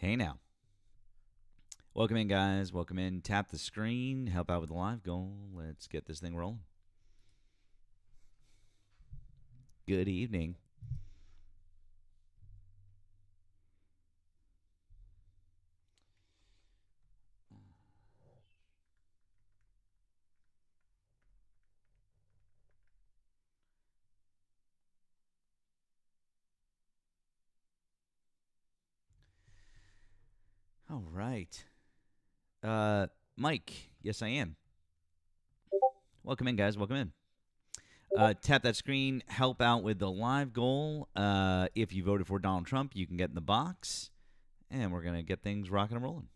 Hey now. Welcome in, guys. Welcome in. Tap the screen. Help out with the live goal. Let's get this thing rolling. Good evening. All right. Mike. Yes, I am. Welcome in, guys. Welcome in. Tap that screen. Help out with the live goal. If you voted for Donald Trump, you can get in the box. And we're going to get things rocking and rolling.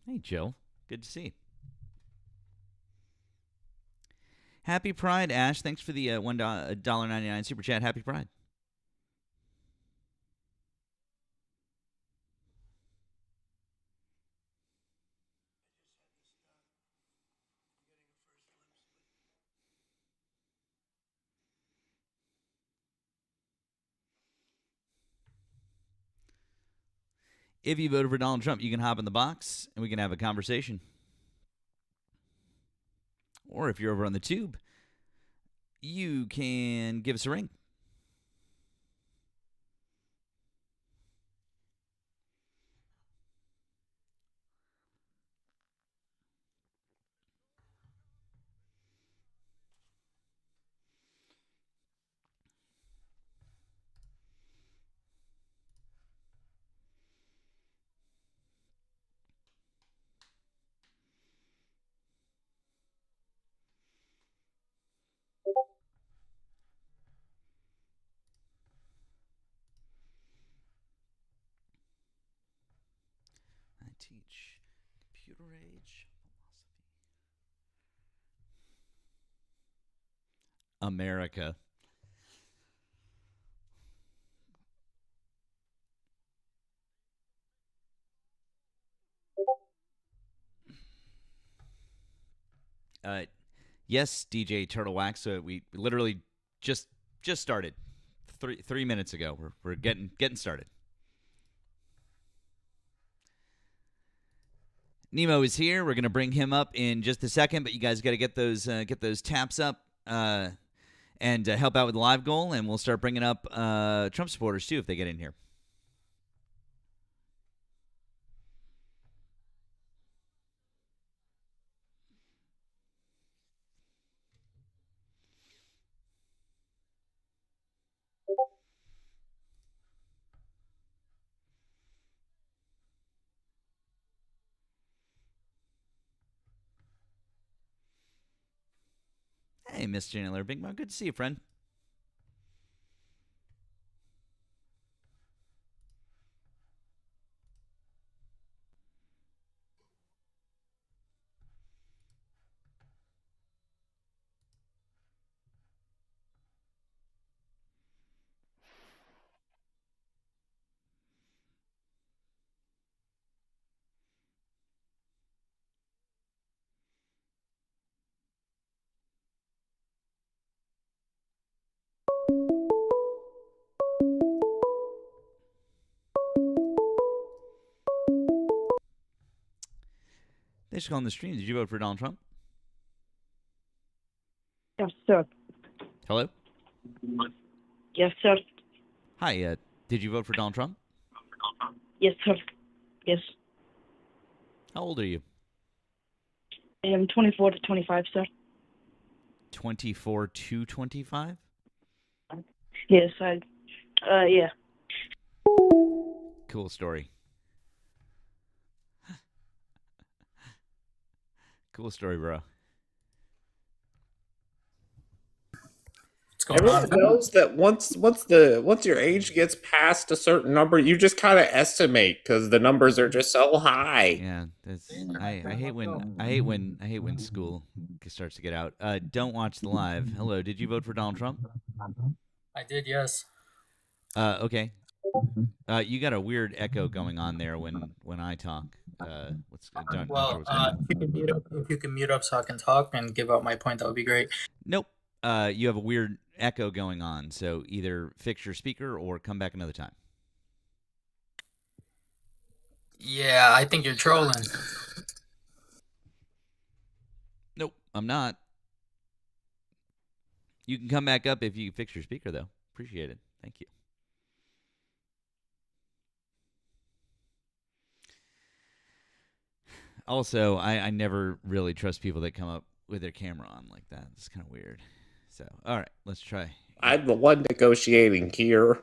Hey, Jill. Good to see you. Happy Pride, Ash. Thanks for the $1.99 super chat. Happy Pride. If you voted for Donald Trump, you can hop in the box and we can have a conversation. Or if you're over on the tube, you can give us a ring. I teach computer age philosophy. America. Yes, DJ Turtle Wax. So we literally just started 3 minutes ago. We're getting started. Nemo is here. We're gonna bring him up in just a second, but you guys got to get those taps up and help out with the live goal, and we'll start bringing up Trump supporters too if they get in here. Hey, Miss Chandler, Big Mom, good to see you, friend. Thanks for calling the stream. Did you vote for Donald Trump? Yes, sir. Hello? Yes, sir. Hi, did you vote for Donald Trump? Yes, sir. Yes. How old are you? I am 24 to 25, sir. 24 to 25? Yes, yeah. Cool story. Cool story, bro. Everyone knows that once your age gets past a certain number, you just kind of estimate because the numbers are just so high. Yeah, I hate when school starts to get out. Don't watch the live. Hello, did you vote for Donald Trump? I did, yes. Okay. You got a weird echo going on there when I talk. Not sure Well, what's going on. if you can mute up so I can talk and give out my point, that would be great. Nope. You have a weird echo going on. So either fix your speaker or come back another time. Yeah, I think you're trolling. Nope, I'm not. You can come back up if you fix your speaker, though. Appreciate it. Thank you. Also, I never really trust people that come up with their camera on like that. It's kind of weird. So, all right, let's try. I'm the one negotiating here.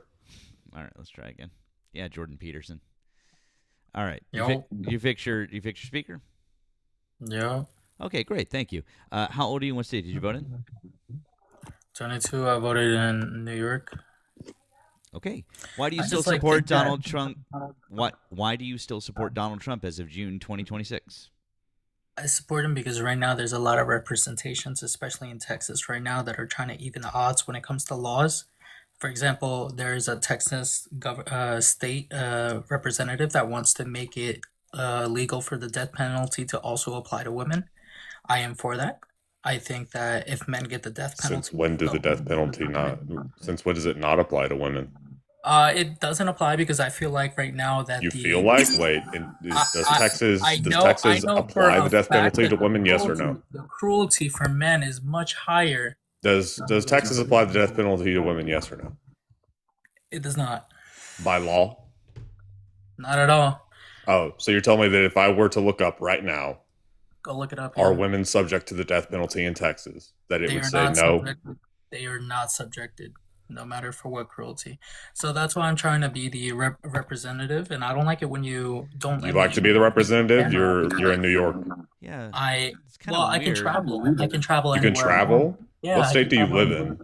All right, let's try again. Yeah, Jordan Peterson. All right, Yo. you fix your speaker? Yeah. Okay, great. Thank you. How old are you and what state did you vote in? 22, I voted in New York. Okay. Why do you I still just like support think that- Donald Trump? Why do you still support Donald Trump as of June 2026? I support him because right now there's a lot of representations, especially in Texas right now, that are trying to even the odds when it comes to laws. For example, there's a Texas state representative that wants to make it legal for the death penalty to also apply to women. I am for that. I think that if men get the death penalty, Since when did the death penalty not? Since when does it not apply to women? It doesn't apply because I feel like right now that You the feel like? Wait, does Texas apply the death penalty to women? Yes or no? The cruelty for men is much higher. Does Texas apply the death penalty to women? Yes or no? It does not. By law? Not at all. Oh, so you're telling me that if I were to look up right now, Go look it up. are yeah. women subject to the death penalty in Texas, that it They would are say not no? subjected. They are not subjected, no matter for what cruelty. So that's why I'm trying to be the representative, and I don't like it when you don't. You like to be the representative? You're in New York. Yeah. It's kind Well, of I can weird. travel. I can travel You can anywhere I want. travel? Yeah. What I state can do you travel live anywhere. in?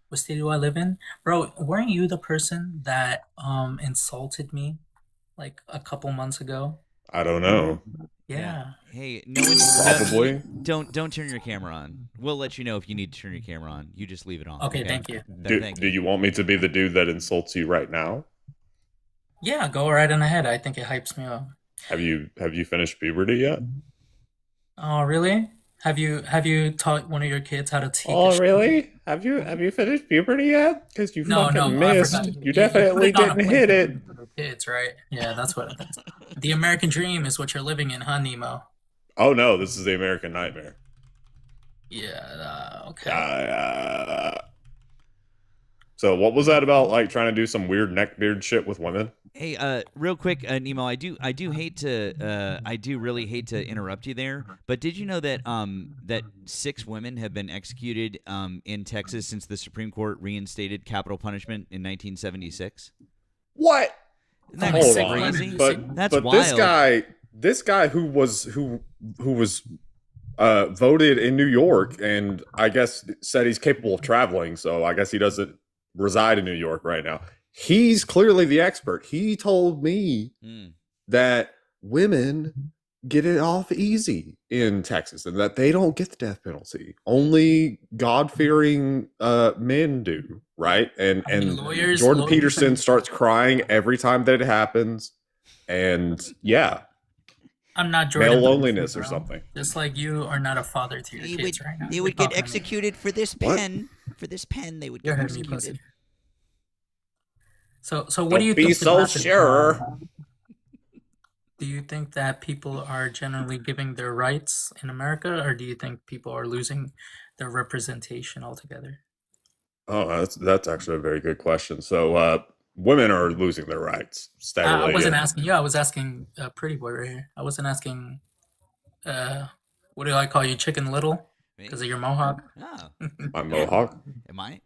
What state do I live in? Bro, weren't you the person that insulted me like a couple months ago? I don't know. Yeah. Hey, no one. Probably. Don't turn your camera on. We'll let you know if you need to turn your camera on. You just leave it on. Okay, thank you. Do you want me to be the dude that insults you right now? Yeah, go right on ahead. I think it hypes me up. Have you finished puberty yet? Oh, really? Have you taught one of your kids how to take a Oh, shit? really? Have you finished puberty yet? Because you No, fucking I missed. forgot. You put definitely it on a didn't hit it. PlayStation for the kids, right? Yeah, that's what it is. The American dream is what you're living in, huh, Nemo? Oh no, this is the American nightmare. Yeah, okay. So what was that about? Like trying to do some weird neckbeard shit with women? Hey, real quick, Nemo, I do really hate to interrupt you there, but did you know that that 6 women have been executed in Texas since the Supreme Court reinstated capital punishment in 1976? What? Isn't that Hold crazy? on. But That's but wild. this guy who was voted in New York and I guess said he's capable of traveling, so I guess he doesn't reside in New York right now. He's clearly the expert. He told me that women get it off easy in Texas and that they don't get the death penalty. Only God-fearing men do, right? And lawyers Peterson starts crying every time that it happens. And yeah, I'm not Jordan male Peterson, loneliness or bro. something. Just like you are not a father to your kids right now. They You're would get talking to me. executed for this What? pen. For this pen, they would You're get hitting me, executed. pussy. So what do you Don't be think so would happen? sure. Do you think that people are generally giving their rights in America, or do you think people are losing their representation altogether? Oh, that's actually a very good question. So women are losing their rights steadily. I wasn't asking you. I was asking Pretty Boy right here. I wasn't asking. What do I call you, Chicken Little? Because of your mohawk. Oh, My mohawk. am I?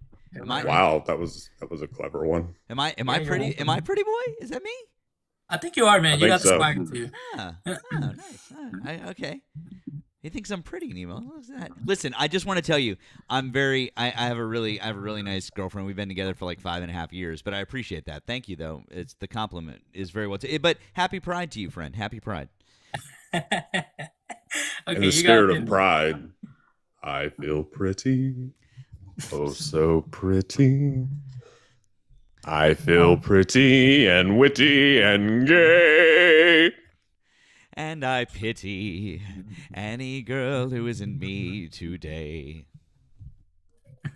Wow, that was a clever one. Am I you're pretty? welcome. Am I pretty boy? Is that me? I think you are, man. I You think got the so. swag to you. Ah, nice. Okay. He thinks I'm pretty, Nemo. What's that? Listen, I just want to tell you, I have a really nice girlfriend. We've been together for like 5.5 years, but I appreciate that. Thank you, though. It's the compliment is very well. But happy Pride to you, friend. Happy Pride. Okay, In the you spirit got of it. pride, I feel pretty. Oh, so pretty. I feel pretty and witty and gay. And I pity any girl who isn't me today.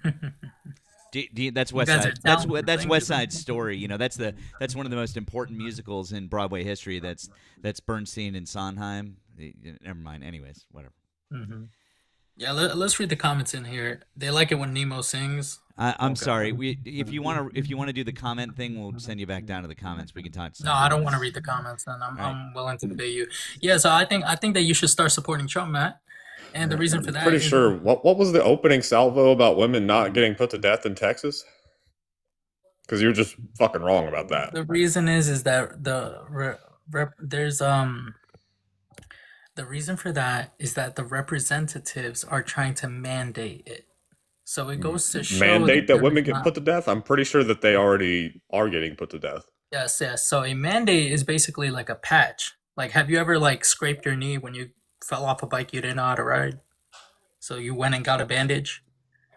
That's You West guys are Side. talented. That's Thank West you. Side Story. That's one of the most important musicals in Broadway history. That's Bernstein and Sondheim. Never mind. Anyways, whatever. Hmm. Yeah, let's read the comments in here. They like it when Nemo sings. I'm Okay. sorry. If you want to do the comment thing, we'll send you back down to the comments. We can talk to No, somebody I don't want to else. read the comments. Then All right. I'm willing to debate you. Yeah, so I think that you should start supporting Trump, Matt. And the reason for that Pretty is sure. What was the opening salvo about women not getting put to death in Texas? Because you're just fucking wrong about that. the reason is that there's the reason for that is that the representatives are trying to mandate it. So it goes to show Mandate that there women is get not. put to death? I'm pretty sure that they already are getting put to death. Yes, yes. So a mandate is basically like a patch. Like, have you ever like scraped your knee when you fell off a bike you didn't know how to ride? So you went and got a bandage?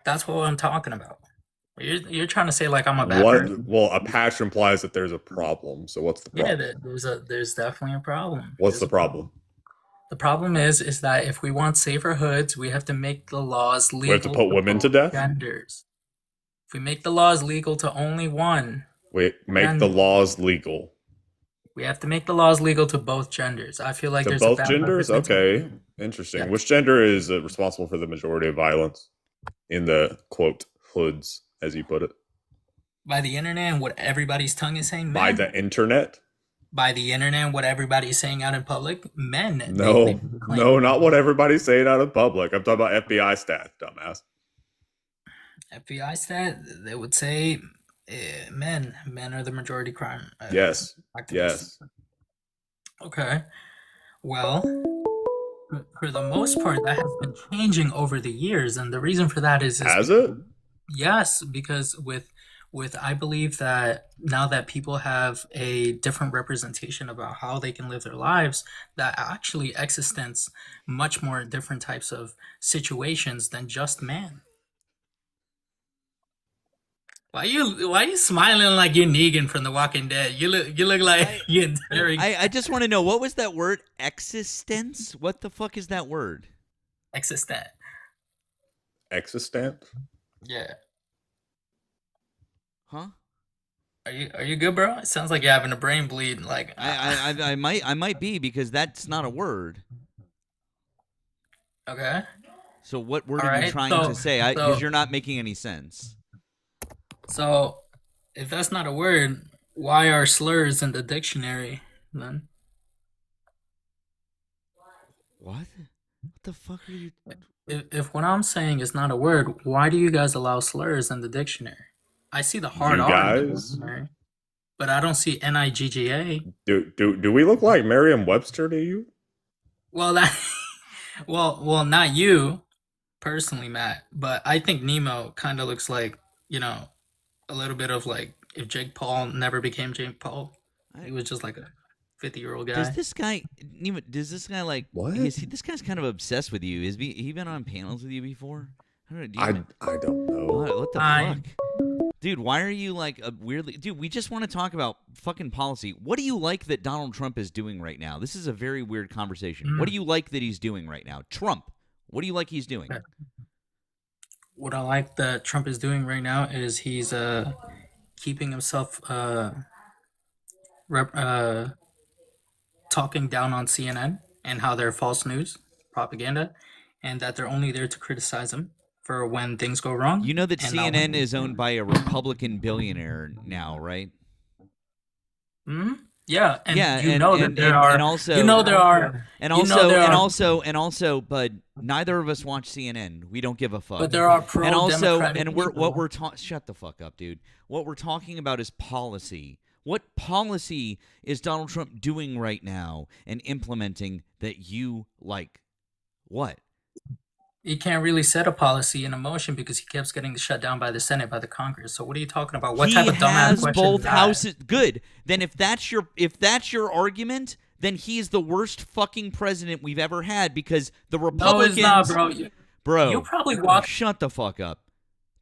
That's what I'm talking about. You're trying to say like I'm a bad person? Well, a patch implies that there's a problem. So what's the Yeah, problem? there's definitely a problem. What's There's the a problem. problem? The problem is that if we want safer hoods, we have to make the laws We have to legal put women to both death? genders. If we make the laws legal to only one, We make the then laws legal. we have to make the laws legal to both genders. I feel like To there's a both bad genders? representation. Okay. Interesting. Yeah. Which gender is responsible for the majority of violence in the, quote, hoods, as you put it? By the internet and what everybody's tongue is saying, By men. the internet? By the internet and what everybody's saying out in public, men. No, they claim. no, not what everybody's saying out in public. I'm talking about FBI stats, dumbass. FBI stat, they would say men are the majority crime. Yes, activists. yes. Okay. Well, for the most part, that has been changing over the years, and the reason for that is Has it? yes, because with I believe that now that people have a different representation about how they can live their lives, that actually existence much more different types of situations than just man. Why you smiling like you're Negan from The Walking Dead? You look like you're Erika. I just want to know, what was that word? Existence? What the fuck is that word? Existent. Existent? Yeah. Huh? Are you good, bro? It sounds like you're having a brain bleed. Like I might be, because that's not a word. okay. So what word All are you right, trying so- to say? so- Because you're not making any sense. So, if that's not a word, why are slurs in the dictionary then? What? What the fuck are you? If what I'm saying is not a word, why do you guys allow slurs in the dictionary? I see the hard You R in the guys? dictionary, but I don't see NIGGA. Do we look like Merriam-Webster to you? Well, that well, not you personally, Matt, but I think Nemo kind of looks like, a little bit of like if Jake Paul never became Jake Paul. He was just like a 50-year-old guy. Does this guy like What? This guy's kind of obsessed with you? He been on panels with you before? I don't know. I don't know. What the fuck? Dude, why are you like a weirdly... Dude, we just want to talk about fucking policy. What do you like that Donald Trump is doing right now? This is a very weird conversation. What do you like that he's doing right now? Trump, what do you like he's doing? What I like that Trump is doing right now is he's keeping himself talking down on CNN and how they're false news, propaganda, and that they're only there to criticize him for when things go wrong. You know that and not CNN when- is owned by a Republican billionaire now, right? Hmm? Yeah, and Yeah, you know that there are. and also, you know there are. and you know also, there and are- also, but neither of us watch CNN. We don't give a fuck. But there are and also, pro-democratic and we're what people. we're talking. Shut the fuck up, dude. What we're talking about is policy. What policy is Donald Trump doing right now and implementing that you like? What? He can't really set a policy in a motion because he keeps getting shut down by the Senate, by the Congress. So what are you talking about? What type of dumbass has question both is that? houses. Good. Then if that's your argument, then he's the worst fucking president we've ever had, because the No, Republicans. it's not, bro. Bro, You probably walk. shut the fuck up.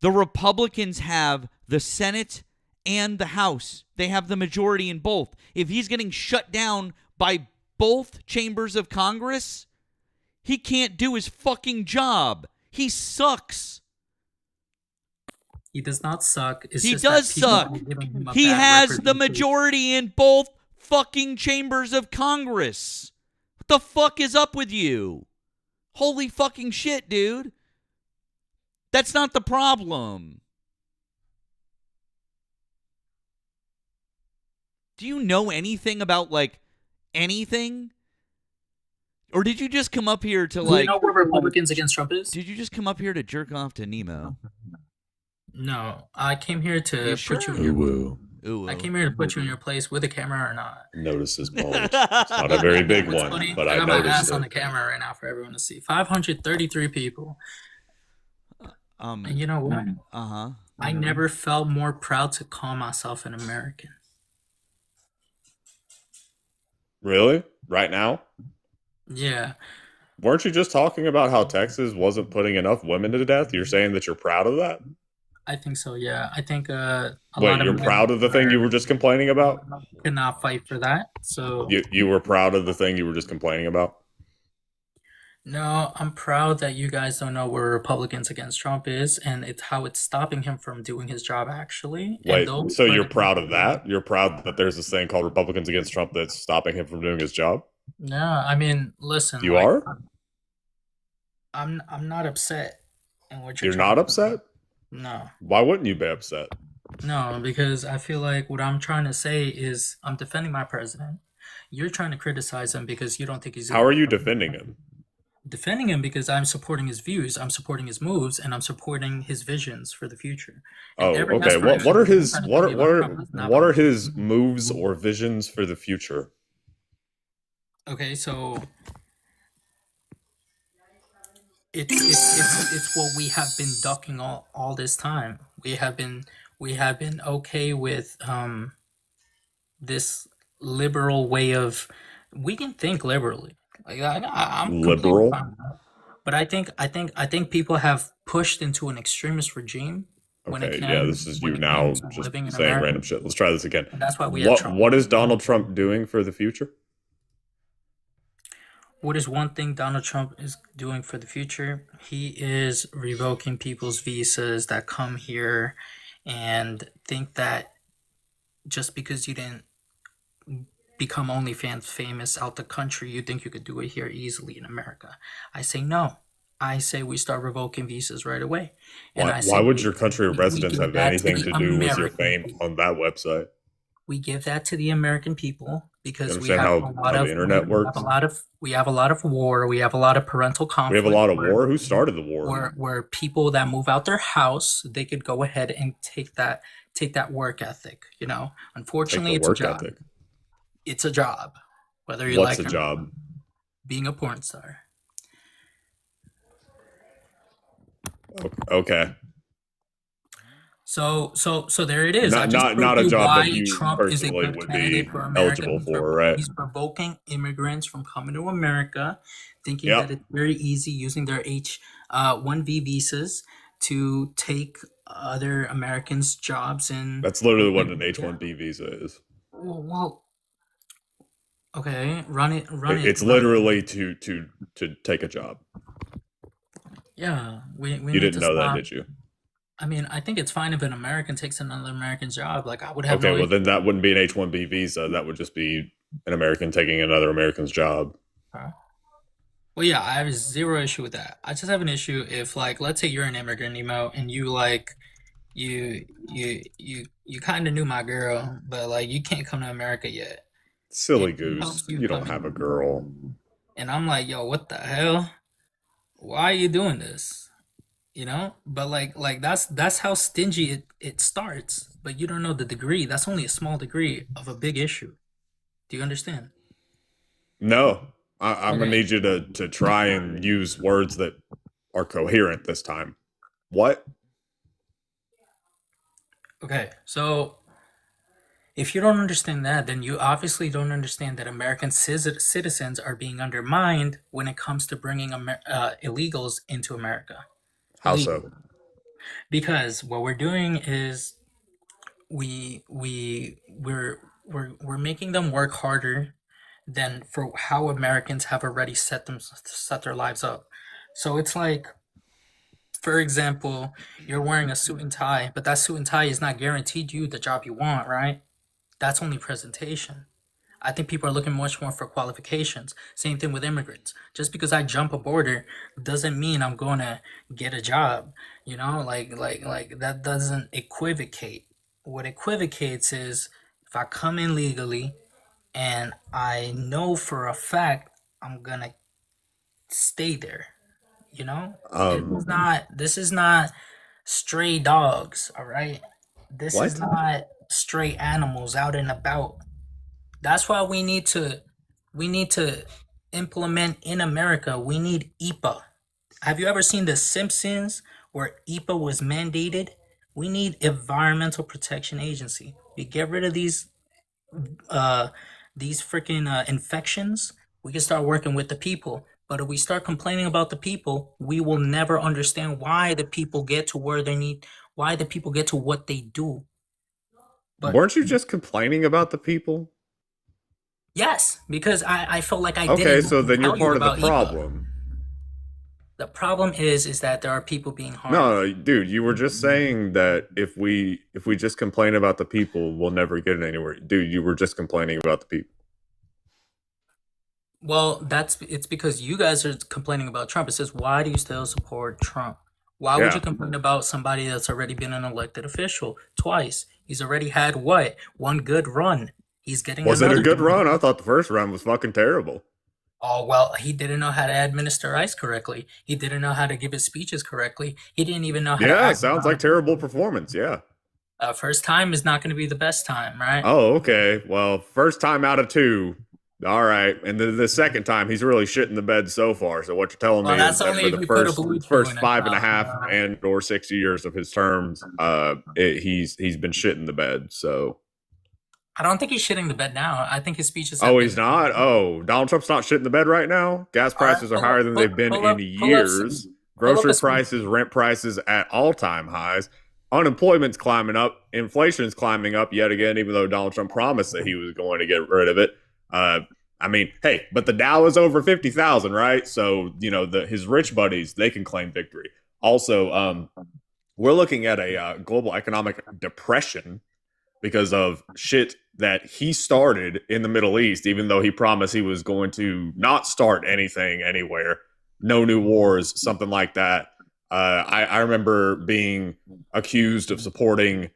The Republicans have the Senate and the House. They have the majority in both. If he's getting shut down by both chambers of Congress, he can't do his fucking job. He sucks. He does not suck. It's He just does that people suck. are giving him a He bad has the representation. majority in both fucking chambers of Congress. What the fuck is up with you? Holy fucking shit, dude. That's not the problem. Do you know anything about, like, anything? Or did you just come up here to, Do you like... know what Republicans against Trump is? Did you just come up here to jerk off to Nemo? No, I came here to You put sure? you in your Ooh, I came here to put you in your place with a camera or not. Notice his bulge. It's not a very big What's one, funny? but I I got my noticed ass on the it. camera right now for everyone to see. 533 people. And you know what? Uh-huh. I never felt more proud to call myself an American. Really? Right now? Yeah. Weren't you just talking about how Texas wasn't putting enough women to death? You're saying that you're proud of that? I think so, yeah. I think a Wait, lot of you're men proud of the thing you were just complaining about? cannot fight for that. So You were proud of the thing you were just complaining about? no, I'm proud that you guys don't know where Republicans against Trump is and it's how it's stopping him from doing his job actually. And Wait, those so are you're the proud of people- that? You're proud that there's this thing called Republicans against Trump that's stopping him from doing his job? No, I mean, listen. You like, are? I'm not upset. And what You're trying not to- upset? No. Why wouldn't you be upset? No, because I feel like what I'm trying to say is I'm defending my president. You're trying to criticize him because you don't think he's How are you defending him? defending him because I'm supporting his views, I'm supporting his moves, and I'm supporting his visions for the future. And Oh, every okay. What aspiration are that you're his trying to what tell are me what about are Trump is not what are valid. his moves or visions for the future? Okay, so it's what we have been ducking all this time. We have been okay with this liberal way of we can think liberally. Like I'm completely Liberal? fine with that. But I think people have pushed into an extremist regime when it Okay, came yeah, this is when you it now came to just living in saying America. random shit. Let's try this again. And that's why we have Trump. What is Donald Trump doing for the future? What is one thing Donald Trump is doing for the future? He is revoking people's visas that come here and think that just because you didn't become OnlyFans famous out the country, you think you could do it here easily in America. I say no. I say we start revoking visas right away. And I say Why would we- your country of we residence give have that anything the to do with your American fame people. on that website? We give that to the American people because You we understand have how- a lot how of the internet we works? have a lot of war. We have a lot of parental We conflict. have a lot of where- war. Who started the war? where people that move out their house, they could go ahead and take that work ethic. You know, Take unfortunately, the it's work a job. ethic. It's a job, whether you What's like a it or job? not. Being a porn star. Okay. So there it is. I just Not proved a you job why that you Trump is a personally good would be candidate for America. eligible for, right? He's provoking immigrants from coming to America, thinking Yep. that it's very easy using their H-1B visas to take other Americans' jobs and That's literally what an H-1B visa is. well, okay, run it. It's literally to take a job. Yeah, we You need didn't to know that, stop. did you? I mean, I think it's fine if an American takes another American's job. Like I would have Okay, no well issue. then that wouldn't be an H-1B visa. That would just be an American taking another American's job. Well, yeah, I have zero issue with that. I just have an issue if, like, let's say you're an immigrant, Nemo, and you like, you kind of knew my girl, but like, you can't come to America yet. Silly It goose. helps you You don't come have a in. girl. And I'm like, yo, what the hell? Why are you doing this? You know? But like that's how stingy it starts. But you don't know the degree. That's only a small degree of a big issue. Do you understand? No. I'm gonna Okay. need you to try and use words that are coherent this time. What? Okay, so if you don't understand that, then you obviously don't understand that American citizens are being undermined when it comes to bringing illegals into America. How Illegal. so? Because what we're doing is we're making them work harder than for how Americans have already set their lives up. So it's like, for example, you're wearing a suit and tie, but that suit and tie is not guaranteed you the job you want, right? That's only presentation. I think people are looking much more for qualifications. Same thing with immigrants. Just because I jump a border doesn't mean I'm going to get a job. You know, like that doesn't equivocate. What equivocates is if I come in legally and I know for a fact I'm going to stay there. You know? This is not stray dogs, all right? This is What? not stray animals out and about. That's why we need to implement in America. We need EPA. Have you ever seen The Simpsons where EPA was mandated? We need Environmental Protection Agency. We get rid of uh these freaking infections. We can start working with the people. But if we start complaining about the people, we will never understand why the people get to where they need, why the people get to what they do. But Weren't you just complaining about the people? yes, because I felt like I Okay, didn't so then you're tell you part of the about EPA. problem. The problem is that there are people being harmed. No, dude, you were just saying that if we just complain about the people, we'll never get anywhere. Dude, you were just complaining about the people. Well, it's because you guys are complaining about Trump. It says, why do you still support Trump? Why would you Yeah. complain about somebody that's already been an elected official twice? He's already had what? One good run. He's getting Was it a another good good run? I thought the first run was fucking terrible. Oh, well, he didn't know how to administer ICE correctly. He didn't know how to give his speeches correctly. He didn't even know how to Yeah, act. sounds like terrible performance. Yeah. First time is not going to be the best time, right? Oh, okay. Well, first time out of two. All right. And the second time, he's really shitting the bed so far. So what you're telling Well, me is that's that only for if the you put a first blue chew first in his five and a mouth. half and or 6 years of his terms, he's been shitting the bed. So I don't think he's shitting the bed now. I think his speeches have oh, been. he's not. Oh, Donald Trump's not shitting the bed right now. Gas All right, prices are higher than they've been in pull up some, years. pull up Grocery a some. prices, rent prices at all-time highs. Unemployment's climbing up. Inflation's climbing up yet again, even though Donald Trump promised that he was going to get rid of it. I mean, hey, but the Dow is over 50,000, right? So, you know, his rich buddies, they can claim victory. Also, we're looking at a global economic depression because of shit that he started in the Middle East, even though he promised he was going to not start anything anywhere, no new wars, something like that. I remember being accused of supporting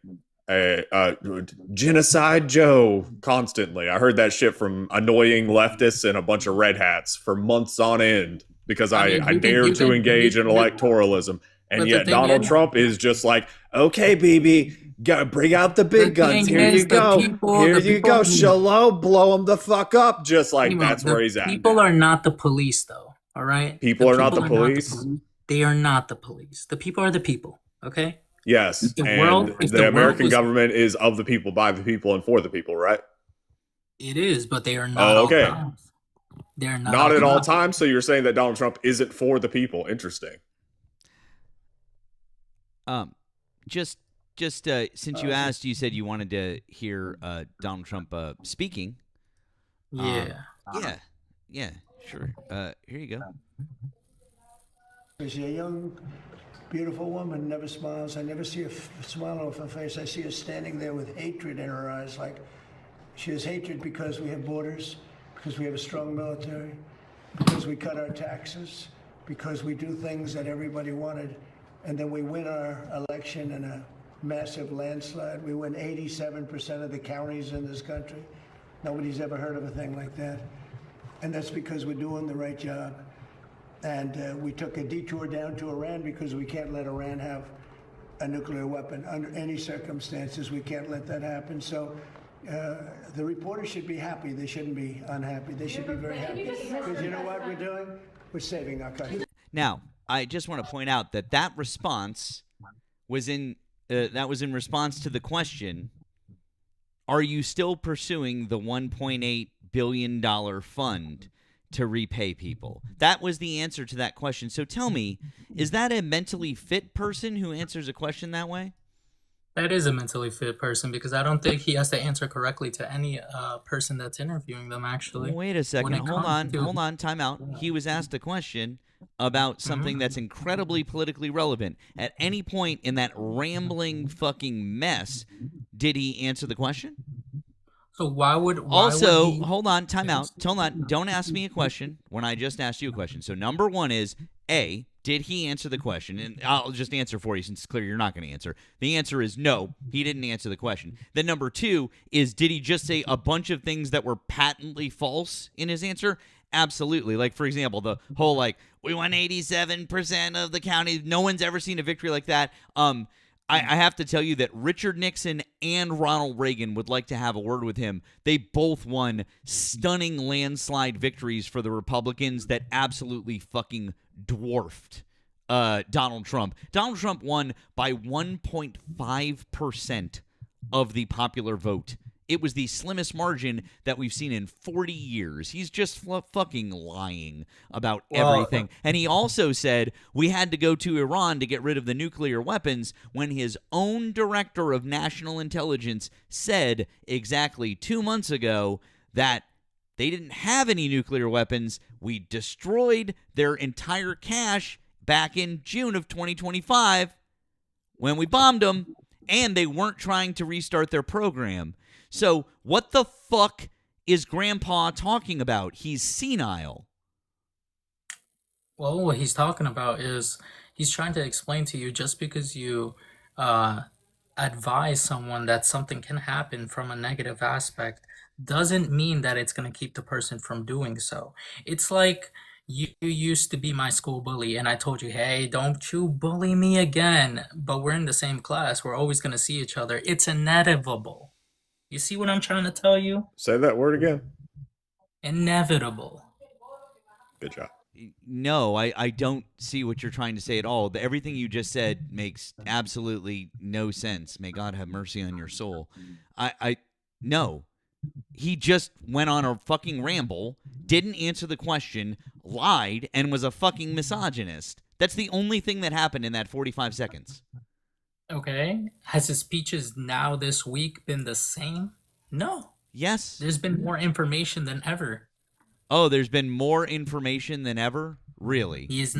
Genocide Joe constantly. I heard that shit from annoying leftists and a bunch of red hats for months on end because I mean, I dared to engage in electoralism. And but the yet thing Donald is- Trump is just like, okay, BB, go bring out the big guns. thing Here is, you the go. people- Here the you people- go. Shalom, blow him the fuck up. Just like Nemo, that's the where he's at. People are not the police, though. All right. People are not the police? They are not the police. The people are the people. Okay. Yes, If the and world- if the the world American was- government is of the people, by the people, and for the people, right? It is, but they are not. Oh, okay. All times. They're not. Not at all times. times. So you're saying that Donald Trump isn't for the people? Interesting. Just since you asked, you said you wanted to hear Donald Trump speaking. Yeah. Yeah, sure. Here you go. She's a young, beautiful woman, never smiles. I never see a smile off her face. I see her standing there with hatred in her eyes. Like she has hatred because we have borders, because we have a strong military, because we cut our taxes, because we do things that everybody wanted. And then we win our election in a massive landslide. We win 87% of the counties in this country. Nobody's ever heard of a thing like that. And that's because we're doing the right job. And we took a detour down to Iran because we can't let Iran have a nuclear weapon under any circumstances. We can't let that happen. So the reporters should be happy. They shouldn't be unhappy. They should be very happy. Because you know what we're doing? We're saving our country. Now, I just want to point out that response was in response to the question: are you still pursuing the $1.8 billion fund to repay people? That was the answer to that question. So tell me, is that a mentally fit person who answers a question that way? That is a mentally fit person because I don't think he has to answer correctly to any person that's interviewing them. Actually, Wait a when second. it comes to Hold on. Time out. He was asked a question about something that's Mhm. incredibly politically relevant. At any point in that rambling fucking mess, did he answer the question? So why would Also, he? hold on, time out. Yes. Hold on. Don't ask me a question when I just asked you a question. So, number one is A, did he answer the question? And I'll just answer for you since it's clear you're not going to answer. The answer is no, he didn't answer the question. Then, number two is did he just say a bunch of things that were patently false in his answer? Absolutely. Like, for example, the whole, like, we won 87% of the county. No one's ever seen a victory like that. I have to tell you that Richard Nixon and Ronald Reagan would like to have a word with him. They both won stunning landslide victories for the Republicans that absolutely fucking dwarfed Donald Trump. Donald Trump won by 1.5% of the popular vote. It was the slimmest margin that we've seen in 40 years. He's just fucking lying about everything. And he also said we had to go to Iran to get rid of the nuclear weapons when his own director of national intelligence said exactly 2 months ago that they didn't have any nuclear weapons. We destroyed their entire cache back in June of 2025 when we bombed them, and they weren't trying to restart their program. So what the fuck is Grandpa talking about? He's senile. Well, what he's talking about is he's trying to explain to you just because you uh, advise someone that something can happen from a negative aspect doesn't mean that it's going to keep the person from doing so. It's like you used to be my school bully, and I told you, hey, don't you bully me again. But we're in the same class. We're always going to see each other. It's inevitable. You see what I'm trying to tell you? Say that word again. Inevitable. Good job. No, I don't see what you're trying to say at all. Everything you just said makes absolutely no sense. May God have mercy on your soul. No. He just went on a fucking ramble, didn't answer the question, lied, and was a fucking misogynist. That's the only thing that happened in that 45 seconds. Okay. Has his speeches now this week been the same? No. Yes. There's been more information than ever. Oh, there's been more information than ever? Really? He's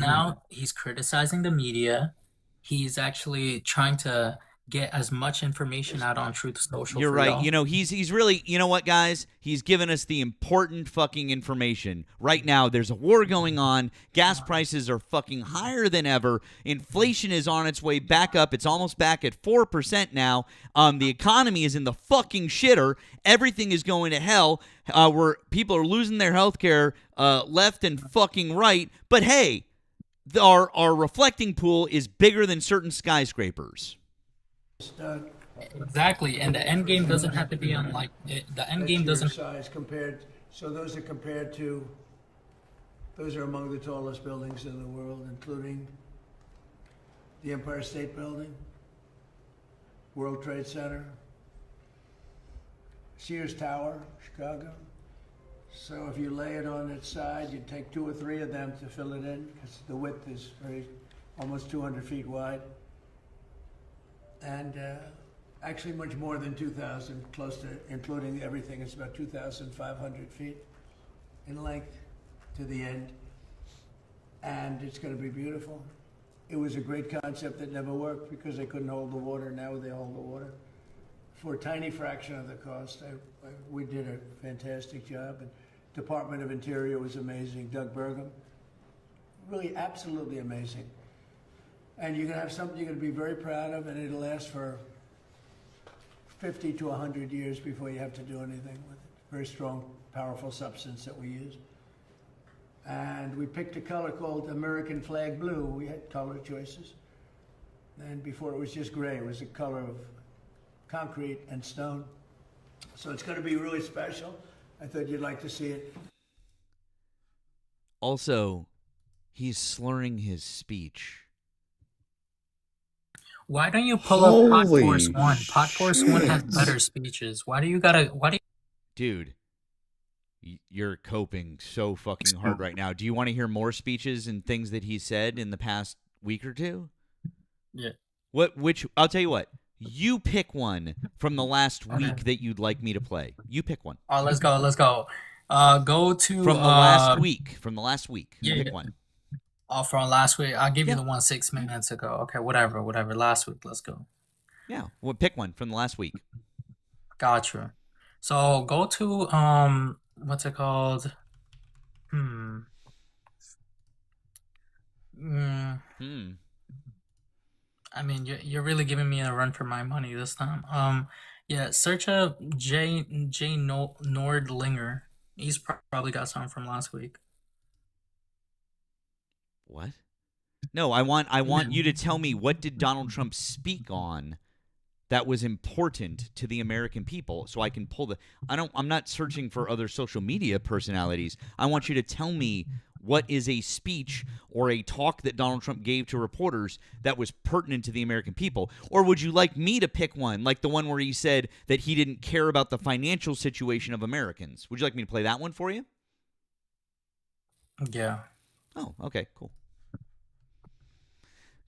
criticizing the media. He's actually trying to get as much information out on Truth Social You're for right. y'all. You know, he's really, you know what, guys? He's given us the important fucking information. Right now, there's a war going on. Gas prices are fucking higher than ever. Inflation is on its way back up. It's almost back at 4% now. The economy is in the fucking shitter. Everything is going to hell. Where people are losing their health care left and fucking right. But hey, our reflecting pool is bigger than certain skyscrapers. Exactly. And the end game doesn't have to be on like the end game doesn't. size compared. So those are compared to. Those are among the tallest buildings in the world, including the Empire State Building, World Trade Center, Sears Tower, Chicago. So if you lay it on its side, you take 2 or 3 of them to fill it in, because the width is almost 200 feet wide. And actually much more than 2,000, close to, including everything, it's about 2,500 feet in length to the end. And it's going to be beautiful. It was a great concept that never worked because they couldn't hold the water. Now they hold the water. For a tiny fraction of the cost, we did a fantastic job. And Department of Interior was amazing. Doug Burgum, really absolutely amazing. And you're going to have something you're going to be very proud of, and it'll last for 50 to 100 years before you have to do anything with it. Very strong, powerful substance that we use. And we picked a color called American Flag Blue. We had color choices. And before it was just gray, it was a color of concrete and stone. So it's going to be really special. I thought you'd like to see it. Also, he's slurring his speech. Why don't you pull up Pod Holy Force One? Pod Force One has shit. better speeches. Why do you gotta? Why do you? Dude, you're coping so fucking hard right now. Do you want to hear more speeches and things that he said in the past week or two? Yeah. Which I'll tell you what. You pick one from the last week that you'd like me to play. You pick one. Oh, let's go. Go to From the last week. From the last week. Yeah. Pick one. Oh, from last week. I'll give you Yeah. the one 6 minutes ago. Okay, whatever. Last week, let's go. Yeah. Well, pick one from the last week. Gotcha. So go to what's it called? I mean, you're really giving me a run for my money this time. Yeah, search up J Nordlinger. He's probably got something from last week. What? No, I want you to tell me, what did Donald Trump speak on that was important to the American people, so I can pull the. I'm not searching for other social media personalities. I want you to tell me what is a speech or a talk that Donald Trump gave to reporters that was pertinent to the American people. Or would you like me to pick one, like the one where he said that he didn't care about the financial situation of Americans? Would you like me to play that one for you? Yeah. Oh, okay, cool.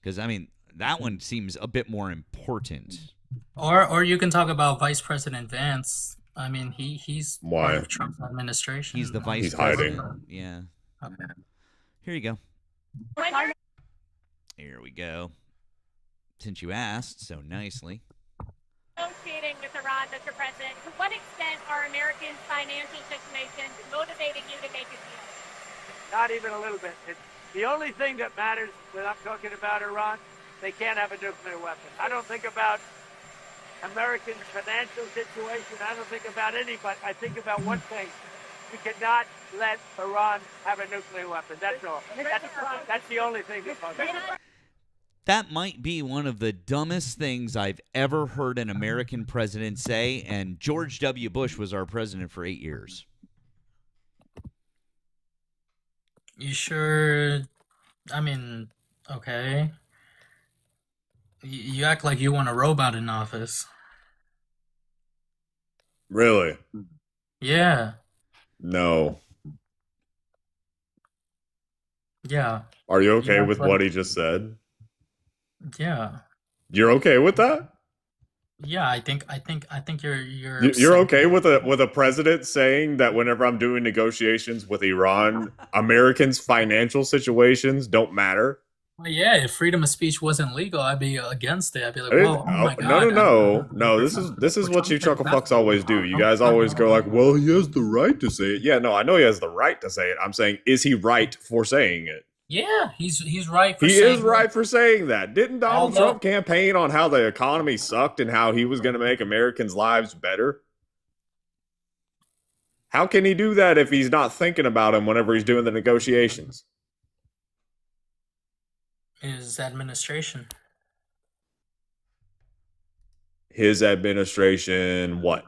Because, I mean, that one seems a bit more important. Or you can talk about Vice President Vance. I mean, he's part Why? of Trump's administration. He's the vice He's hiding. president. Yeah. Okay. Here you go. Here we go. Since you asked so nicely. Negotiating with Iran, Mr. President, to what extent are Americans' financial situations motivating you to make a deal? Not even a little bit. The only thing that matters when I'm talking about Iran, they can't have a nuclear weapon. I don't think about Americans' financial situation. I don't think about anybody. I think about one thing. We cannot let Iran have a nuclear weapon. That's all. That's the only thing that matters. That might be one of the dumbest things I've ever heard an American president say, and George W. Bush was our president for 8 years. You sure? I mean, okay. You act like you want a robot in office. Really? Yeah. No. Yeah. Are you okay Yeah, with but- what he just said? Yeah. You're okay with that? Yeah, I think you're You're okay with a president saying that whenever I'm doing negotiations with Iran, Americans' financial situations don't matter? Well, yeah, if freedom of speech wasn't legal, I'd be against it. I'd be like, whoa, oh my God. No. This is what you chuckle fucks always do. You guys always go like, well, he has the right to say it. Yeah, no, I know he has the right to say it. I'm saying, is he right for saying it? Yeah, he's right for He saying is right for saying that. Didn't Donald Trump campaign on how the economy sucked and how he was going to make Americans' lives better? How can he do that if he's not thinking about him whenever he's doing the negotiations? His administration. His administration, what?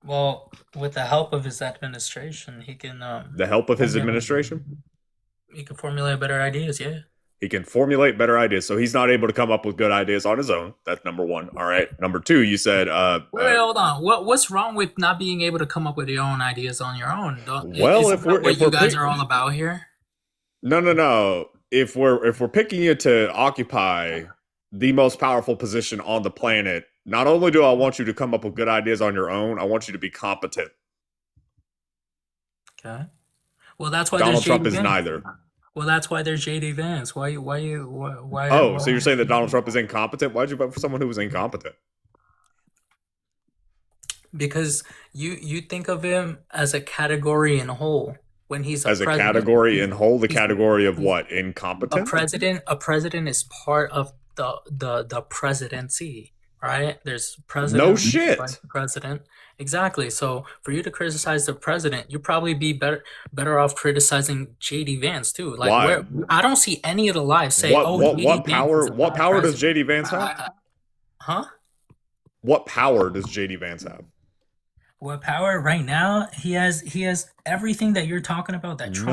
Well, with the help of his administration, he can The help of his administration? he can formulate better ideas. Yeah. He can formulate better ideas. So he's not able to come up with good ideas on his own. That's number one. All right. Number two, you said Wait, hold on. What's wrong with not being able to come up with your own ideas on your own? Well, isn't that what you guys are all about here? No. If we're picking you to occupy the most powerful position on the planet, not only do I want you to come up with good ideas on your own, I want you to be competent. Okay. Well, that's why Donald there's Trump JD is Vance. neither. Well, that's why there's JD Vance. Why? Oh, so you're saying that Donald Trump is incompetent? Why'd you vote for someone who was incompetent? Because you think of him as a category in whole when he's As a president. category in whole, the category of what? Incompetent? A president is part of the presidency, right? There's president. No shit. Vice president. Exactly. So for you to criticize the president, you'd probably be better off criticizing JD Vance too. Like, Why? I don't see any of the lives say, What JD power? Vance is a What bad power does president. JD Vance have? Huh? What power does JD Vance have? What power right now? He has everything that you're talking about that Trump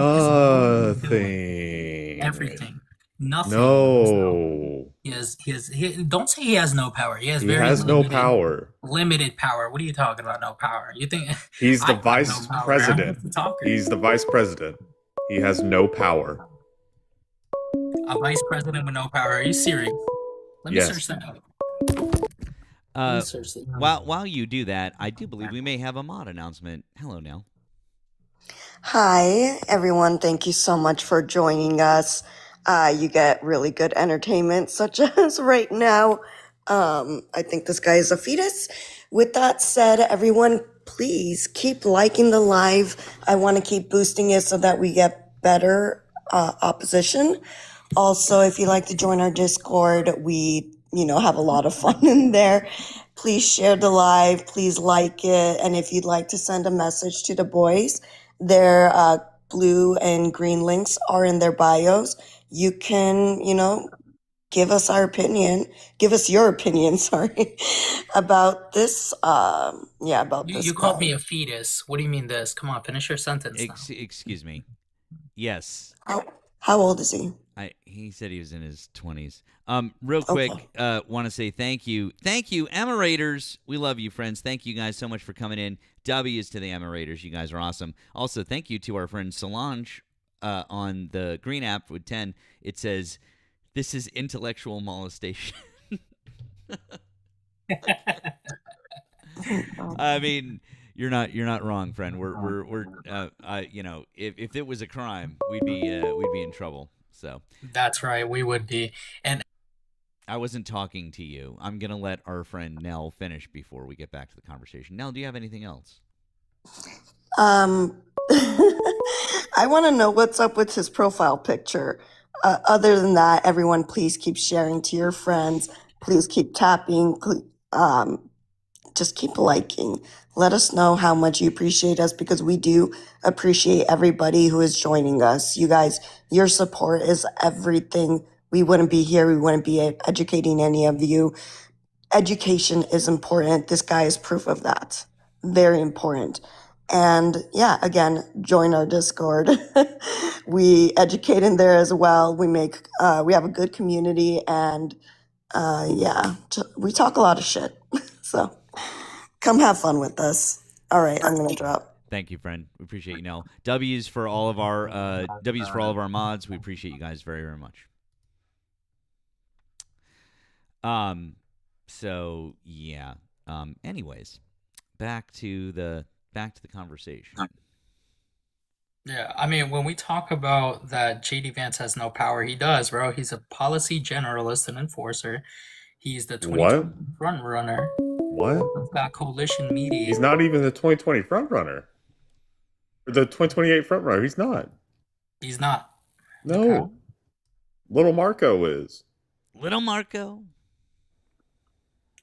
is doing. Nothing. Everything. Nothing. No. He don't say he has no power. He has He very has no limited, power. limited power. What are you talking about? No power? You think He's the I have vice no power. president. I'm the talker. He's the vice president. He has no power. A vice president with no power? Are you serious? Let me search that out. Let me search that out. While you do that, I do believe we may have a mod announcement. Hello, Nell. Hi, everyone. Thank you so much for joining us. You get really good entertainment, such as right now. I think this guy is a fetus. With that said, everyone, please keep liking the live. I want to keep boosting it so that we get better opposition. Also, if you'd like to join our Discord, we, have a lot of fun in there. Please share the live. Please like it. And if you'd like to send a message to the boys, their blue and green links are in their bios. You can, give us your opinion, sorry, about this, about this. You called me a fetus. What do you mean this? Come on, finish your sentence now. Excuse me. Yes. How old is he? He said he was in his 20s. Real quick, want to say thank you. Thank you, Emma-Raiders. We love you, friends. Thank you guys so much for coming in. W's to the Emma-Raiders. You guys are awesome. Also, thank you to our friend Solange on the Green app with 10. It says, this is intellectual molestation. I mean, you're not wrong, friend. We're if it was a crime, we'd be in trouble. So that's right, we would be. And I wasn't talking to you. I'm gonna let our friend Nell finish before we get back to the conversation. Nell, do you have anything else? I want to know what's up with his profile picture. Other than that, everyone, please keep sharing to your friends. Please keep tapping. Just keep liking. Let us know how much you appreciate us, because we do appreciate everybody who is joining us. You guys, your support is everything. We wouldn't be here. We wouldn't be educating any of you. Education is important. This guy is proof of that. Very important. And yeah, again, join our Discord. We educate in there as well. We have a good community, and we talk a lot of shit. So come have fun with us. All right, I'm gonna drop. Thank you, friend. We appreciate you, Nell. W's for all of our mods. We appreciate you guys very, very much. So yeah. Anyways, back to the conversation. Yeah, I mean, when we talk about that JD Vance has no power, he does, bro. He's a policy generalist and enforcer. He's the 2020 front runner. What? That coalition media. He's not even the 2020 front runner. The 2028 front runner. He's not. He's not. No. Okay. Little Marco is. Little Marco.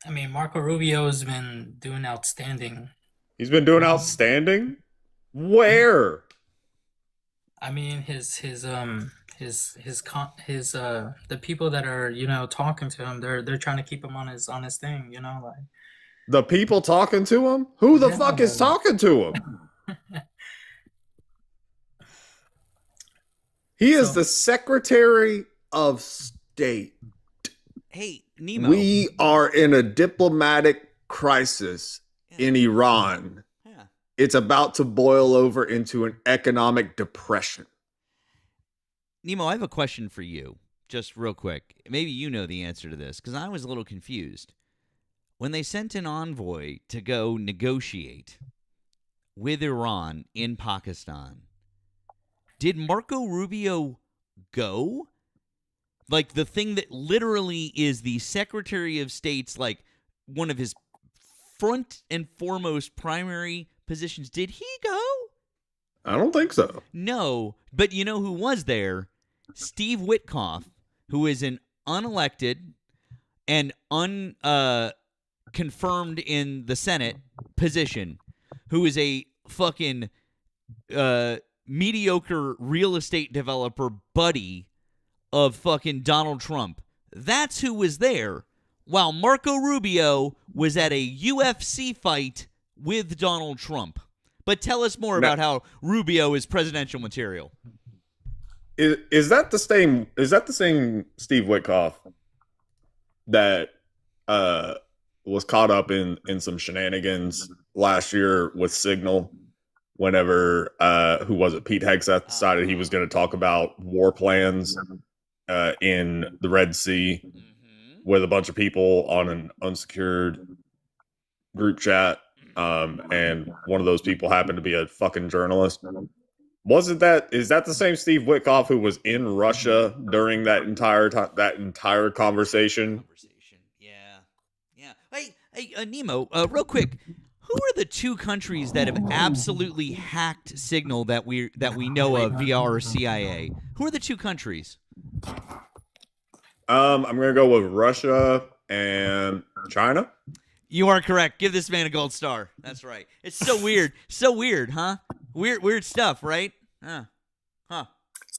I mean, Marco Rubio has been doing outstanding. He's been doing outstanding? Where? I mean, the people that are, talking to him, they're trying to keep him on his thing, like. The people talking to him? Who the fuck is talking to him? He is the Secretary of State. Hey, Nemo. We are in a diplomatic crisis in Iran. Yeah. It's about to boil over into an economic depression. Nemo, I have a question for you, just real quick. Maybe you know the answer to this, because I was a little confused. When they sent an envoy to go negotiate with Iran in Pakistan, did Marco Rubio go? Like, the thing that literally is the Secretary of State's, like, one of his front and foremost primary positions. Did he go? I don't think so. No, but you know who was there? Steve Witkoff, who is an unelected and confirmed in the Senate position, who is a fucking mediocre real estate developer buddy of fucking Donald Trump. That's who was there, while Marco Rubio was at a UFC fight with Donald Trump. But tell us more about how Rubio is presidential material. Is that the same? Is that the same Steve Witkoff that was caught up in some shenanigans last year with Signal? Whenever who was it? Pete Hegseth decided he was going to talk about war plans in the Red Sea, with a bunch of people on an unsecured group chat, and one of those people happened to be a fucking journalist. Is that the same Steve Witkoff who was in Russia during that entire conversation? Yeah. Hey, Nemo, real quick, who are the two countries that have absolutely hacked signal that we know of via our CIA? Who are the two countries? I'm gonna go with Russia and China. You are correct. Give this man a gold star. That's right. It's so weird. So weird, huh? Weird stuff, right? Huh. So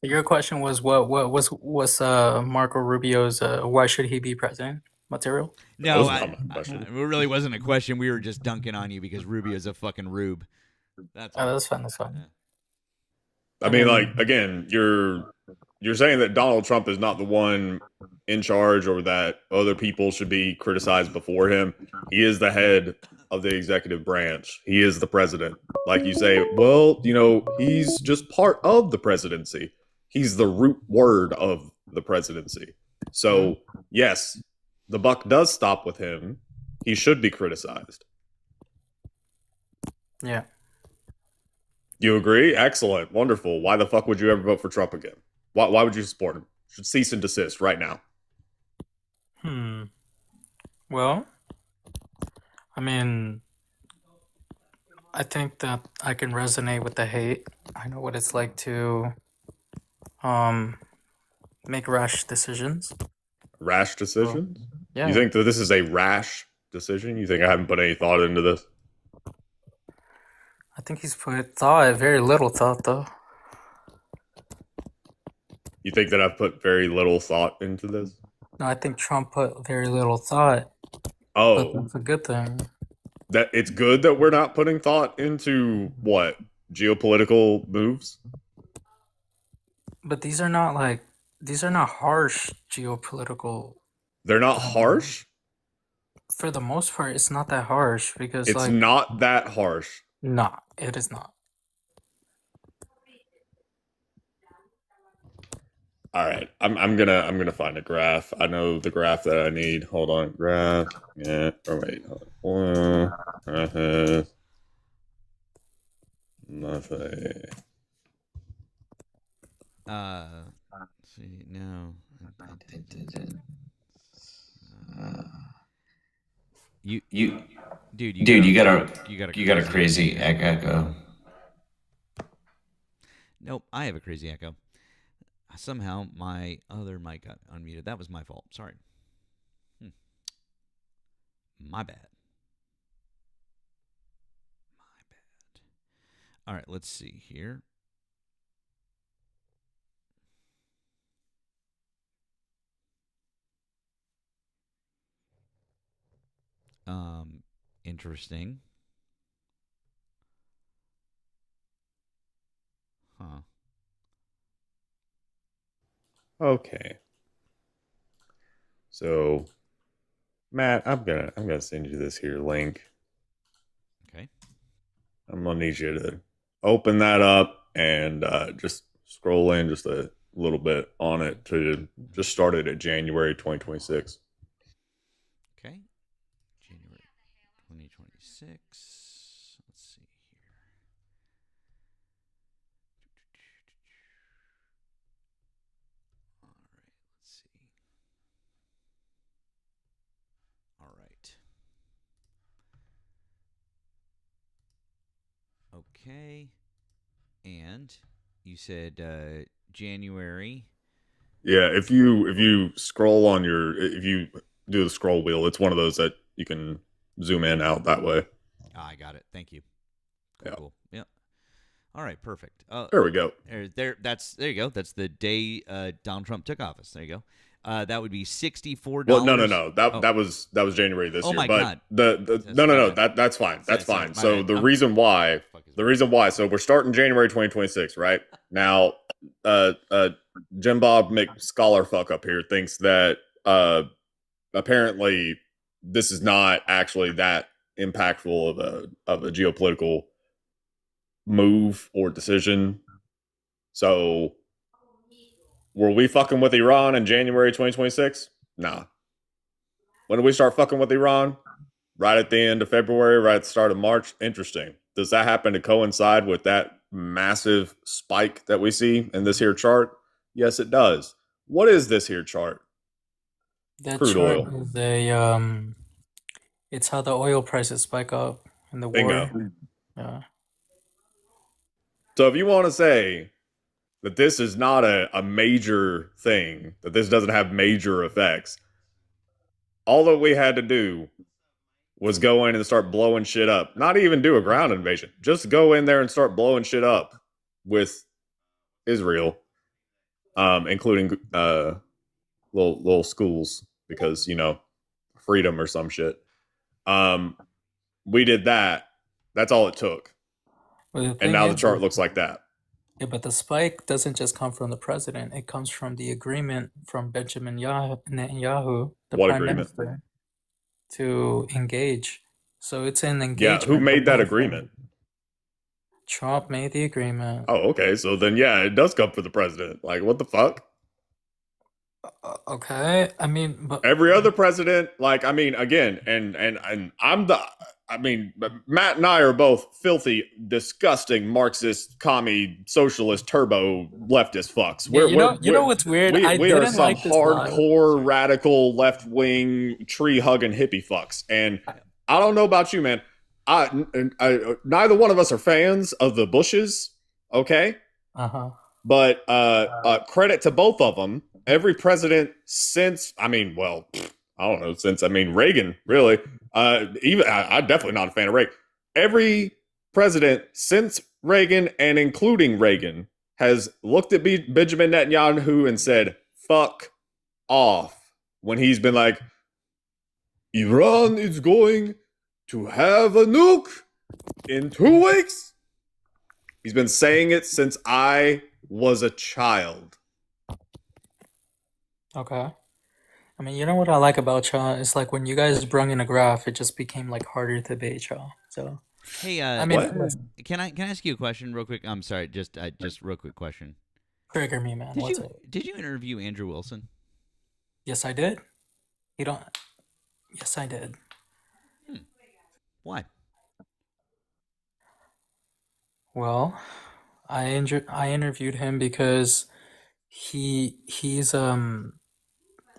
your question was what's Marco Rubio's why should he be president material? No, Question. it really wasn't a question. We were just dunking on you because Rubio's a fucking rube. That's all. That's fine. That's fine. Yeah. I mean, like, again, you're saying that Donald Trump is not the one in charge, or that other people should be criticized before him. He is the head of the executive branch. He is the president. Like you say, well, he's just part of the presidency. He's the root word of the presidency. So, yes, the buck does stop with him. He should be criticized. Yeah. You agree? Excellent. Wonderful. Why the fuck would you ever vote for Trump again? Why would you support him? Should cease and desist right now. Well, I mean, I think that I can resonate with the hate. I know what it's like to make rash decisions. Rash decisions? Yeah. You think that this is a rash decision? You think I haven't put any thought into this? I think he's put thought, very little thought, though. You think that I've put very little thought into this? No, I think Trump put very little thought. Oh, But that's a good thing. that it's good that we're not putting thought into what? Geopolitical moves? But these are not harsh geopolitical. They're not harsh? For the most part, it's not that harsh because It's not that harsh. Nah, it is not. All right, I'm gonna find a graph. I know the graph that I need. Hold on, graph. Yeah. Oh wait. Nothing. Let's see, no. Dude, you got a crazy echo. Nope, I have a crazy echo. Somehow my other mic got unmuted. That was my fault. Sorry. My bad. All right, let's see here. Interesting. Huh. Okay. So, Matt, I'm gonna send you this here link. Okay. I'm gonna need you to open that up and just scroll in just a little bit on it to just start it at January 2026. Okay. January 2026. Let's see here. All right, let's see. All right. Okay. And you said January. Yeah, if you scroll on if you do the scroll wheel, it's one of those that you can zoom in out that way. I got it. Thank you. Cool. Yeah. All right. Perfect. There we go. There you go. That's the day Donald Trump took office. There you go. That would be $64. Well, no. That was January this year. Oh my God. God. No. That's fine. That's fine. So the reason why, so we're starting January 2026, right? Now, Jim Bob McScholar fuck up here thinks that apparently this is not actually that impactful of a geopolitical move or decision. So were we fucking with Iran in January 2026? Nah. When do we start fucking with Iran? Right at the end of February, right at the start of March? Interesting. Does that happen to coincide with that massive spike that we see in this here chart? Yes, it does. What is this here chart? That Crude chart oil. is it's how the oil prices spike up in the Bingo. war. Yeah. So if you want to say that this is not a major thing, that this doesn't have major effects, all that we had to do was go in and start blowing shit up. Not even do a ground invasion. Just go in there and start blowing shit up with Israel, including little schools, because freedom or some shit. We did that. That's all it took. Well, And now the chart looks like that. Yeah, but the spike doesn't just come from the president. It comes from the agreement from Benjamin Netanyahu, the What prime agreement? minister, to engage. So it's an Yeah, engagement. who made that both agreement? sides. Trump made the agreement. Oh, okay. So then, yeah, it does come from the president. Like, what the fuck? Okay, I mean, but Every other president, like, I mean, again, and Matt and I are both filthy, disgusting Marxist, commie, socialist, turbo leftist fucks. yeah, you know what's weird? I We are didn't some like this live. hardcore, radical, left wing, tree hugging hippie fucks. And I don't know about you, man. Neither one of us are fans of the Bushes, okay? But credit to both of them. Every president since, Reagan, really. I'm definitely not a fan of Reagan. Every president since Reagan and including Reagan has looked at Benjamin Netanyahu and said, fuck off. When he's been like, Iran is going to have a nuke in 2 weeks. He's been saying it since I was a child. Okay. I mean, you know what I like about y'all? It's like when you guys brung in a graph, it just became like harder to bait y'all. So Hey, I mean, what? can I ask you a question real quick? I'm sorry, just real quick question. trigger me, man. What's it? Did you interview Andrew Wilson? Yes, I did. You don't. Yes, I did. Why? Well, I interviewed him because he's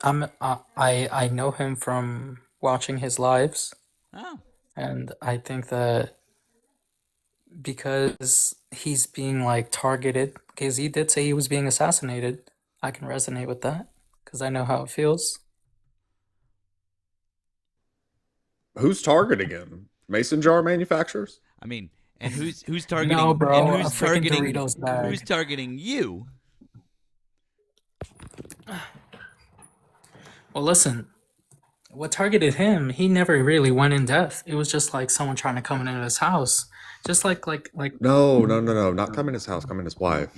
I know him from watching his lives, Oh, and I think that because he's being like targeted, because he did say he was being assassinated, I can resonate with that because I know how it feels. Who's targeting him? Mason jar manufacturers? I mean, and who's targeting? No, bro, and a who's freaking targeting? Doritos bag. Who's targeting you? Well, listen, what targeted him, he never really went in depth. It was just like someone trying to come into his house. Just like No. Not come in his house, come in his wife.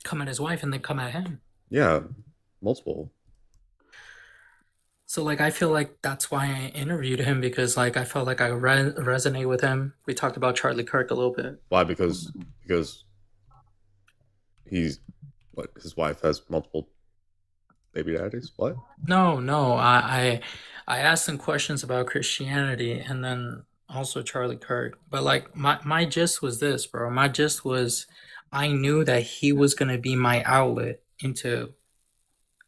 come at his wife and then come at him. Yeah, multiple. So like I feel like that's why I interviewed him, because like I felt like I resonate with him. We talked about Charlie Kirk a little bit. Why? Because he's what? His wife has multiple baby daddies. What? No, I asked him questions about Christianity and then also Charlie Kirk. But like my gist was this, bro. My gist was I knew that he was gonna be my outlet into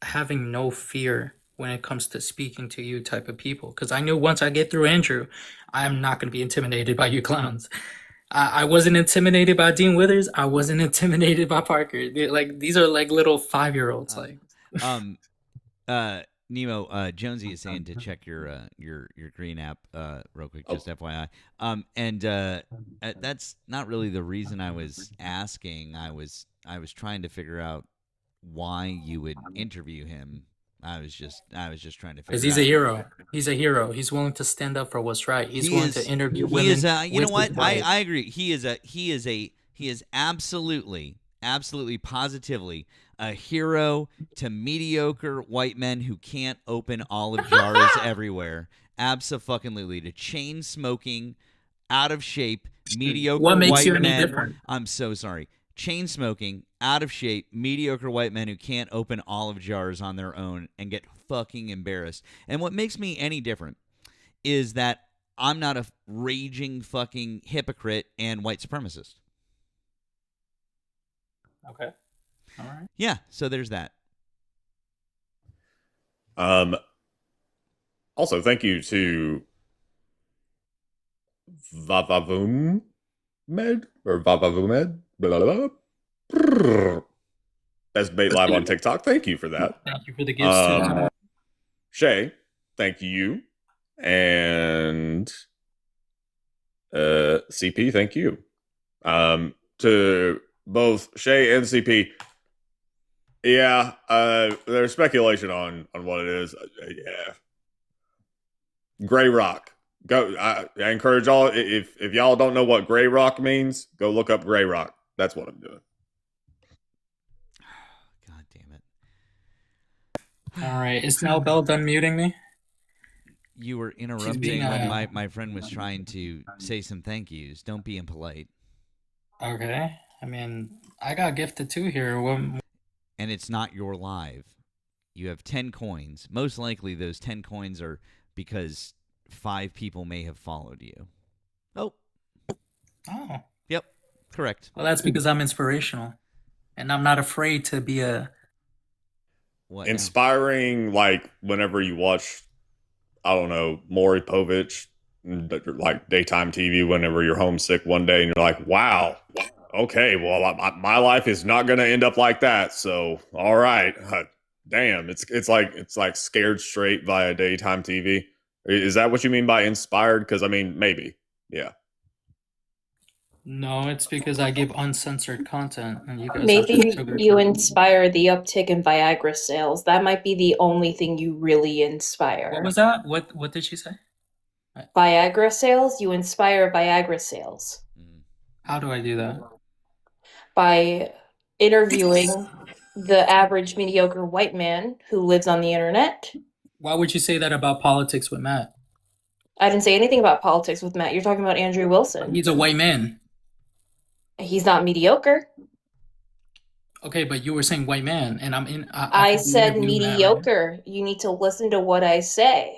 having no fear when it comes to speaking to you type of people. Because I knew once I get through Andrew, I'm not going to be intimidated by you clowns. I wasn't intimidated by Dean Withers. I wasn't intimidated by Parker. Like these are like little 5-year-olds. Like, Nemo, Jonesy is saying to check your green app real quick, just FYI. That's not really the reason I was asking. I was trying to figure out why you would interview him. I was just trying to figure out. Because he's a hero. He's a hero. He's willing to stand up for what's right. He's willing to interview women. He is. You know what? I agree. He is absolutely, positively a hero to mediocre white men who can't open olive jars everywhere. Absolutely. To chain smoking, out of shape, mediocre What makes white you any men. different? I'm so sorry. Chain smoking, out of shape, mediocre white men who can't open olive jars on their own and get fucking embarrassed. And what makes me any different is that I'm not a raging fucking hypocrite and white supremacist. Okay. All right. Yeah, so there's that. Also, thank you to Vavavumed or Vavavumed. Blah, blah, blah. Best Bait Live on TikTok. Thank you for that. Thank you for the gifts too. Shay, thank you. And CP, thank you. To both Shay and CP. Yeah, there's speculation on what it is. Yeah. Gray Rock. Go. I encourage y'all, if y'all don't know what Gray Rock means, go look up Gray Rock. That's what I'm doing. God damn it. All right. Is Nell Bell done muting me? You were interrupting when my friend was trying to say some thank yous. Don't be impolite. Okay. I mean, I got gifted too here. And it's not your live. You have 10 coins. Most likely those 10 coins are because 5 people may have followed you. Oh. Yep. Correct. Well, that's because I'm inspirational. And I'm not afraid to be a... What inspiring now? Like, whenever you watch, I don't know, Maury Povich, like daytime TV, whenever you're homesick one day and you're like, wow, okay, well, my life is not going to end up like that. So, all right. Damn, it's like Scared Straight via daytime TV. Is that what you mean by inspired? Because, I mean, maybe. Yeah. No, it's because I give uncensored content. And you guys maybe you inspire the uptick in Viagra sales. That might be the only thing you really inspire. What was that? What did she say? Viagra sales? You inspire Viagra sales. How do I do that? By interviewing the average mediocre white man who lives on the internet. Why would you say that about politics with Matt? I didn't say anything about politics with Matt. You're talking about Andrew Wilson. He's a white man. He's not mediocre. Okay, but you were saying white man, and I'm in. I said mediocre. Right? You need to listen to what I say.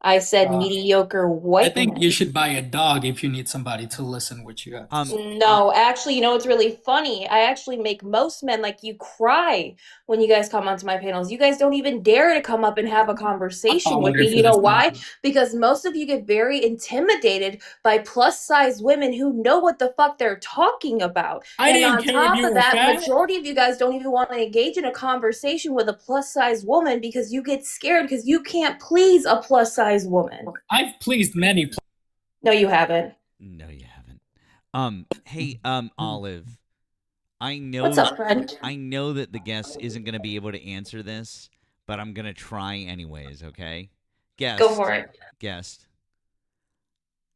I said mediocre white. I think you should buy a dog if you need somebody to listen what you got. No, actually, you know what's really funny? I actually make most men like you cry when you guys come onto my panels. You guys don't even dare to come up and have a conversation with me. You know why? Because most of you get very intimidated by plus-size women who know what the fuck they're talking about. And on top of that, majority of you guys don't even want to engage in a conversation with a plus-size woman because you get scared because you can't please a plus-size woman. I've pleased many. No, you haven't. No, you haven't. Hey, Olive, I know. What's up, friend? I know that the guest isn't going to be able to answer this, but I'm going to try anyways. Okay, guest. Go for it. Guest.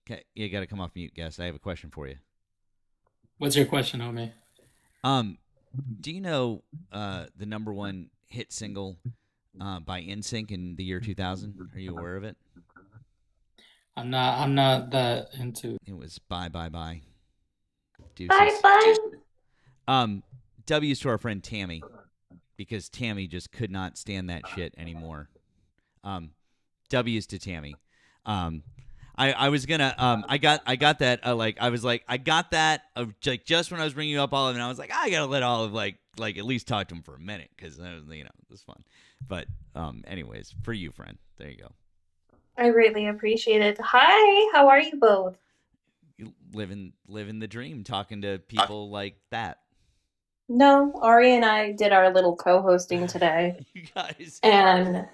Okay, you got to come off mute, guest. I have a question for you. What's your question, homie? Do you know the #1 hit single by NSYNC in the year 2000? Are you aware of it? I'm not that into. It was Bye Bye Bye. Deuces. Bye bye. W's to our friend Tammy, because Tammy just could not stand that shit anymore. W's to Tammy. I was gonna I got that I got that of like just when I was bringing you up Olive, and I was like, I gotta let Olive like at least talk to him for a minute because it was fun. But anyways, for you, friend, there you go. I greatly appreciate it. Hi, how are you both? You living the dream, talking to people like that. No, Ari and I did our little co-hosting today. You guys. And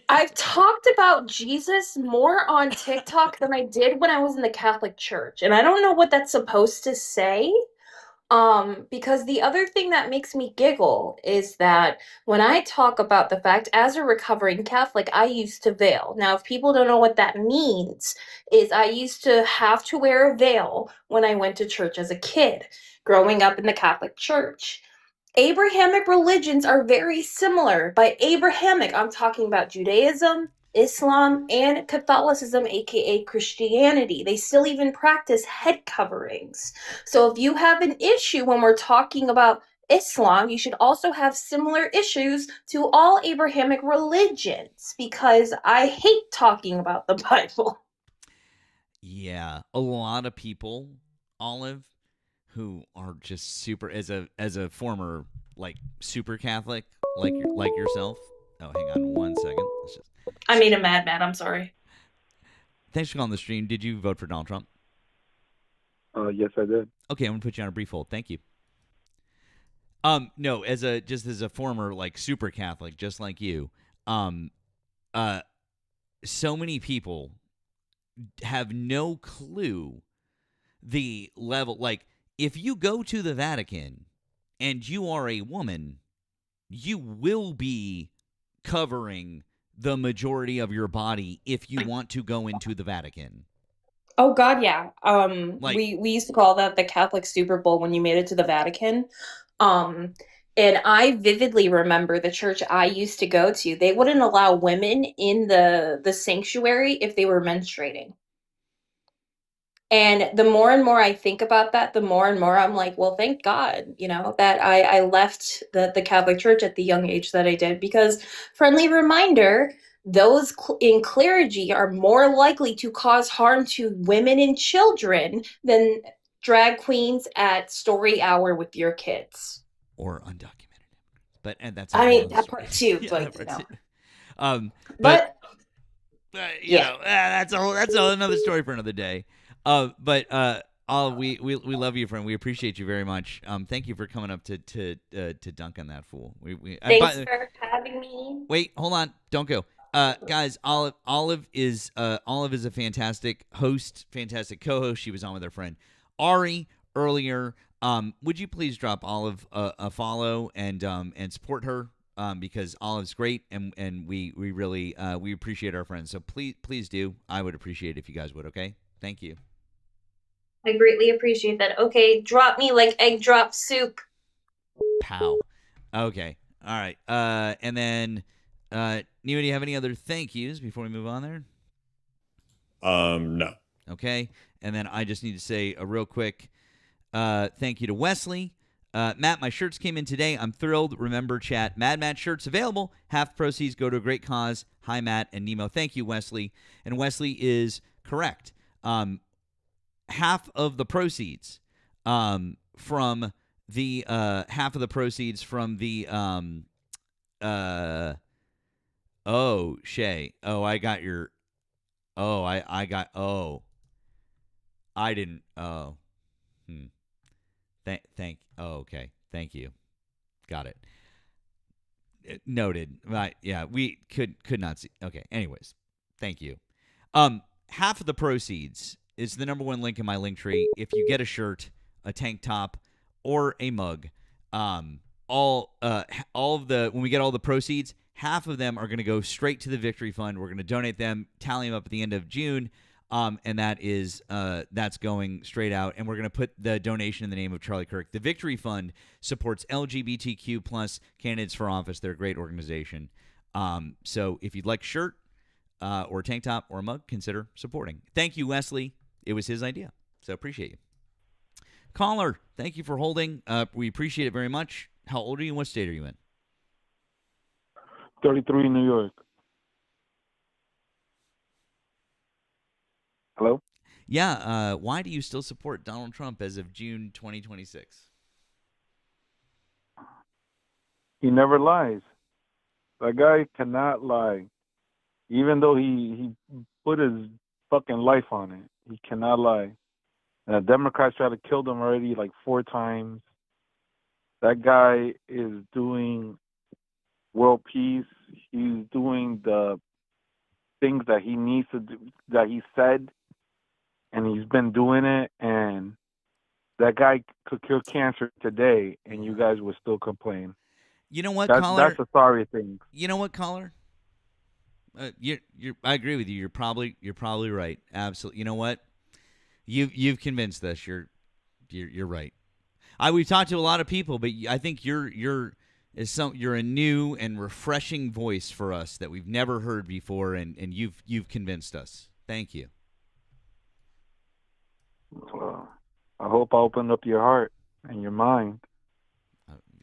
I've talked about Jesus more on TikTok than I did when I was in the Catholic Church. And I don't know what that's supposed to say. Because the other thing that makes me giggle is that when I talk about the fact, as a recovering Catholic, I used to veil. Now, if people don't know what that means, is I used to have to wear a veil when I went to church as a kid, growing up in the Catholic Church. Abrahamic religions are very similar. By Abrahamic, I'm talking about Judaism, Islam, and Catholicism, aka Christianity. They still even practice head coverings. So if you have an issue when we're talking about Islam, you should also have similar issues to all Abrahamic religions, because I hate talking about the Bible. Yeah, a lot of people, Olive, who are just super as a former like super Catholic like yourself. Oh, hang on one second. Let's just. I made a mad. I'm sorry. Thanks for calling the stream. Did you vote for Donald Trump? Yes, I did. Okay, I'm gonna put you on a brief hold. Thank you. No, as a former like super Catholic, just like you, so many people have no clue the level. Like, if you go to the Vatican and you are a woman, you will be covering the majority of your body if you want to go into the Vatican. Oh God, yeah. Like, we used to call that the Catholic Super Bowl when you made it to the Vatican. And I vividly remember the church I used to go to. They wouldn't allow women in the sanctuary if they were menstruating. And the more and more I think about that, the more and more I'm like, well, thank God, that I left the Catholic Church at the young age that I did, because friendly reminder, those in clergy are more likely to cause harm to women and children than drag queens at story hour with your kids. Or undocumented immigrants. But and that's I mean, that part too, yeah, but that part you know. too. But you know, that's another story for another day. We love you, friend. We appreciate you very much. Thank you for coming up to dunk on that fool. Thanks for having me. Wait, hold on, don't go. Guys, Olive is a fantastic host, fantastic co-host. She was on with her friend Ari earlier. Would you please drop Olive a follow and support her? Because Olive's great, and we really we appreciate our friends. So please do. I would appreciate it if you guys would. Okay, thank you. I greatly appreciate that. Okay, drop me like egg drop soup. Pow. Okay. All right. And then, Nemo, do you have any other thank yous before we move on there? No. Okay. And then I just need to say a real quick thank you to Wesley. Matt, my shirts came in today. I'm thrilled. Remember, chat, Mad Matt shirts available. Half the proceeds go to a great cause. Hi, Matt and Nemo. Thank you, Wesley. And Wesley is correct. Half of the proceeds from the oh, Shay. Oh, I got your I got I didn't okay. Thank you. Got it. Noted. Right. Yeah, we could not see. Okay. Anyways, thank you. Half of the proceeds is the number one link in my link tree. If you get a shirt, a tank top, or a mug, all of the when we get all the proceeds, half of them are going to go straight to the Victory Fund. We're going to donate them, tally them up at the end of June, and that's going straight out. And we're going to put the donation in the name of Charlie Kirk. The Victory Fund supports LGBTQ plus candidates for office. They're a great organization. So if you'd like a shirt or a tank top or a mug, consider supporting. Thank you, Wesley. It was his idea, so appreciate you. Caller, thank you for holding. We appreciate it very much. How old are you and what state are you in? 33 in New York. Hello? Yeah, why do you still support Donald Trump as of June 2026? He never lies. That guy cannot lie. Even though he put his fucking life on it, he cannot lie. And the Democrats tried to kill him already like 4 times. That guy is doing world peace. He's doing the things that he needs to do, that he said, and he's been doing it. And that guy could cure cancer today, and you guys would still complain. You know what, caller? That's a sorry thing. You know what, caller? I agree with you. You're probably right. Absolutely. You know what? You've convinced us. You're right. We've talked to a lot of people, but I think you're a new and refreshing voice for us that we've never heard before, and you've convinced us. Thank you. Well, I hope I opened up your heart and your mind.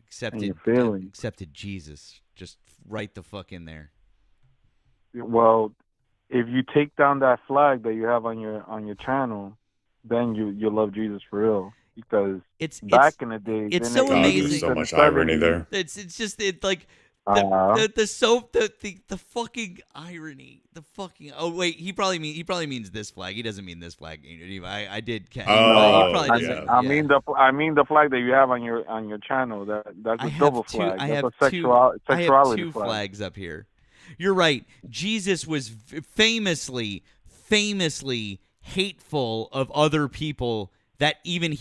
accepted Jesus. Just right the fuck in there. Well, if you take down that flag that you have on your channel, then you love Jesus for real. Because back in the day, it's so amazing. There's so much irony there. It's just like the fucking irony. The fucking he probably means this flag. He doesn't mean this flag. I did catch. I mean the flag that you have on your channel. That's a double flag. I That's have a sexuality two flag. flags up here. You're right. Jesus was famously hateful of other people. That even if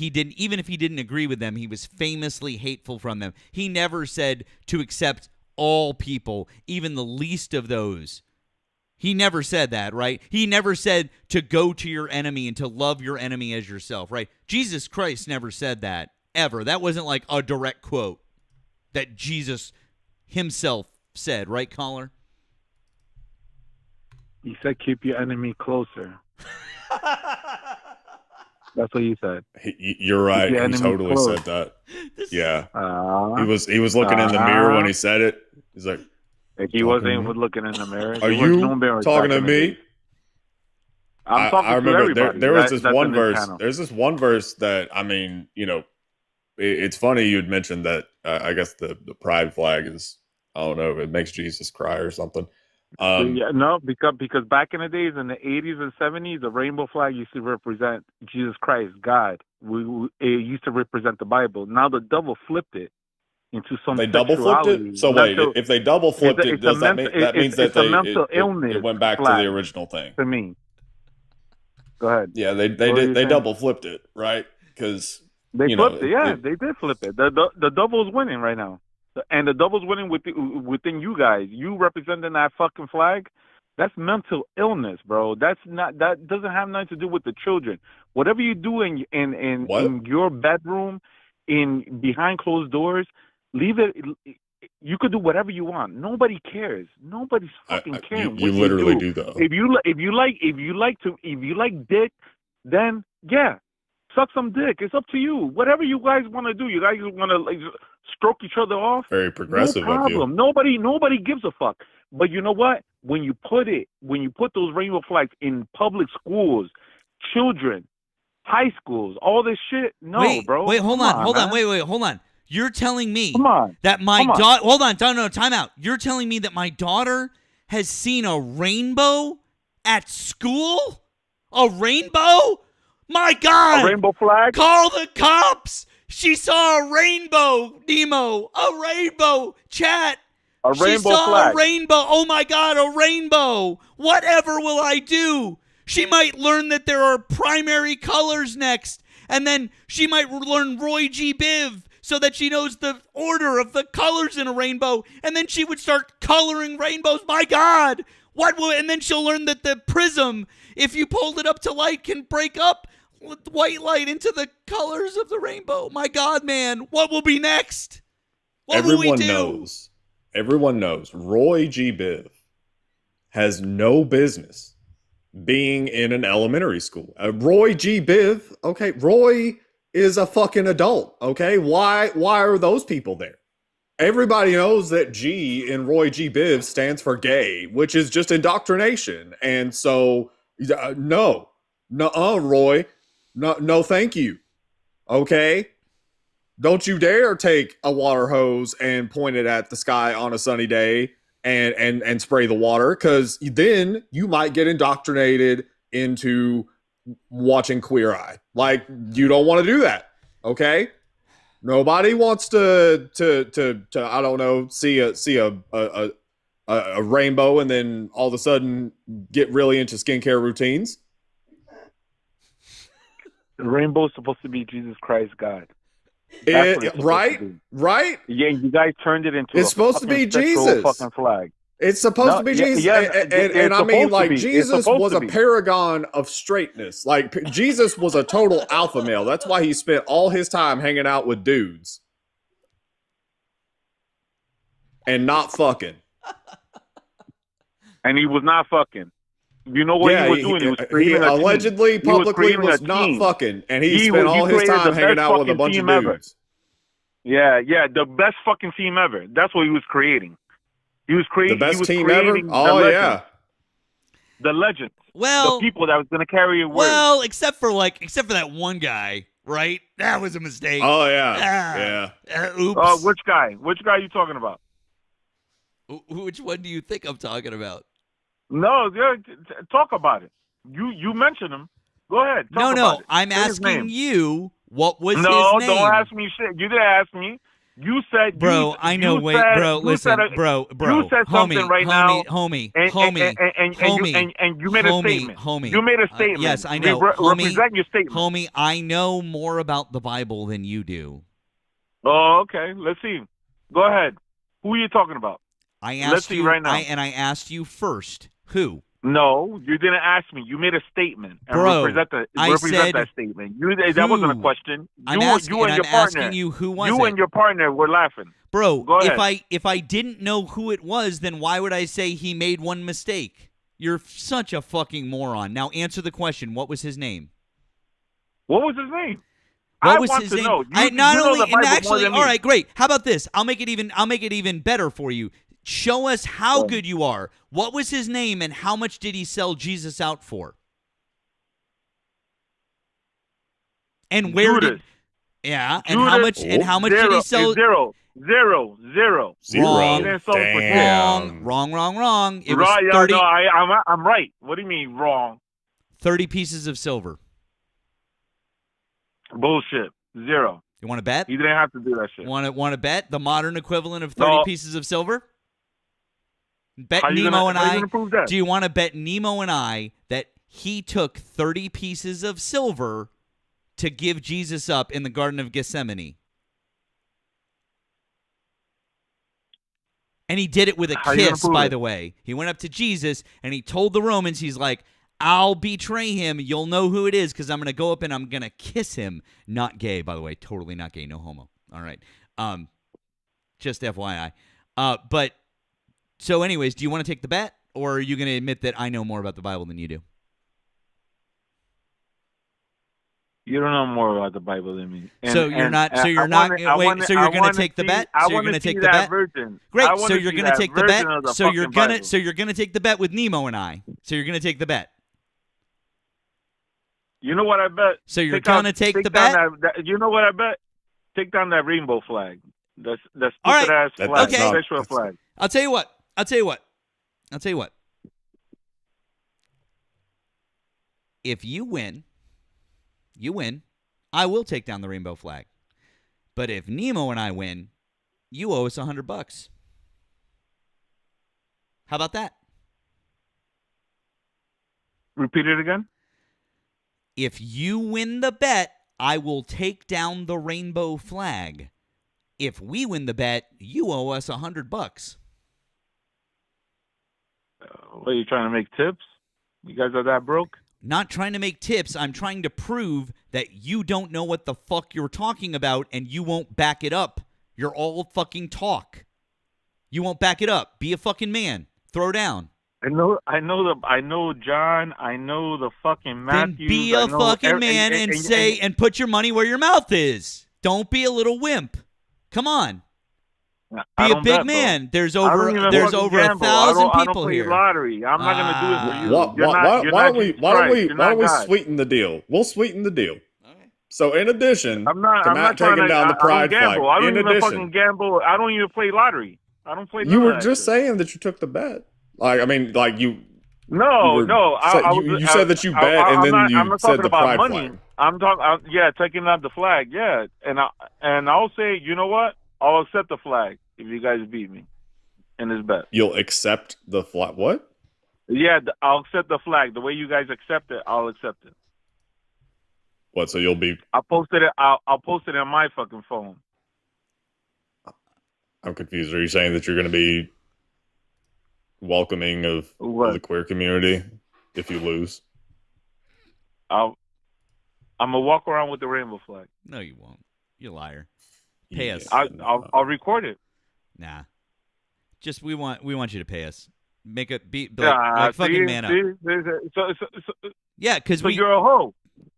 he didn't agree with them, he was famously hateful from them. He never said to accept all people, even the least of those. He never said that, right? He never said to go to your enemy and to love your enemy as yourself, right? Jesus Christ never said that, ever. That wasn't like a direct quote that Jesus himself said, right, caller? He said, keep your enemy closer. That's what he said. You're right. He totally said that. Yeah. He was looking in the mirror when he said it. He's like, he wasn't even looking in the mirror. Are you talking to me? I'm talking I remember to everybody. there was this one verse. There's this one verse that, I mean, it's funny you had mentioned that. I guess the pride flag is, I don't know, it makes Jesus cry or something. Because back in the days, in the 80s and 70s, the rainbow flag used to represent Jesus Christ, God. It used to represent the Bible. Now the devil flipped it into some. They double flipped it. So wait, if they double flipped it, does that mean that means that it went back to the original thing? To me, go ahead. Yeah, they double flipped it, right? Because they flipped it. Yeah, they did flip it. The devil's winning right now. And the devil's winning within you guys. You representing that fucking flag, that's mental illness, bro. That doesn't have nothing to do with the children. Whatever you do in your bedroom, in behind closed doors, leave it. You could do whatever you want. Nobody cares. Nobody's fucking caring. You literally do though. If you like dick, then yeah. Suck some dick. It's up to you. Whatever you guys want to do. You guys want to stroke each other off. Very progressive no problem. of you. Nobody gives a fuck. But you know what? When you put those rainbow flags in public schools, children, high schools, all this shit, bro. Wait, hold on. You're telling me that my daughter. Hold on, no, time out. You're telling me that my daughter has seen a rainbow at school? A rainbow? My God! A rainbow flag? Call the cops! She saw a rainbow, Nemo. A rainbow, chat. She saw flag. A rainbow. Oh my God, a rainbow. Whatever will I do? She might learn that there are primary colors next. And then she might learn Roy G. Biv so that she knows the order of the colors in a rainbow. And then she would start coloring rainbows. My God! And then she'll learn that the prism, if you hold it up to light, can break up white light into the colors of the rainbow. My God, man, what will be next? What will we do? Everyone knows Roy G. Biv has no business being in an elementary school. Roy G. Biv, okay, Roy is a fucking adult, okay? Why are those people there? Everybody knows that G in Roy G. Biv stands for gay, which is just indoctrination. And so, no, Roy. No, thank you. Okay? Don't you dare take a water hose and point it at the sky on a sunny day and spray the water, because then you might get indoctrinated into watching Queer Eye. Like, you don't want to do that. Okay? Nobody wants to I don't know, see a rainbow and then all of a sudden get really into skincare routines. The rainbow is supposed to be Jesus Christ, God. Right? Yeah, you guys turned it into. It's supposed to be Jesus. Fucking flag. It's supposed to be Jesus, and I mean, like, Jesus was a paragon of straightness. Like, Jesus was a total alpha male. That's why he spent all his time hanging out with dudes and not fucking. And he was not fucking. You know what he was doing? He was creating he allegedly, publicly was not fucking, and he spent all his time hanging out with a bunch of dudes. Yeah, the best fucking team ever. That's what he was creating. He was The best team creating ever? Oh, yeah. The legends. Well, the people that was going to carry your word. Well, except for that one guy, right? That was a mistake. Oh, yeah. Oops. Which guy? Which guy are you talking about? Which one do you think I'm talking about? No, talk about it. You mentioned him. Go ahead. Talk about it. I'm asking you what was his name. name. No, don't ask me shit. You didn't ask me. You said, bro. I know. Wait, bro. Listen, bro. You said something right now, homie, and you made a statement. Homie, you made a statement. Yes, I know. Represent your statement, homie. I know more about the Bible than you do. Oh, okay. Let's see. Go ahead. Who are you talking about? I asked Let's see you right now. I asked you first. Who? No, you didn't ask me. You made a statement. And bro, represent that statement. That wasn't a question. I'm asking you who was you it? and your partner were laughing. Bro, Go ahead. if I didn't know who it was, then why would I say he made one mistake? You're such a fucking moron. Now answer the question. What was his name? What was his name? What I was want his to name? know. I not you know only the Bible and actually, more than me. all right, great. How about this? I'll make it even better for you. Show us how good you are. What was his name and how much did he sell Jesus out for? And where Judas. and Judas, how much did he sell? Zero. Wrong. Damn. Wrong. It was right, 30. No, I'm right. What do you mean wrong? 30 pieces of silver. Bullshit. Zero. You want to bet? You didn't have to do that shit. Want to bet the modern equivalent of 30 pieces of silver? Bet Nemo and I. Do you want to bet Nemo and I that he took 30 pieces of silver to give Jesus up in the Garden of Gethsemane? And he did it with a kiss, by the way. He went up to Jesus and he told the Romans, he's like, I'll betray him. You'll know who it is because I'm going to go up and I'm going to kiss him. Not gay, by the way. Totally not gay. No homo. All right. Just FYI. But so anyways, do you want to take the bet or are you going to admit that I know more about the Bible than you do? You don't know more about the Bible than me. So you're going to take the bet? So you're going to take the bet? Great. So you're going to take the bet? So you're going to take the bet with Nemo and I. So you're going to take the bet? You know what I bet? So you're going to take the bet? You know what I bet? Take down that rainbow flag. That stupid ass flag. Okay. Sexual flag. I'll tell you what. If you win, I will take down the rainbow flag. But if Nemo and I win, you owe us $100. How about that? Repeat it again. If you win the bet, I will take down the rainbow flag. If we win the bet, you owe us $100. What, are you trying to make tips? You guys are that broke? Not trying to make tips. I'm trying to prove that you don't know what the fuck you're talking about and you won't back it up. You're all fucking talk. You won't back it up. Be a fucking man. Throw down. I know John. I know the fucking Matthews. Then be a fucking man and put your money where your mouth is. Don't be a little wimp. Come on. Be a big man. Bro. There's over 1,000 people here. Lottery. I'm not gonna do it for you. Why don't we sweeten the deal? We'll sweeten the deal. Okay. So in addition, I'm not taking down the pride flag. I don't even fucking gamble. I don't even play lottery. I don't play. You were just saying that you took the bet. You said that you bet and then you said the pride flag. I'm talking. Taking out the flag. Yeah, and I'll say, you know what? I'll accept the flag if you guys beat me in this bet. You'll accept the flag? What? Yeah, I'll accept the flag. The way you guys accept it, I'll accept it. What? So you'll be? I'll post it. I'll post it on my fucking phone. I'm confused. Are you saying that you're going to be welcoming of the queer community if you lose? I'm gonna walk around with the rainbow flag. No, you won't. You're a liar. Pay us. I'll record it. Nah. Just we want you to pay us. Make it be like fucking man up. So yeah, because you're a hoe.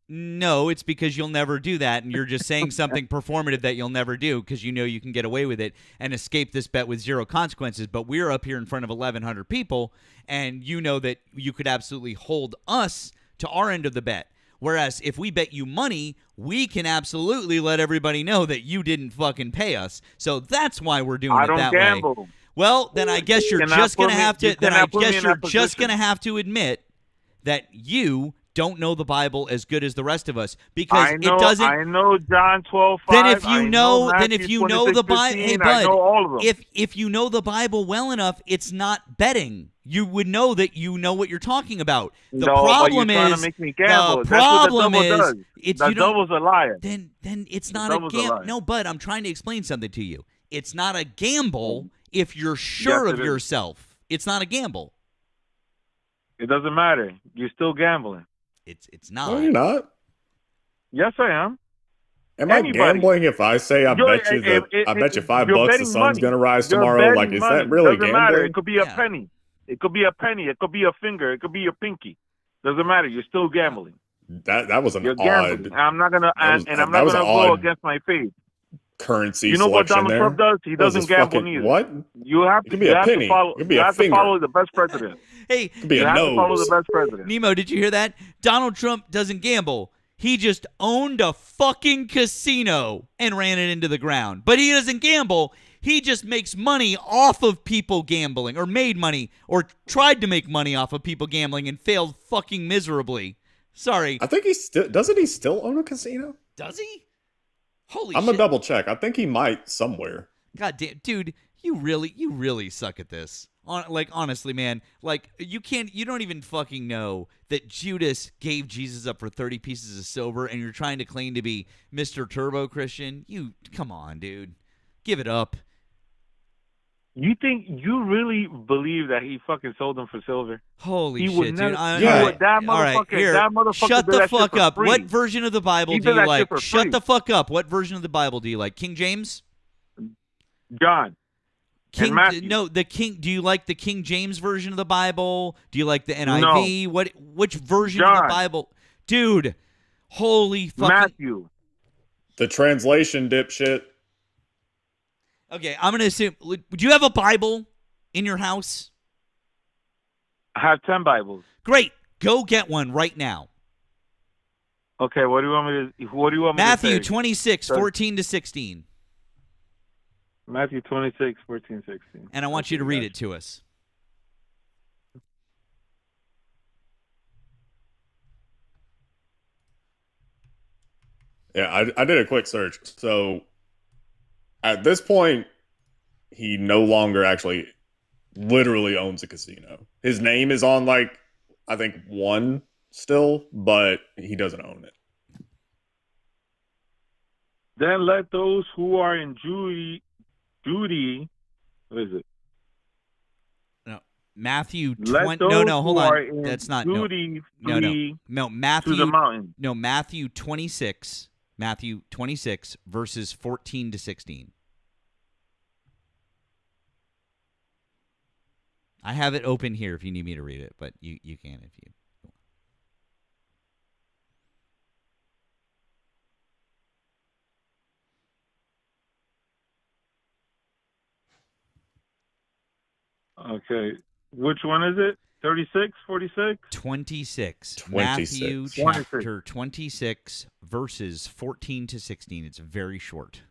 No, it's because you'll never do that, and you're just saying something performative that you'll never do because you know you can get away with it and escape this bet with zero consequences. But we're up here in front of 1,100 people, and you know that you could absolutely hold us to our end of the bet. Whereas if we bet you money, we can absolutely let everybody know that you didn't fucking pay us. So that's why we're doing it that gamble. way. Well, then I guess you're just gonna have to. Then I guess you're just gonna have to admit that you don't know the Bible as good as the rest of us because it doesn't. I know John 12:5. Then if you know the Bible, hey bud, I know all of them. if you know the Bible well enough, it's not betting. You would know that you know what you're talking about. The problem but you're trying is to make me gamble. the problem That's what the devil is does. it's The you don't. devil's a liar. Then it's not a gamble. No, bud, I'm trying to explain something to you. It's not a gamble if you're sure of yourself. It's not a gamble. It doesn't matter. You're still gambling. It's not. No, you're not. Yes, I am. Am I gambling if I say I bet you $5 the sun's gonna rise tomorrow? Like, is that really gambling? Matter. It could be a penny. It could be a penny. It could be a finger. It could be a pinky. Doesn't matter. You're still gambling. That was an odd. Gambling. I'm not gonna go against my faith. Currency. You know what Donald Trump does? He doesn't gamble neither. What? You have to. You have to follow. You have to follow the best president. Hey, it could be a nose. To follow the best president. Nemo, did you hear that? Donald Trump doesn't gamble. He just owned a fucking casino and ran it into the ground. But he doesn't gamble. He just makes money off of people gambling, or made money, or tried to make money off of people gambling and failed fucking miserably. Sorry. I think doesn't he still own a casino? Does he? Holy I'm shit. gonna double check. I think he might somewhere. God damn, dude, you really suck at this. Honestly, man, you don't even fucking know that Judas gave Jesus up for 30 pieces of silver, and you're trying to claim to be Mr. Turbo Christian. Come on, dude, give it up. You think you really believe that he fucking sold them for silver? Holy shit, dude! That motherfucker. Shut the fuck up. Free. What version of the Bible do you like? Shut the fuck up. What version of the Bible do you like? King James? John. Do you like the King James version of the Bible? Do you like the NIV? No. Which version of the Bible? Dude, holy fucking Matthew. The translation, dipshit. Okay, I'm going to assume, do you have a Bible in your house? I have 10 Bibles. Great. Go get one right now. Okay, what do you want me to Matthew 26, 14 to 16. Matthew 26, 14, 16. And I want you to read it to us. Yeah, I did a quick search. So at this point, he no longer actually literally owns a casino. His name is on, I think, one still, but he doesn't own it. Then let those who are in duty, what is it? No, Matthew 20. No, hold on. That's not duty. No, Matthew to the mountain. No, Matthew 26. Matthew 26 verses 14 to 16. I have it open here if you need me to read it, but you can if you. Okay. Which one is it? 36, 46? 26. 26. Matthew chapter 26, verses 14 to 16. It's very short.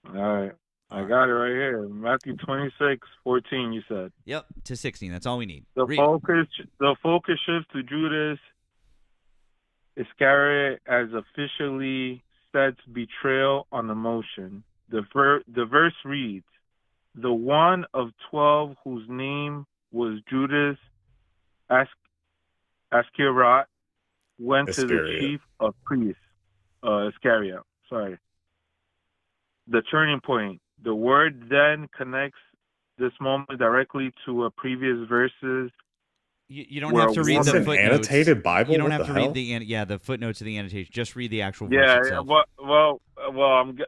All right. I got it right here. Matthew 26, 14, you said. Yep, to 16. That's all we need. The focus shifts to Judas Iscariot as officially sets betrayal on the motion. The verse reads, "The one of 12 whose name was Judas Iscariot went to the chief of priests." Iscariot, sorry. the turning point. The word then connects this moment directly to a previous verses. You don't have to read Is the this an footnotes. annotated Bible? You don't What have the to hell? read the footnotes of the annotation. Just read the actual verse Yeah, itself. well,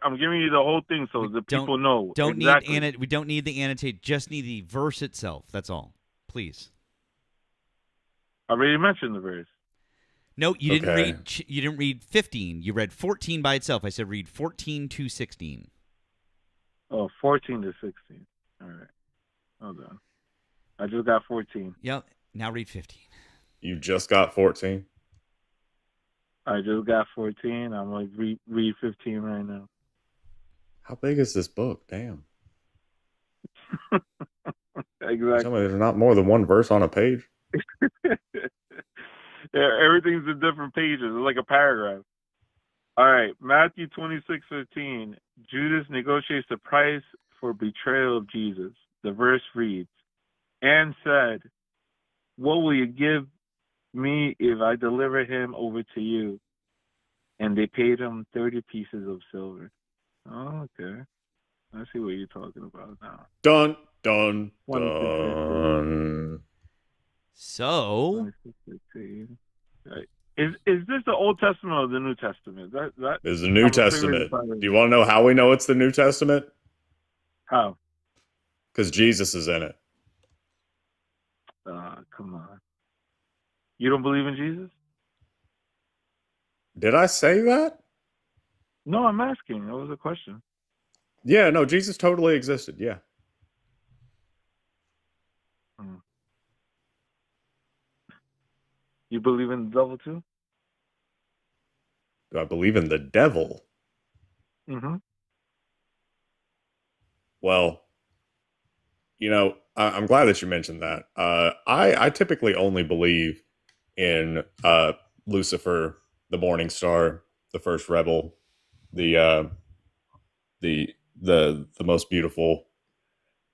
I'm giving you the whole thing so the people know exactly. We don't need the annotate. Just need the verse itself. That's all. Please. I already mentioned the verse. No, you didn't Okay. read. You didn't read 15. You read 14 by itself. I said read 14 to 16. Oh, 14 to 16. All right. Hold on. I just got 14. Yep. Now read 15. You just got 14? I just got 14. I'm like read 15 right now. How big is this book? Damn. Exactly. Tell me there's not more than one verse on a page? Yeah, everything's in different pages. It's like a paragraph. All right, Matthew 26:15. Judas negotiates the price for betrayal of Jesus. The verse reads, and said, what will you give me if I deliver him over to you? And they paid him 30 pieces of silver. Oh, okay. I see what you're talking about now. Dun, dun, 26:15. dun. So, 26:15. Right. Is this the Old Testament or the New Testament? That This is the New I'm afraid Testament. to find Do you want to know how we know it's the New Testament? how? Because Jesus is in it. Come on. You don't believe in Jesus? Did I say that? No, I'm asking. That was a question. Yeah, no, Jesus totally existed. Yeah. You believe in the devil too? Do I believe in the devil? Mm-hmm. Well, you know, I'm glad that you mentioned that. I typically only believe in Lucifer, the Morning Star, the first rebel, the most beautiful.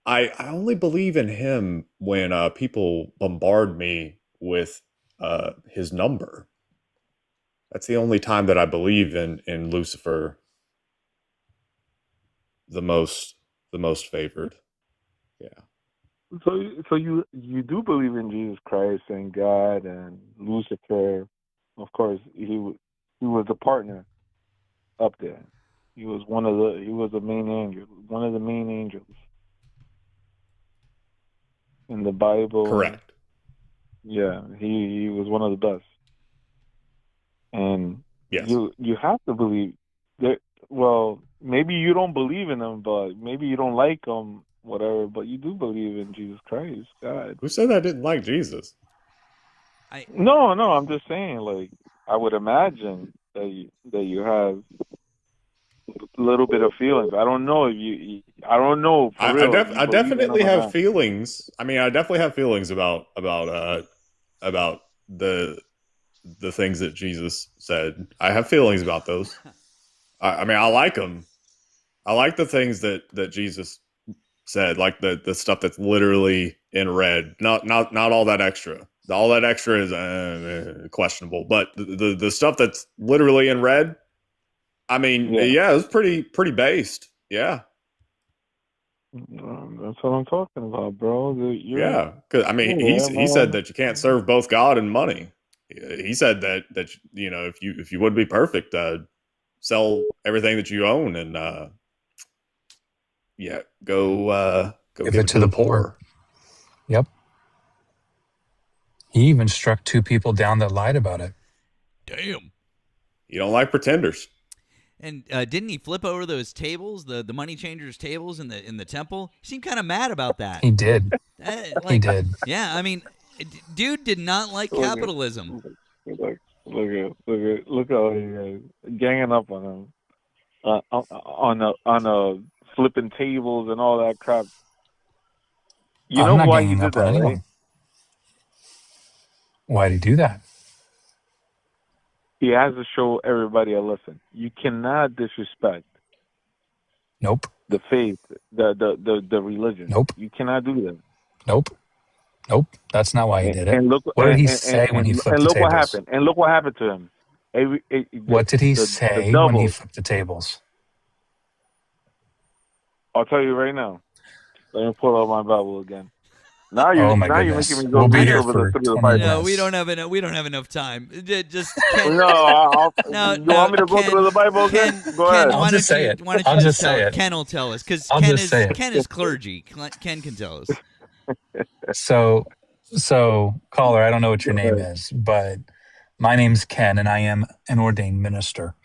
I only believe in him when people bombard me with his number. That's the only time that I believe in Lucifer, the most favored. Yeah. So you do believe in Jesus Christ and God and Lucifer. Of course, he was a partner up there. He was one of the main angel, one of the main angels in the Bible. Correct. Yeah, he was one of the best. And yes, you have to believe that. Well, maybe you don't believe in him, but maybe you don't like him, whatever. But you do believe in Jesus Christ, God. Who said I didn't like Jesus? No, I'm just saying. Like, I would imagine that you have a little bit of feelings. I don't know if you. I don't know for real. I definitely have feelings. I mean, I definitely have feelings about the things that Jesus said. I have feelings about those. I mean, I like them. I like the things that Jesus said, like the stuff that's literally in red. Not all that extra. All that extra is questionable. But the stuff that's literally in red, I mean, yeah, it's pretty based. Yeah. That's what I'm talking about, bro. Yeah, because I mean, he said that you can't serve both God and money. He said that you know, if you would be perfect, sell everything that you own and go give it to the poor. Yep. He even struck 2 people down that lied about it. Damn. You don't like pretenders. And didn't he flip over those tables, the money changers' tables in the temple? He seemed kind of mad about that. He did. He did. Yeah, I mean, dude did not like capitalism. Look how he ganging up on him, on flipping tables and all that crap. You know why he did that, right? Why did he do that? He has to show everybody a lesson. You cannot disrespect. Nope. The faith, the religion. Nope. You cannot do that. Nope. That's not why he did it. And look, what did he say when he flipped the tables? And look what happened. And look what happened to him. What did he say when he flipped the tables? I'll tell you right now. Let me pull out my Bible again. Now Oh my you're making goodness. me go We'll be read here over the for through the 20 Bible. No, we minutes. don't have enough time. Just Ken. No, No, you want me to go Ken, through the Bible again? Ken, Go Ken, ahead. I'll just say it. Why don't I'll you just tell say it. Ken will tell us because I'll just say it. Ken is clergy. Ken can tell us. So, caller, I don't know what your Go name ahead. is, but my name's Ken, and I am an ordained minister.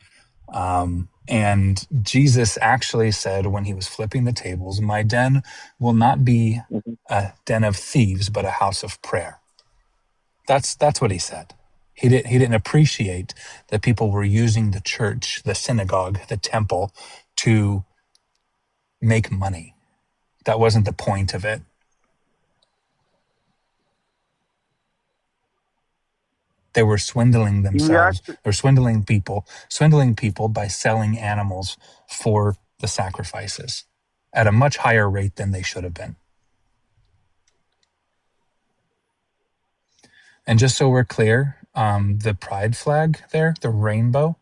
And Jesus actually said when he was flipping the tables, "My den will not be a den of thieves, but a house of prayer." That's what he said. He didn't appreciate that people were using the church, the synagogue, the temple to make money. That wasn't the point of it. They were swindling He themselves actually, or swindling people by selling animals for the sacrifices at a much higher rate than they should have been. And just so we're clear, the pride flag there, the rainbow,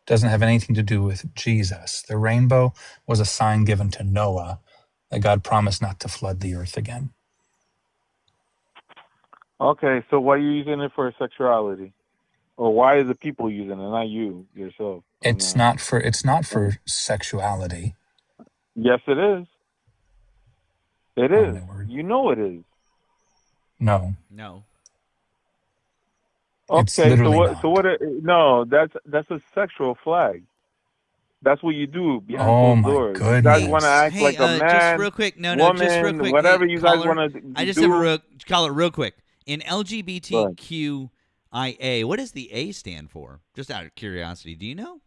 doesn't have anything to do with Jesus. The rainbow was a sign given to Noah that God promised not to flood the earth again. okay, so why are you using it for sexuality? Or why are the people using it, not you yourself? It's not for sexuality. Yes, it is. It Oh is. my word. You know it is. No, No. it's Okay, so literally what? not. No, that's a sexual flag. That's what you do behind Oh closed my doors. You guys want to goodness. act Hey, like a just real man, quick. No, just real woman, quick. whatever Hey, you guys caller, want to I just have do. caller real quick. In Go ahead. LGBTQIA, what does the A stand for? Just out of curiosity, do you know?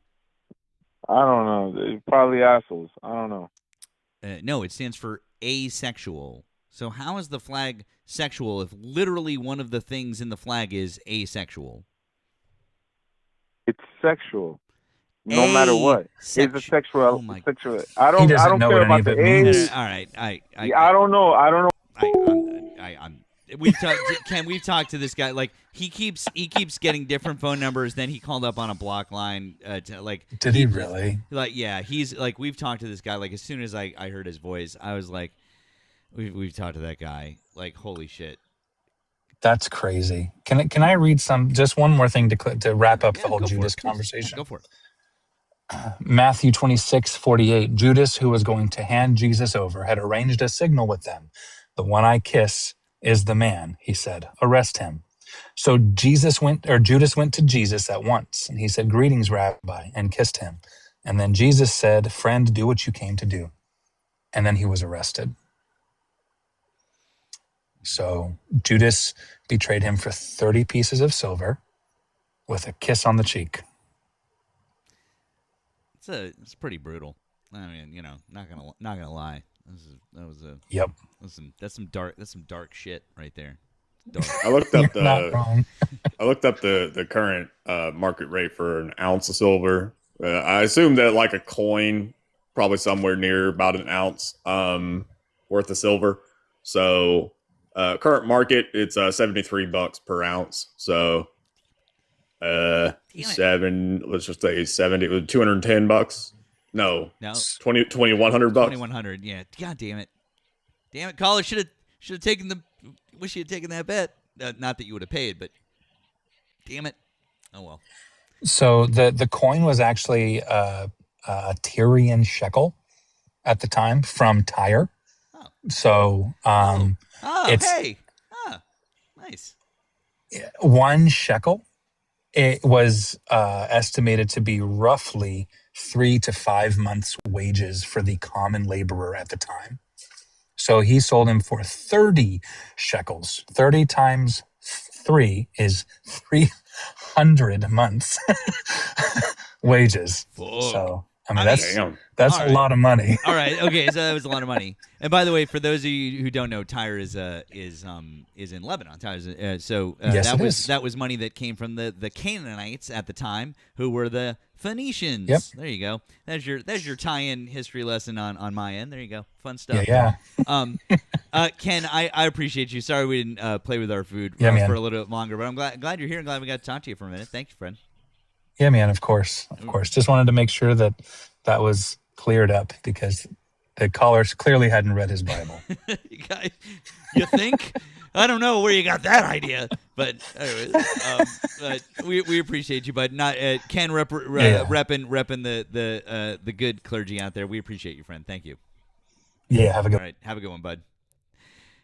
I don't know. They're probably assholes. I don't know. No, it stands for asexual. So how is the flag sexual if literally one of the things in the flag is asexual? It's sexual, no matter what. It's a Oh my. sexual. He I doesn't don't know care what any about of the it age. means. All right. I don't know. I don't know. I'm. We've talked, Ken. We've talked to this guy. Like he keeps getting different phone numbers. Then he called up on a block line. Did he really? Yeah. He's like we've talked to this guy. Like as soon as I heard his voice, I was like, we've talked to that guy. Like holy shit. That's crazy. Can I read just one more thing to wrap up the whole Go for Judas it. Please. conversation? Go for it. Matthew 26:48. Judas, who was going to hand Jesus over, had arranged a signal with them. "The one I kiss is the man," he said. "Arrest him." So Judas went to Jesus at once, and he said, "Greetings, Rabbi," and kissed him. And then Jesus said, "Friend, do what you came to do." And then he was arrested. So Judas betrayed him for 30 pieces of silver with a kiss on the cheek. It's pretty brutal. I mean, not gonna lie. Yep. That's some dark shit right there. Dark. I looked You're up not wrong. the current market rate for an ounce of silver. I assume that like a coin, probably somewhere near about an ounce worth of silver. So current market, it's $73 per ounce. So let's just say 70 with $210. No, No. 2100 bucks. 2100. Yeah. God damn it. Damn it, caller should have taken the. Wish you had taken that bet. Not that you would have paid, but damn it. Oh well. So the coin was actually a Tyrian shekel at the time from Tyre. Oh. So Hey. Nice. 1 shekel. It was estimated to be roughly 3 to 5 months' wages for the common laborer at the time. So he sold him for 30 shekels. 30 times 3 is 300 months wages. Fuck. So I mean that's All a lot of money. All right. Okay. So that was a lot of money. And by the way, for those of you who don't know, Tyre is in Lebanon. Tyre is, Yes, that was money that came from the Canaanites at the time, who were the Phoenicians. Yep. There you go. There's your tie-in history lesson on my end. There you go. Fun stuff. Yeah. Ken, I appreciate you. Sorry we didn't play with our food Yeah, man. for a little bit longer, but I'm glad you're here and glad we got to talk to you for a minute. Thank you, friend. Yeah, man. Of course. Just wanted to make sure that was cleared up because The caller clearly hadn't read his Bible. You think? I don't know where you got that idea, but anyways, but we appreciate you, but not Ken repping the good clergy out there. We appreciate you, friend. Thank you. Yeah, have a good. All right, have a good one, bud.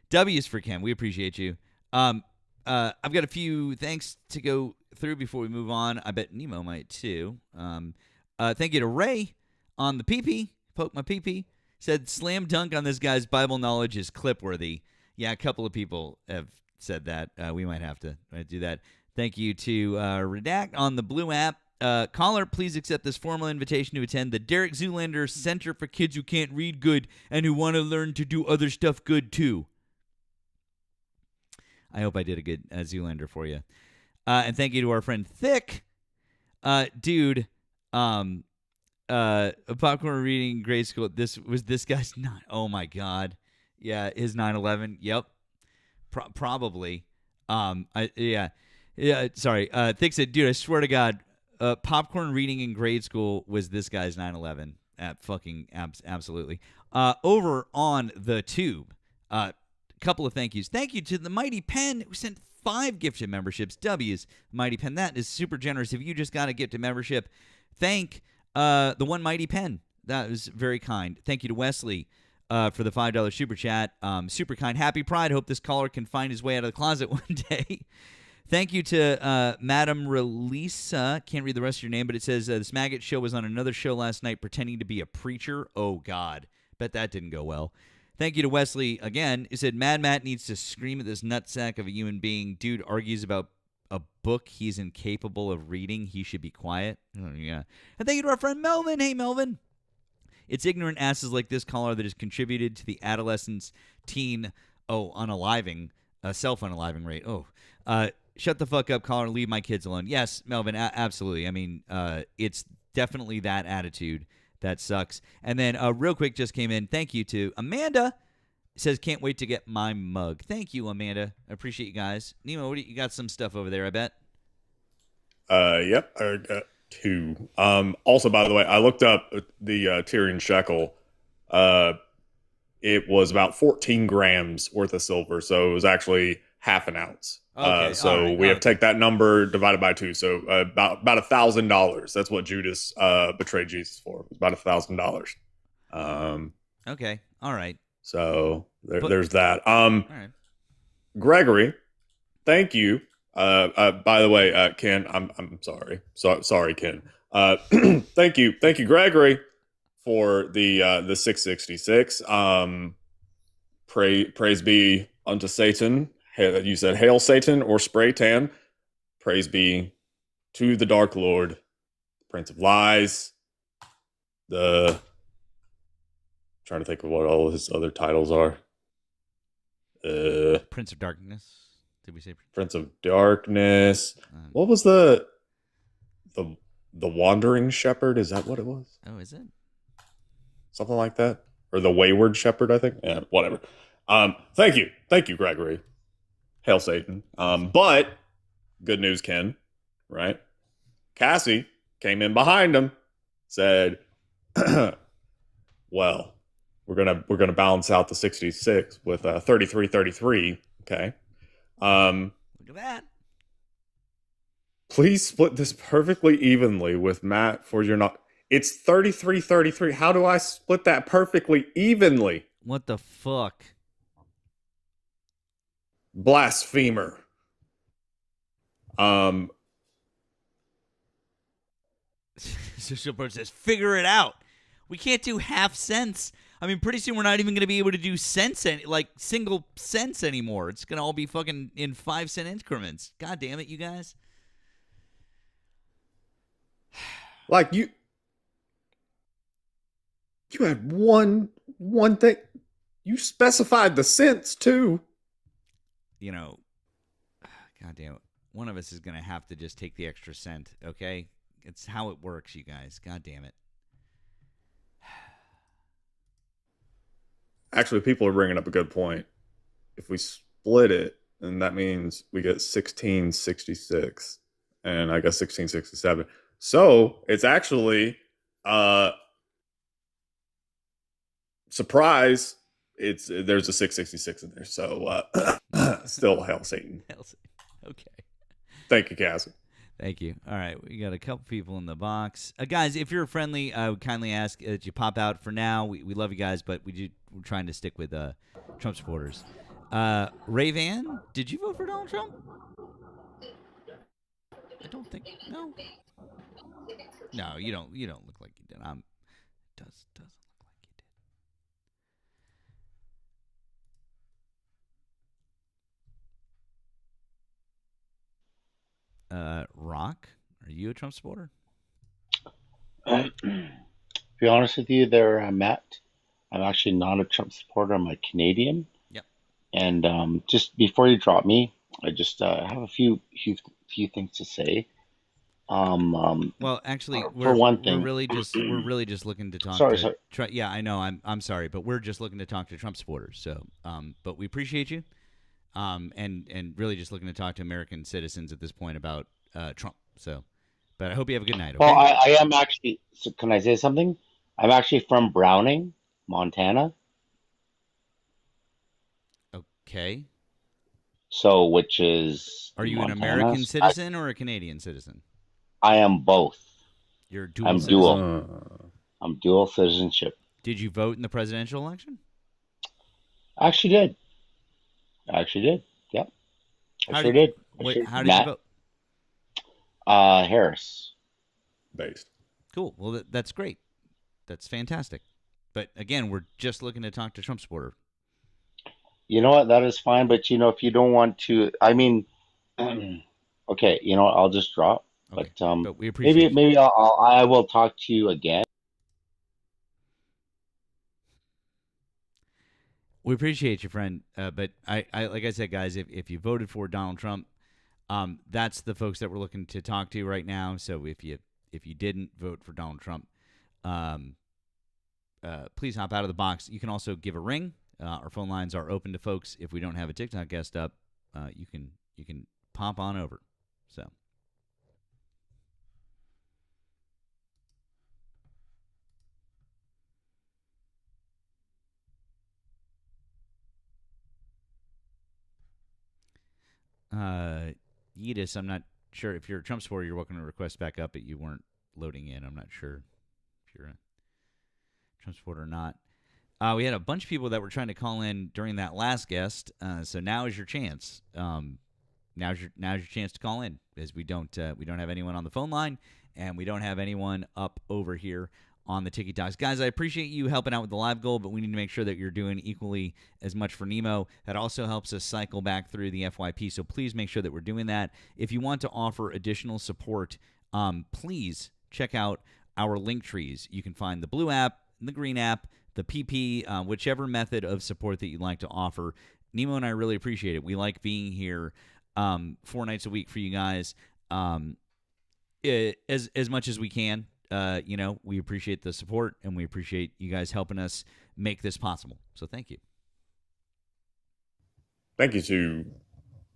W's for Ken. We appreciate you. I've got a few thanks to go through before we move on. I bet Nemo might too. Thank you to Ray on the PP. Poke my PP. Said slam dunk on this guy's Bible knowledge is clip worthy. Yeah, a couple of people have said that. We might have to do that. Thank you to Redact on the Blue app. Caller, please accept this formal invitation to attend the Derek Zoolander Center for Kids Who Can't Read Good and Who Want to Learn to Do Other Stuff Good Too. I hope I did a good Zoolander for you. And thank you to our friend Thick. Dude, popcorn reading in grade school. This guy's not. Oh my God. Yeah, his 9/11. Yep. Probably. Yeah. Sorry. Thick said, dude, I swear to God, popcorn reading in grade school was this guy's 9/11. Absolutely. Over on the tube. Couple of thank yous. Thank you to the Mighty Pen who sent 5 gifted memberships. W's Mighty Pen. That is super generous. If you just got a gifted membership, thank the one Mighty Pen. That was very kind. Thank you to Wesley for the $5 super chat. Super kind. Happy Pride. Hope this caller can find his way out of the closet one day. Thank you to Madam Relisa. Can't read the rest of your name, but it says this maggot show was on another show last night pretending to be a preacher. Oh, God. Bet that didn't go well. Thank you to Wesley again. He said, Mad Matt needs to scream at this nutsack of a human being. Dude argues about a book he's incapable of reading. He should be quiet. Oh, yeah. And thank you to our friend Melvin. Hey, Melvin. It's ignorant asses like this caller that has contributed to the adolescence teen, unaliving, self-unaliving rate. Shut the fuck up, caller. Leave my kids alone. Yes, Melvin, absolutely. I mean, it's definitely that attitude that sucks. And then real quick just came in. Thank you to Amanda. Says, can't wait to get my mug. Thank you, Amanda. I appreciate you guys. Nemo, you got some stuff over there, I bet. Yep, I got 2. Also, by the way, I looked up the Tyrian shekel. It was about 14 grams worth of silver, so it was actually half an ounce. Okay, so we have to take that number divided by 2, so about $1,000. That's what Judas betrayed Jesus for. About $1,000. Okay, all right. So there's that. All right. Gregory, thank you. By the way, Ken, I'm sorry. Sorry, Ken. Thank you, Gregory, for the 666. Praise be unto Satan. You said hail Satan or spray tan. Praise be to the Dark Lord, Prince of Lies. Trying to think of what all his other titles are. Prince of Darkness. Did we say Prince of Darkness? What was the Wandering Shepherd? Is that what it was? Oh, is it? Something like that, or the Wayward Shepherd? I think. Yeah, whatever. Thank you, Gregory. Hail Satan. But good news, Ken. Right? Cassie came in behind him, said, "Well, we're gonna balance out the 66 with 33-33. Okay. Look at that. Please split this perfectly evenly with Matt for your not. It's 33-33. How do I split that perfectly evenly? What the fuck? Blasphemer. Social Bird says, figure it out. We can't do half cents. I mean, pretty soon we're not even going to be able to do cents, like single cents anymore. It's going to all be fucking in 5-cent increments. God damn it, you guys. Like you had one thing. You specified the cents too. You know, God damn it. One of us is going to have to just take the extra cent, okay? It's how it works, you guys. God damn it. Actually, people are bringing up a good point. If we split it, then that means we get 1666 and I guess 1667. So it's actually surprise, there's a 666 in there. So still Hail Satan. Hail Satan. Okay. Thank you, Cassie. Thank you. All right, we got a couple people in the box. Guys, if you're friendly, I would kindly ask that you pop out for now. We love you guys, but we're trying to stick with Trump supporters. Ray Van, did you vote for Donald Trump? I don't think. No. No, you don't. You don't look like you did. Doesn't look like you did. Rock, are you a Trump supporter? To be honest with you, there, Matt, I'm actually not a Trump supporter. I'm a Canadian. Yep. And just before you drop me, I just have a few things to say. Well, actually, for one we're thing, really just looking to talk sorry, to. sorry. Yeah, I know. I'm sorry, but we're just looking to talk to Trump supporters. So, but we appreciate you. And really just looking to talk to American citizens at this point about Trump. So, but I hope you have a good night. Okay? Well, I am actually. So can I say something? I'm actually from Browning, Montana. Okay. So, which is Are you Montana. an American citizen or a Canadian citizen? I am both. You're dual. I'm citizen. dual. I'm dual citizenship. Did you vote in the presidential election? I actually did. Yep. I sure did. How did you vote? Harris. Based. Cool. Well, that's great. That's fantastic. But again, we're just looking to talk to Trump supporter. You know what? That is fine. But if you don't want to, I mean, okay. You know what? I'll just drop. Okay. But But we appreciate maybe I will talk to you again. We appreciate you, friend. But I like I said, guys, if you voted for Donald Trump, that's the folks that we're looking to talk to right now. So if you didn't vote for Donald Trump, please hop out of the box. You can also give a ring. Our phone lines are open to folks. If we don't have a TikTok guest up, you can pop on over. So. Yedis, I'm not sure if you're a Trump supporter. You're welcome to request back up, but you weren't loading in. I'm not sure if you're a Trump supporter or not. We had a bunch of people that were trying to call in during that last guest, so now is your chance. Now's your chance to call in, as we don't have anyone on the phone line, and we don't have anyone up over here on the Tiki Talks. Guys, I appreciate you helping out with the live goal, but we need to make sure that you're doing equally as much for Nemo. That also helps us cycle back through the FYP, so please make sure that we're doing that. If you want to offer additional support, please check out our link trees. You can find the blue app, the green app, the PP, whichever method of support that you'd like to offer. Nemo and I really appreciate it. We like being here 4 nights a week for you guys as much as we can. We appreciate the support, and we appreciate you guys helping us make this possible. So thank you. Thank you to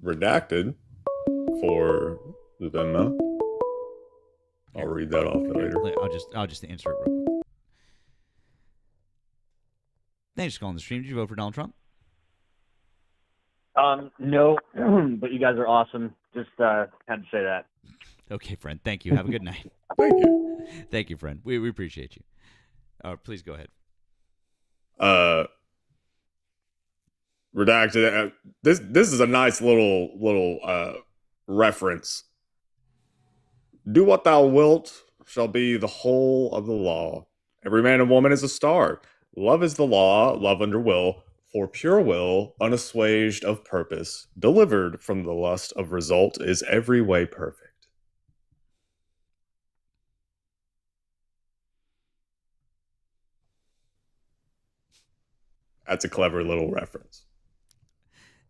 Redacted for the Venmo. I'll read that off later. I'll just answer it real quick. Thanks for calling the stream. Did you vote for Donald Trump? No, but you guys are awesome. Just had to say that. Okay, friend. Thank you. Have a good night. Thank you. Thank you, friend. We appreciate you. Please go ahead. Redacted. This is a nice little reference. Do what thou wilt shall be the whole of the law. Every man and woman is a star. Love is the law, love under will, for pure will, unassuaged of purpose, delivered from the lust of result, is every way perfect. That's a clever little reference.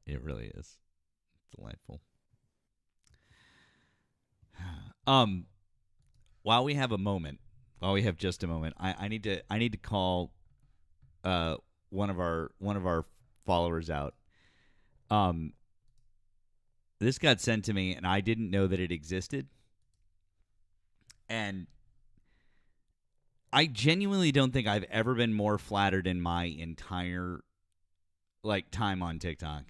It really is. Delightful. While we have just a moment, I need to call one of our followers out. This got sent to me, and I didn't know that it existed. And I genuinely don't think I've ever been more flattered in my entire time on TikTok.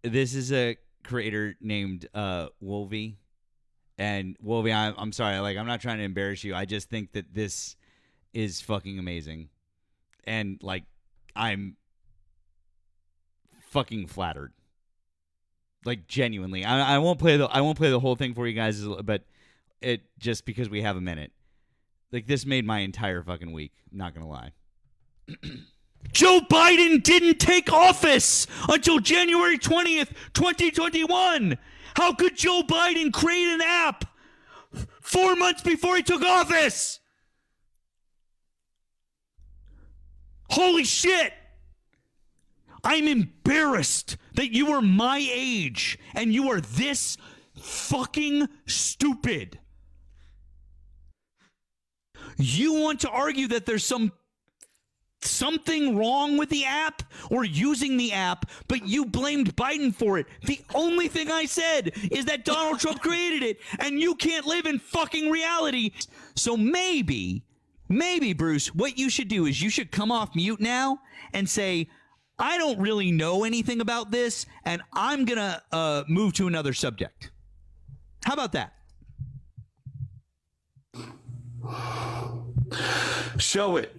This is a creator named Wolvie, and Wolvie, I'm sorry, I'm not trying to embarrass you. I just think that this is fucking amazing, and I'm fucking flattered. Genuinely, I won't play the whole thing for you guys, but it just because we have a minute. This made my entire fucking week. I'm not gonna lie. Joe Biden didn't take office until January 20th, 2021. How could Joe Biden create an app 4 months before he took office? Holy shit! I'm embarrassed that you are my age and you are this fucking stupid. You want to argue that there's something wrong with the app or using the app, but you blamed Biden for it. The only thing I said is that Donald Trump created it, and you can't live in fucking reality. So maybe, Bruce, what you should do is you should come off mute now and say, I don't really know anything about this, and I'm going to move to another subject. How about that? Show it.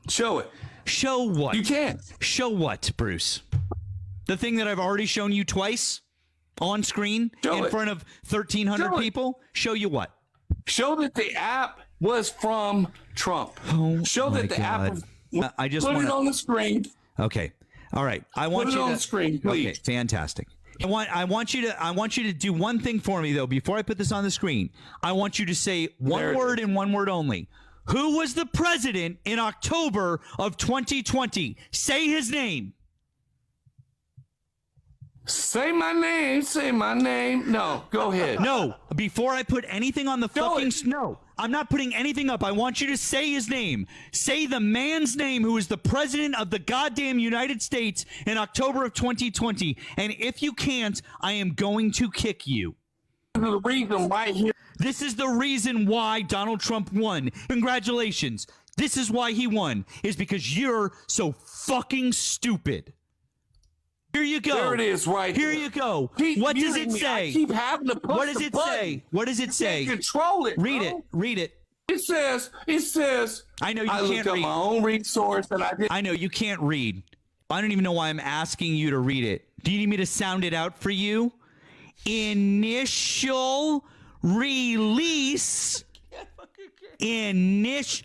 Show it. Show what? You can't. Show what, Bruce? The thing that I've already shown you twice on screen in front of 1,300 people? Show you what? Show that the app was from Trump. Show that the app was... I just put wanna... it on the screen. Okay. All right. I want put you it on to... the screen, please. Okay, fantastic. I want you to do one thing for me, though, before I put this on the screen. I want you to say one word and one word only. Who was the president in October of 2020? Say his name. Say my name. Say my name. No, go ahead. No, before I put anything on the fucking... No, I'm not putting anything up. I want you to say his name. Say the man's name who is the president of the goddamn United States in October of 2020. And if you can't, I am going to kick you. The reason why here. This is the reason why Donald Trump won. Congratulations. This is why he won, is because you're so fucking stupid. Here you go. There it is, right here. You go. What does it say? I keep having to push what does it say? What does it say? Control it. Read it. Read it. It says. I know you can't looked up read. My own resource, and I did. I know you can't read. I don't even know why I'm asking you to read it. Do you need me to sound it out for you? Initial release.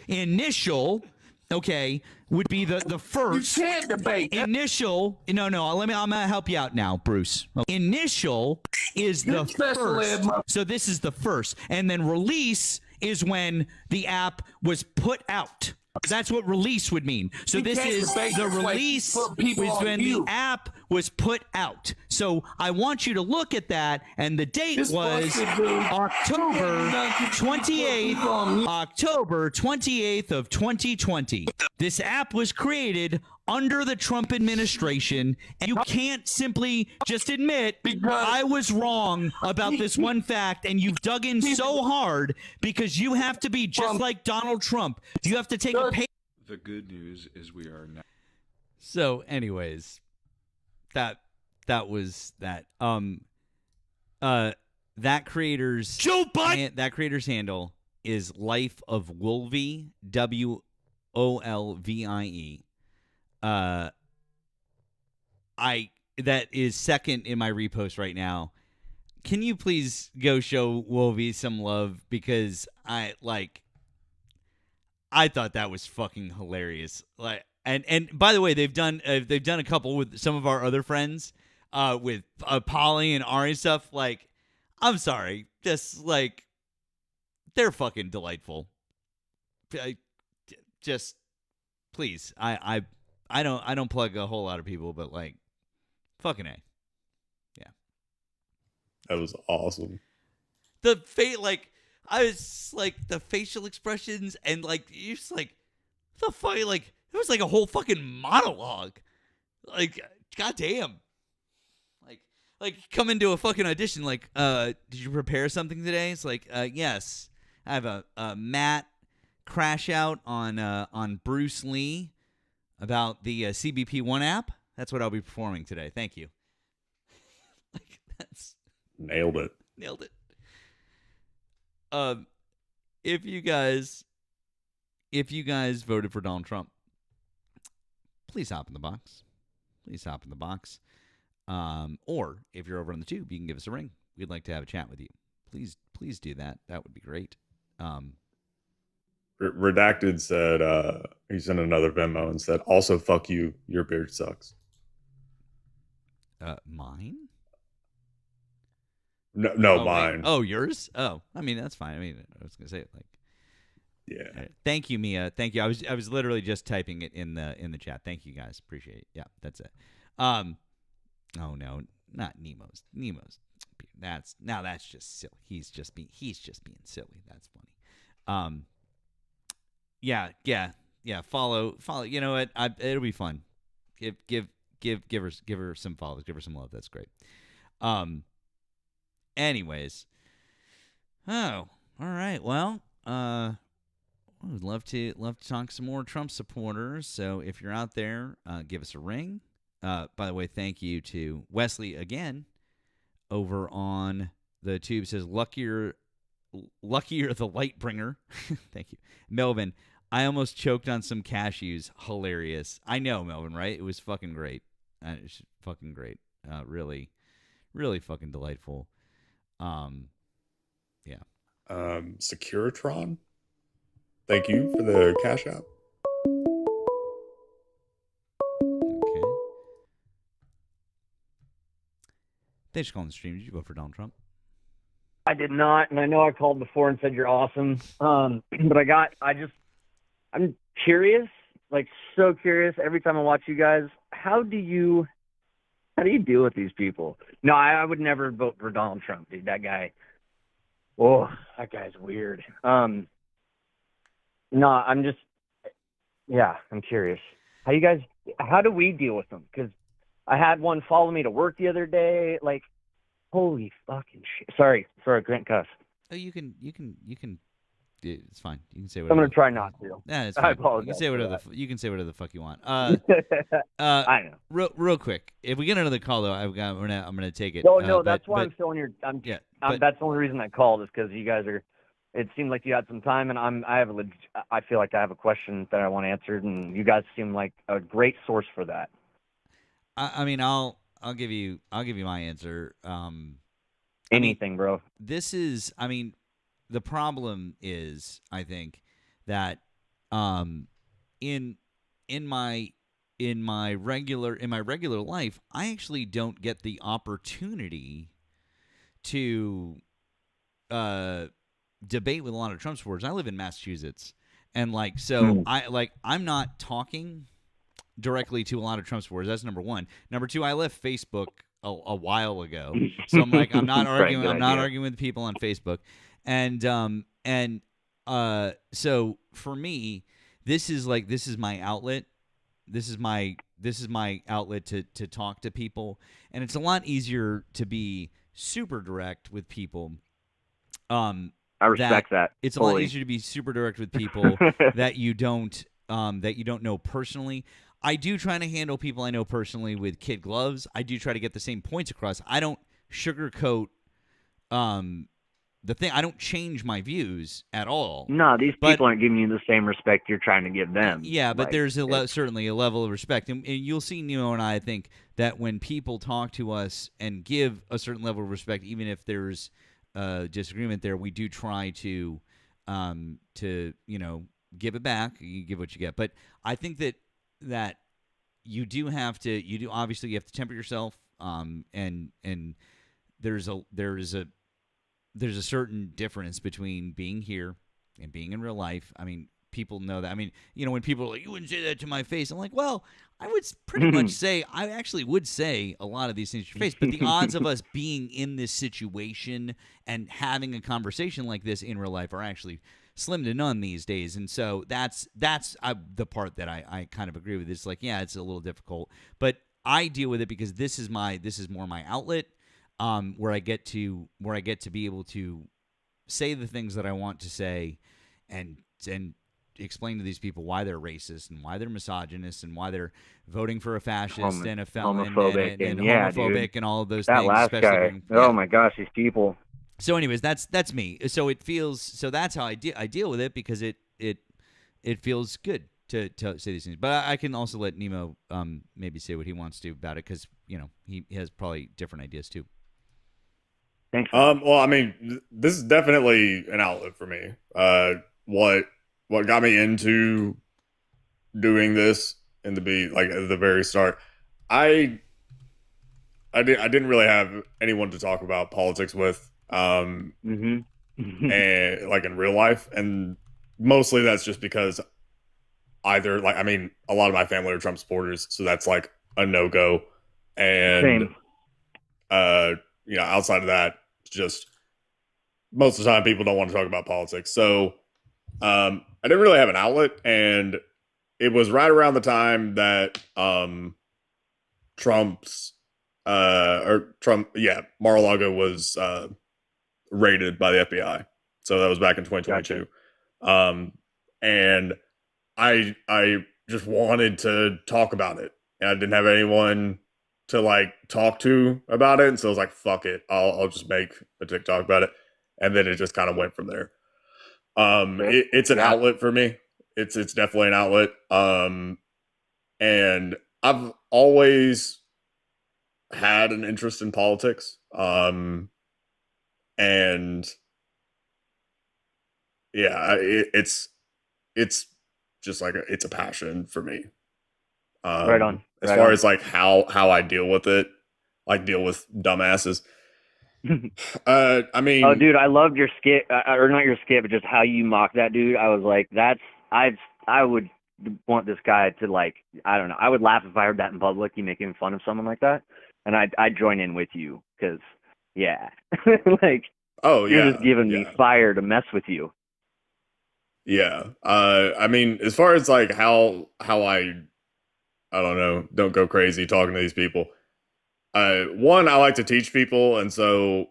Initial. Okay, would be the first. You can't debate. Initial. No. I'm gonna help you out now, Bruce. Initial is the first. So this is the first, and then release is when the app was put out. That's what release would mean. So this is the release was when the app was put out. So I want you to look at that, and the date was October 28th, October 28th of 2020. This app was created under the Trump administration, and you can't simply just admit I was wrong about this one fact, and you've dug in so hard because you have to be just like Donald Trump. You have to take a pay. The good news is we are now. So, anyways, that was that. That creator's Joe Biden. That creator's handle is Life of Wolvie, WOLVIE. That is second in my repost right now. Can you please go show Wolvie some love, because I thought that was fucking hilarious. And by the way, they've done a couple with some of our other friends, with Polly and Ari stuff. I'm sorry, just they're fucking delightful. Just please, I don't plug a whole lot of people, but fucking A. Yeah. That was awesome. The I was the facial expressions, and you just the fuck, it was a whole fucking monologue. Goddamn. Come into a fucking audition, did you prepare something today? It's yes. I have a Matt crash out on Bruce Lee about the CBP One app. That's what I'll be performing today. Thank you. That's nailed it. Nailed it. If you guys voted for Donald Trump, please hop in the box. Please hop in the box. Or if you're over on the tube, you can give us a ring. We'd like to have a chat with you. Please do that. That would be great. Redacted said he sent another Venmo and said, "Also, fuck you. Your beard sucks." Mine? No, mine. Wait. Oh, yours? Oh, I mean that's fine. I mean, I was gonna say it like. Yeah. Thank you, Mia. Thank you. I was literally just typing it in the chat. Thank you guys. Appreciate it. Yeah, that's it. Oh no, not Nemo's. That's just silly. He's just being silly. That's funny. Yeah. Follow. You know what? It'll be fun. Give her some follows. Give her some love. That's great. Anyways. Oh, all right. Well, I would love to talk some more Trump supporters. So if you're out there, give us a ring. By the way, thank you to Wesley again over on the tube. Says luckier the light bringer. Thank you, Melvin. I almost choked on some cashews. Hilarious. I know, Melvin. Right? It was fucking great. It was fucking great. Really, really fucking delightful. Yeah. Securitron. Thank you for the cash out. Okay. Thanks for calling the stream. Did you vote for Donald Trump? I did not, and I know I called before and said you're awesome. But I'm curious, like so curious. Every time I watch you guys, how do you deal with these people? No, I would never vote for Donald Trump, dude. That guy's weird. No, I'm curious. How do we deal with them? Because I had one follow me to work the other day. Like, holy fucking shit. Sorry, Grant cuss. Oh, you can. It's fine. You can say whatever. I'm gonna try not to. Yeah, it's fine. I apologize. You can say whatever the fuck you want. I know. Real quick. If we get another call though, I'm gonna take it. No, that's why I'm filling your. But that's the only reason I called is because you guys are. It seemed like you had some time, and I feel like I have a question that I want answered, and you guys seem like a great source for that. I mean, I'll give you my answer. Anything, bro. This is. I mean, the problem is, I think that in my regular life, I actually don't get the opportunity to debate with a lot of Trump supporters. I live in Massachusetts, and I'm not talking directly to a lot of Trump supporters. That's number one. Number two, I left Facebook a while ago, so I'm not arguing. I'm not arguing with people on Facebook, and so for me, this is my outlet. This is my outlet to talk to people, and it's a lot easier to be super direct with people. I respect that. It's a lot easier to be super direct with people that you don't know personally. I do try to handle people I know personally with kid gloves. I do try to get the same points across. I don't sugarcoat the thing. I don't change my views at all. No, these people aren't giving you the same respect you're trying to give them. Yeah, but there's certainly a level of respect. And you'll see Nemo and I think that when people talk to us and give a certain level of respect, even if there's disagreement there, we do try to give it back. You give what you get. But I think that you obviously have to temper yourself. And there's a certain difference between being here and being in real life. I mean, people know that. I mean, when people are like, you wouldn't say that to my face. I'm like, well, I would pretty much say, I actually would say a lot of these things to your face. But the odds of us being in this situation and having a conversation like this in real life are actually slim to none these days. And so that's the part that I kind of agree with. It's like, yeah, it's a little difficult, but I deal with it because this is more my outlet, where I get to be able to say the things that I want to say, and explain to these people why they're racist and why they're misogynist and why they're voting for a fascist and a felon homophobic and yeah, homophobic dude. and all of those That things, last especially guy. during Oh my gosh, these people. So, anyways, that's me. So it feels that's how I deal with it, because it feels good to say these things. But I can also let Nemo maybe say what he wants to about it, because he has probably different ideas too. Thanks. Well, I mean, this is definitely an outlet for me. What got me into doing this at the very start, I didn't really have anyone to talk about politics with, and like in real life, and mostly that's just because either a lot of my family are Trump supporters, so that's like a no-go, and Same. Outside of that, just most of the time people don't want to talk about politics. So I didn't really have an outlet, and it was right around the time that Mar-a-Lago was raided by the FBI. So that was back in 2022. Gotcha. And I just wanted to talk about it, and I didn't have anyone to talk to about it, and so I was like, fuck it, I'll just make a TikTok about it, and then it just kind of went from there. It's an outlet for me. It's definitely an outlet. And I've always had an interest in politics. And yeah, it's just it's a passion for me. Right on. As far as how I deal with it, deal with dumbasses. I mean, oh, dude, I loved your skit, or not your skit, but just how you mocked that dude. I was like, I would want this guy to I don't know. I would laugh if I heard that in public. You making fun of someone like that, and I'd join in with you, because yeah, you're just giving me fire to mess with you. Yeah. I mean, as far as how I don't know, don't go crazy talking to these people. One, I like to teach people, and so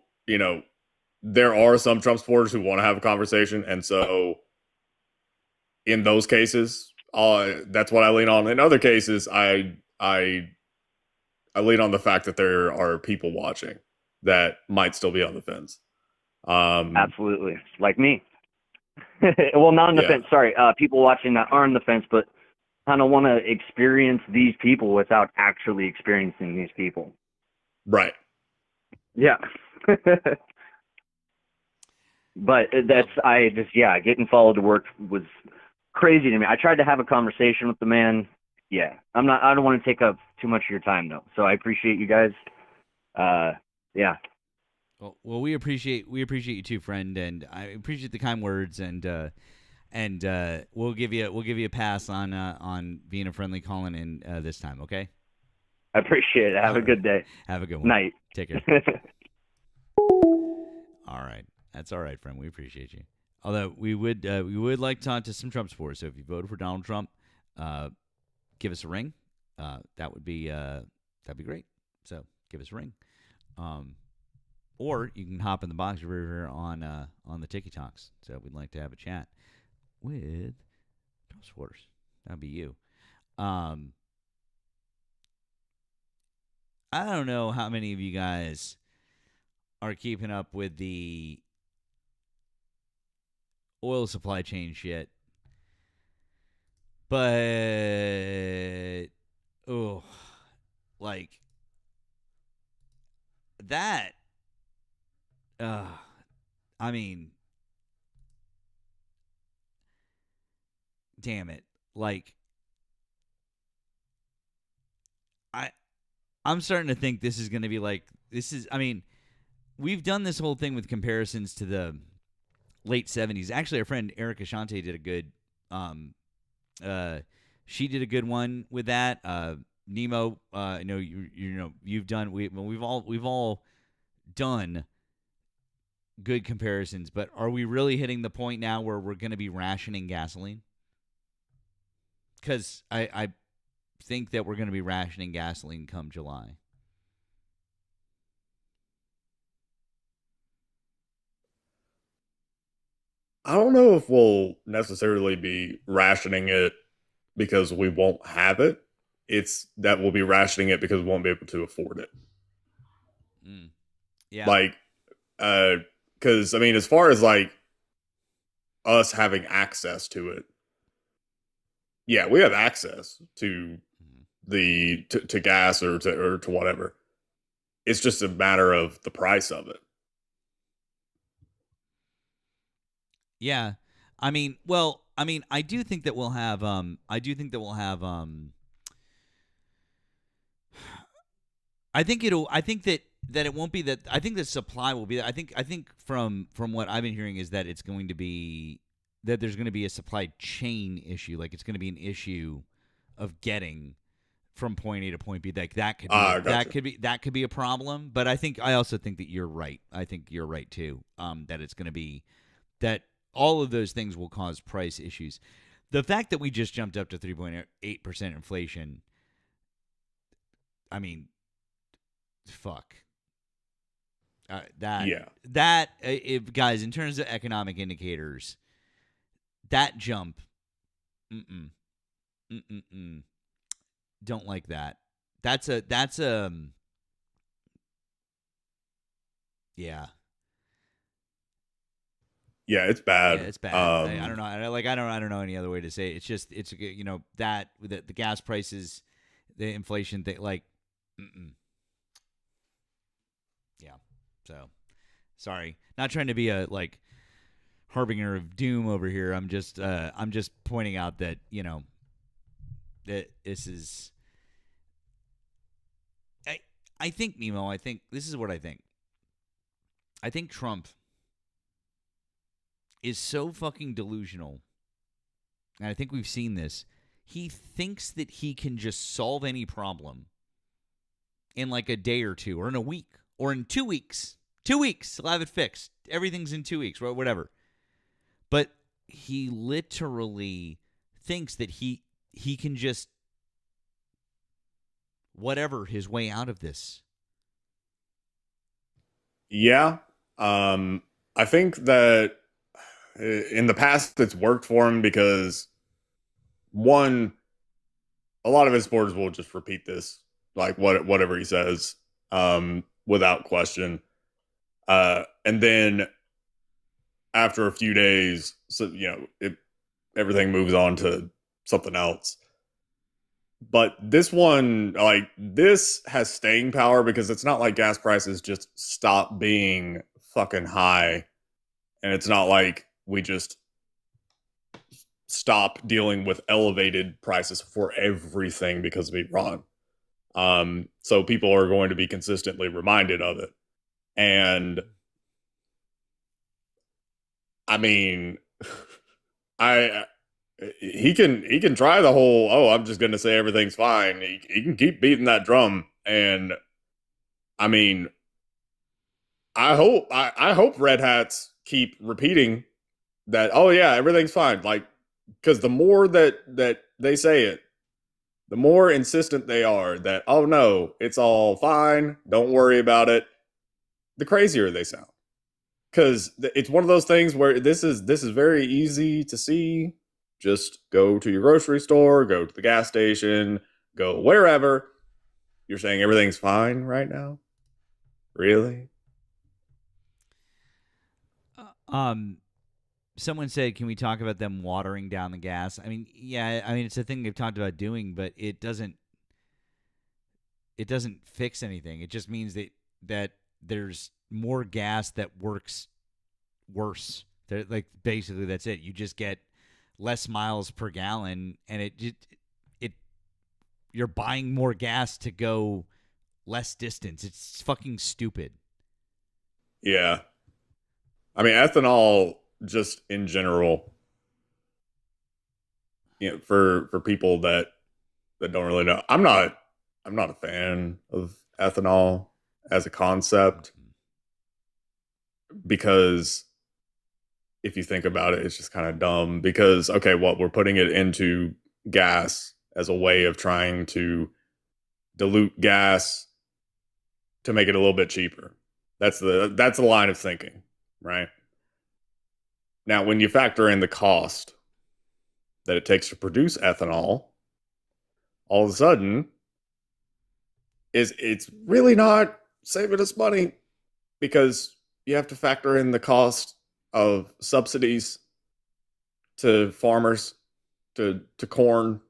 there are some Trump supporters who want to have a conversation, and so in those cases, that's what I lean on. In other cases, I lean on the fact that there are people watching that might still be on the fence. Absolutely, like me. Well, not on the fence. Sorry, people watching that are on the fence, but kind of want to experience these people without actually experiencing these people. Right. Yeah. But getting followed to work was crazy to me. I tried to have a conversation with the man. Yeah. I don't want to take up too much of your time though. So I appreciate you guys. Yeah. Well, we appreciate you too, friend, and I appreciate the kind words, and we'll give you a pass on being a friendly calling in this time, okay? I appreciate it. Have a good day. Have a good one. Night. Take care. All right. That's all right, friend. We appreciate you. Although we would like to talk to some Trump supporters. So if you voted for Donald Trump, give us a ring. That'd be great. So give us a ring. Or you can hop in the box river on the Tiki Talks. So we'd like to have a chat with Trump supporters. That'd be you. I don't know how many of you guys are keeping up with the oil supply chain shit, but that. I mean, damn it! I'm starting to think this is going to be I mean, we've done this whole thing with comparisons to the late 70s. Actually, our friend Erika Shante did a good she did a good one with that. Nemo, I know you've done we've all done good comparisons, but are we really hitting the point now where we're going to be rationing gasoline? Cuz I think that we're going to be rationing gasoline come July. I don't know if we'll necessarily be rationing it because we won't have it. It's that we'll be rationing it because we won't be able to afford it. Yeah. Like, because I mean, as far as like us having access to it, yeah, we have access to to gas or to whatever. It's just a matter of the price of it. Yeah. I mean, well, I mean, I do think that we'll have I do think that we'll have I think that it won't be that. I think the supply will be. I think from what I've been hearing is that it's going to be that there's going to be a supply chain issue. Like it's going to be an issue of getting from point A to point B. Like that could be Gotcha. that could be a problem. But I also think that you're right. I think you're right too. That it's going to be that all of those things will cause price issues. The fact that we just jumped up to 3.8% inflation. I mean, fuck. If guys, in terms of economic indicators, that jump, don't like that. That's yeah. Yeah, it's bad. Yeah, it's bad. I don't know. I don't know any other way to say it. It's just that the gas prices, the inflation thing, like, yeah. So, sorry, not trying to be a harbinger of doom over here. I'm just pointing out that that this is. I think Nemo. I think this is what I think. I think Trump is so fucking delusional, and I think we've seen this. He thinks that he can just solve any problem in like a day or two, or in a week, or in 2 weeks. 2 weeks, he'll have it fixed. Everything's in 2 weeks, whatever. But he literally thinks that he can just whatever his way out of this. Yeah. I think that in the past it's worked for him because one, a lot of his supporters will just repeat this, like whatever he says, without question. And then after a few days, so everything moves on to something else. But this one, like this has staying power because it's not like gas prices just stop being fucking high. And it's not like we just stop dealing with elevated prices for everything because of Iran. So people are going to be consistently reminded of it. And I mean, I he can try the whole, oh, I'm just going to say everything's fine. He can keep beating that drum. And I mean, I hope red hats keep repeating that, oh yeah, everything's fine. Like, because the more that they say it, the more insistent they are that, oh no, it's all fine, don't worry about it, the crazier they sound. Because it's one of those things where this is very easy to see. Just go to your grocery store, go to the gas station, go wherever. You're saying everything's fine right now? Really? Someone said, "Can we talk about them watering down the gas?" I mean, yeah, I mean it's a thing they've talked about doing, but it doesn't fix anything. It just means that there's more gas that works worse. Like basically that's it. You just get less miles per gallon, and it you're buying more gas to go less distance. It's fucking stupid. Yeah. I mean, ethanol just in general, for people that don't really know. I'm not a fan of ethanol as a concept because if you think about it, it's just kind of dumb because okay, well, we're putting it into gas as a way of trying to dilute gas to make it a little bit cheaper. That's the line of thinking, right? Now, when you factor in the cost that it takes to produce ethanol, all of a sudden, it's really not saving us money because you have to factor in the cost of subsidies to farmers, to corn,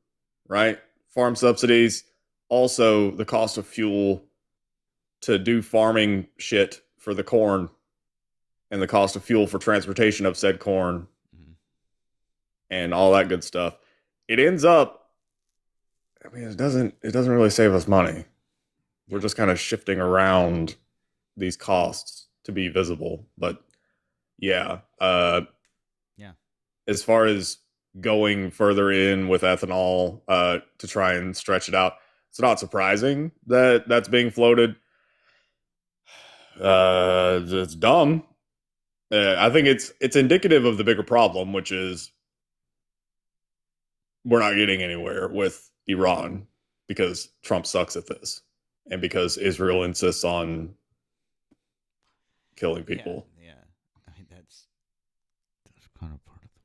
right? Farm subsidies, also the cost of fuel to do farming shit for the corn, and the cost of fuel for transportation of said corn, and all that good stuff. It ends up, I mean, it doesn't really save us money. We're just kind of shifting around these costs to be visible. But yeah, Yeah. as far as going further in with ethanol to try and stretch it out, it's not surprising that that's being floated. It's dumb. I think it's indicative of the bigger problem, which is we're not getting anywhere with Iran because Trump sucks at this, and because Israel insists on killing people. Yeah. I mean, that's kind of part of the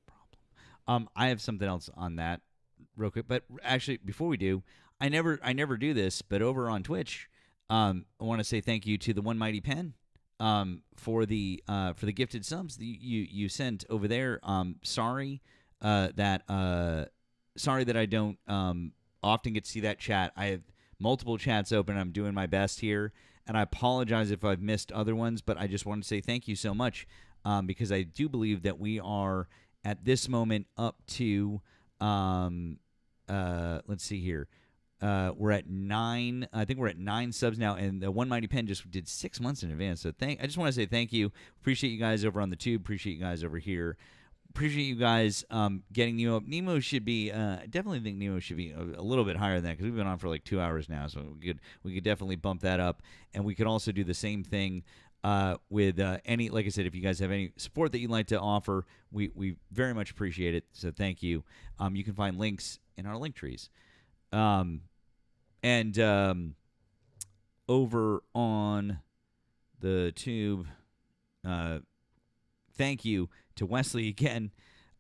problem. I have something else on that real quick, but actually, before we do, I never do this, but over on Twitch, I want to say thank you to the One Mighty Pen for the gifted subs that you sent over there. Sorry that I don't often get to see that chat. I have multiple chats open. I'm doing my best here, and I apologize if I've missed other ones, but I just want to say thank you so much because I do believe that we are at this moment up to let's see here. We're at 9. I think we're at 9 subs now, and the One Mighty Pen just did 6 months in advance. So I just want to say thank you. Appreciate you guys over on the tube. Appreciate you guys over here. Appreciate you guys getting Nemo up. Nemo should be. I definitely think Nemo should be a little bit higher than that because we've been on for like 2 hours now. So we could definitely bump that up, and we could also do the same thing with any. Like I said, if you guys have any support that you'd like to offer, we very much appreciate it. So thank you. You can find links in our link trees. And over on the tube, thank you to Wesley again.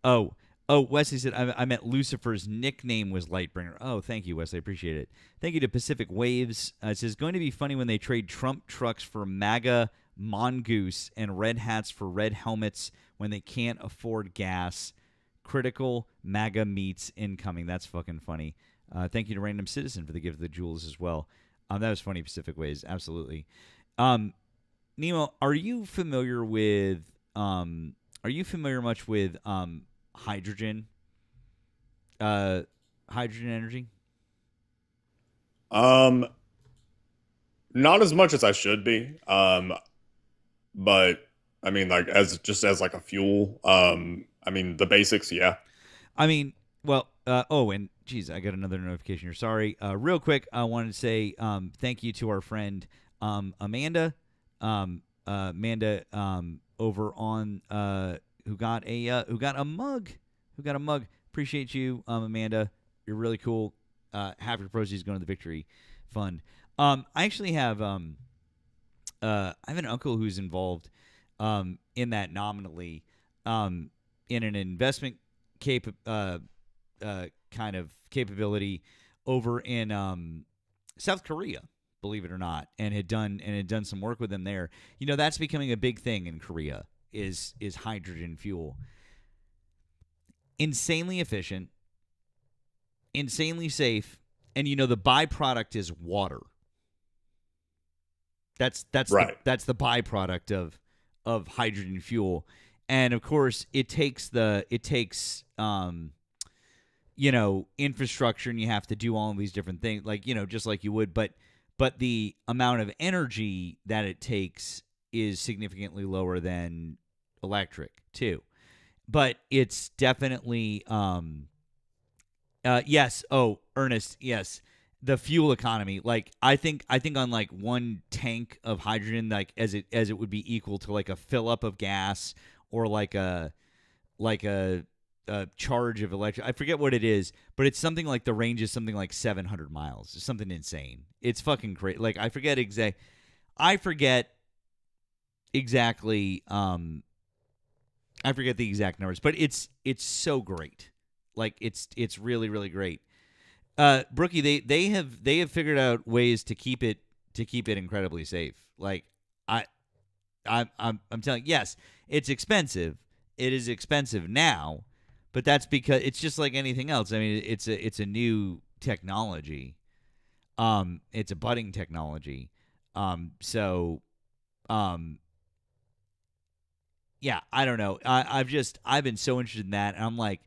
Oh, Wesley said, I meant Lucifer's nickname was Lightbringer. Oh, thank you, Wesley. I appreciate it. Thank you to Pacific Waves. It says, going to be funny when they trade Trump trucks for MAGA mongoose and red hats for red helmets when they can't afford gas. Critical MAGA meets incoming. That's fucking funny. Thank you to Random Citizen for the gift of the jewels as well. That was funny, Pacific Ways. Absolutely. Nemo, are you familiar with much with hydrogen? Hydrogen energy? Not as much as I should be. But I mean, like as like a fuel. I mean the basics, yeah. I mean, well, and geez, I got another notification here. Sorry. Real quick, I wanted to say thank you to our friend Amanda. Amanda over on who got a mug. Appreciate you, Amanda. You're really cool. Half your proceeds going to the Victory Fund. I actually have I have an uncle who's involved in that nominally in an investment kind of capability over in South Korea, believe it or not, and had done some work with them there. You know, that's becoming a big thing in Korea is hydrogen fuel. Insanely efficient, insanely safe, and you know the byproduct is water. That's right. That's the byproduct of hydrogen fuel. And of course, it takes infrastructure, and you have to do all of these different things, like, just like you would, but the amount of energy that it takes is significantly lower than electric too. But it's definitely yes. Oh, Ernest, yes. The fuel economy, like I think on like one tank of hydrogen, like as it would be equal to like a fill up of gas or like a charge of electric. I forget what it is, but it's something like the range is something like 700 miles. It's something insane. It's fucking crazy. Like I forget exactly I forget the exact numbers, but it's so great. Like it's really really great. Brookie, they have figured out ways to keep it incredibly safe. Like I'm telling yes, it's expensive. It is expensive now, but that's because it's just like anything else. I mean, it's a new technology. It's a budding technology. So yeah, I don't know. I've been so interested in that, and I'm like,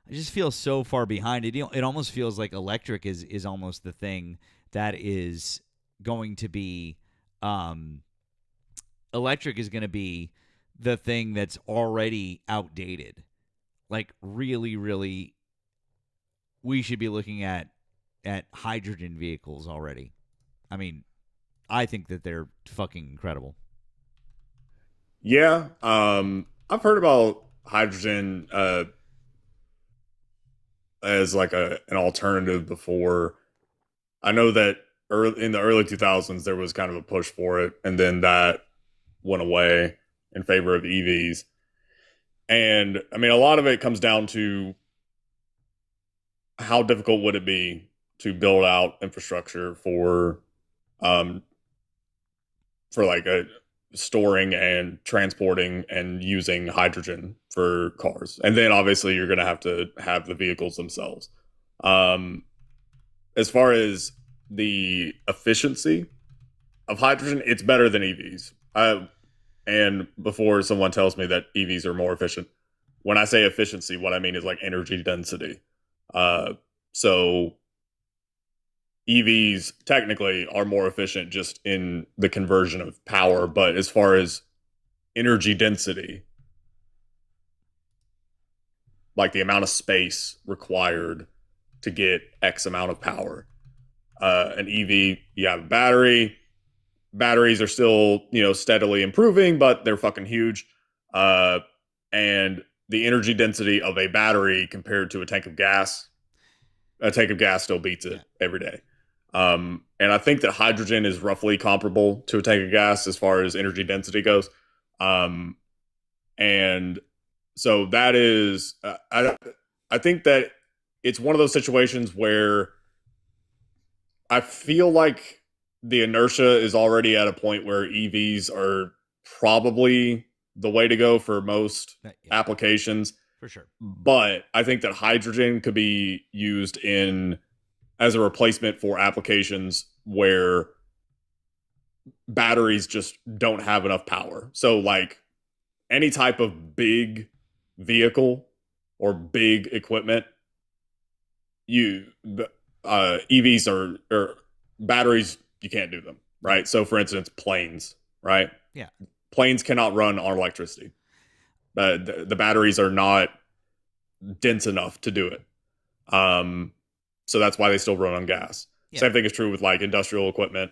I just feel so far behind it. You know, it almost feels like electric is almost the thing that is going to be. Electric is going to be the thing that's already outdated. Like really, really, we should be looking at hydrogen vehicles already. I mean, I think that they're fucking incredible. Yeah, I've heard about hydrogen as like an alternative before. I know that in the early 2000s there was kind of a push for it, and then that went away in favor of EVs. And I mean, a lot of it comes down to how difficult would it be to build out infrastructure um, for like a storing and transporting and using hydrogen for cars. And then obviously you're going to have the vehicles themselves. Um, as far as the efficiency of hydrogen, it's better than EVs. And before someone tells me that EVs are more efficient, when I say efficiency, what I mean is like energy density. So EVs technically are more efficient just in the conversion of power, but as far as energy density, like the amount of space required to get X amount of power, an EV, you have a battery. Batteries are still, steadily improving, but they're fucking huge. And the energy density of a battery compared to a tank of gas still beats it every day. And I think that hydrogen is roughly comparable to a tank of gas as far as energy density goes. And so that is, I think that it's one of those situations where I feel like the inertia is already at a point where EVs are probably the way to go for most applications. For sure. But I think that hydrogen could be used as a replacement for applications where batteries just don't have enough power. So like any type of big vehicle or big equipment, EVs or batteries, you can't do them, right? So for instance, planes, right? Yeah. Planes cannot run on electricity. The batteries are not dense enough to do it. So that's why they still run on gas. Yeah. Same thing is true with like industrial equipment.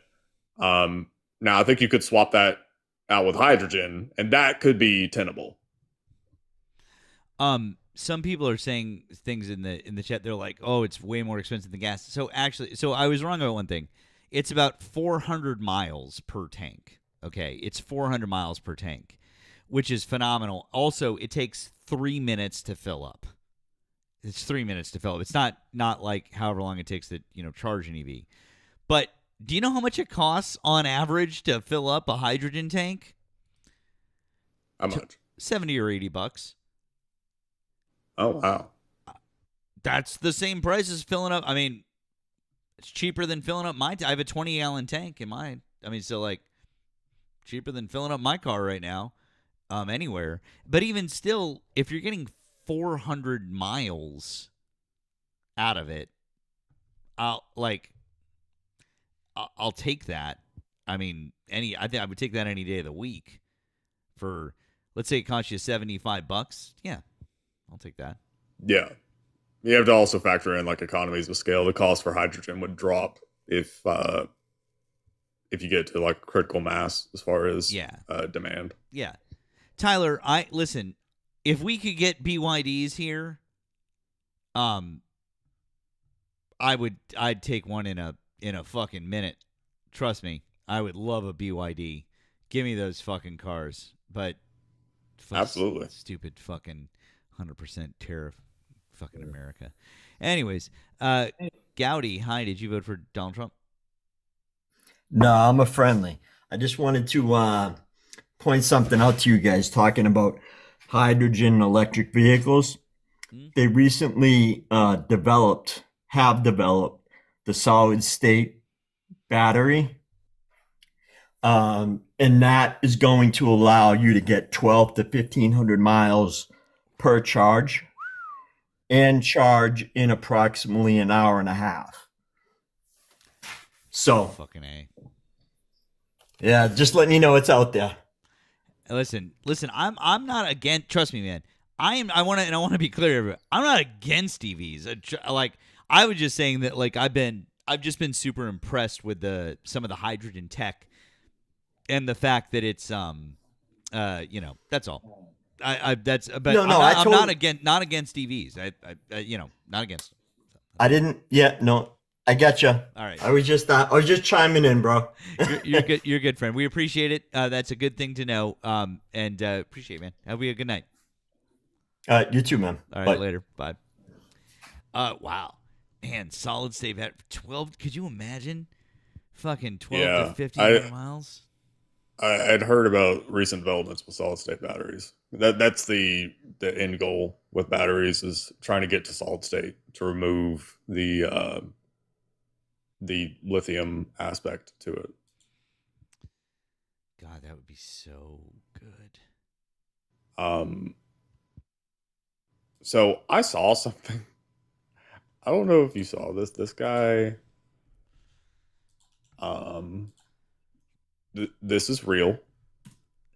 Now I think you could swap that out with hydrogen, and that could be tenable. Some people are saying things in the chat. They're like, "Oh, it's way more expensive than gas." So actually, I was wrong about one thing. It's about 400 miles per tank. Okay, it's 400 miles per tank, which is phenomenal. Also, it takes 3 minutes to fill up. It's 3 minutes to fill up. It's not like however long it takes to charge an EV. But do you know how much it costs on average to fill up a hydrogen tank? How much? $70 or $80. Oh wow, that's the same price as filling up. I mean, it's cheaper than filling up I have a 20-gallon tank in mine. I mean, so like cheaper than filling up my car right now, anywhere. But even still, if you're getting 400 miles out of it, I'll take that. I mean, I think I would take that any day of the week. For let's say it costs you $75. Yeah, I'll take that. Yeah. You have to also factor in like economies of scale. The cost for hydrogen would drop if you get to like critical mass as far as demand. Yeah. Tyler, listen, if we could get BYDs here, I'd take one in a fucking minute. Trust me, I would love a BYD. Give me those fucking cars. But Absolutely. Stupid fucking 100% tariff fucking America. Anyways, Gowdy, hi, did you vote for Donald Trump? No, I'm a friendly. I just wanted to point something out to you guys talking about hydrogen electric vehicles. They recently have developed the solid state battery. And that is going to allow you to get 12 to 1,500 miles per charge and charge in approximately an hour and a half. So, fucking A. Yeah, just letting you know it's out there. Listen. I'm not against. Trust me, man. I want to be clear. Everybody. I'm not against EVs. Like I was just saying that. Like I've just been super impressed with some of the hydrogen tech, and the fact that it's that's all. That's but No, I'm not against EVs. Not against. I didn't. Yeah, no. I getcha. All right. I was just chiming in, bro. You're good. You're good, friend. We appreciate it. That's a good thing to know. And appreciate it, man. Have a good night. You too, man. All right, later. Bye. Wow, man. Solid state at 12. Could you imagine? Fucking 12 to 15 miles. I'd heard about recent developments with solid state batteries. That's the end goal with batteries is trying to get to solid state to remove the lithium aspect to it. God, that would be so good. So I saw something. I don't know if you saw this. This guy, this is real.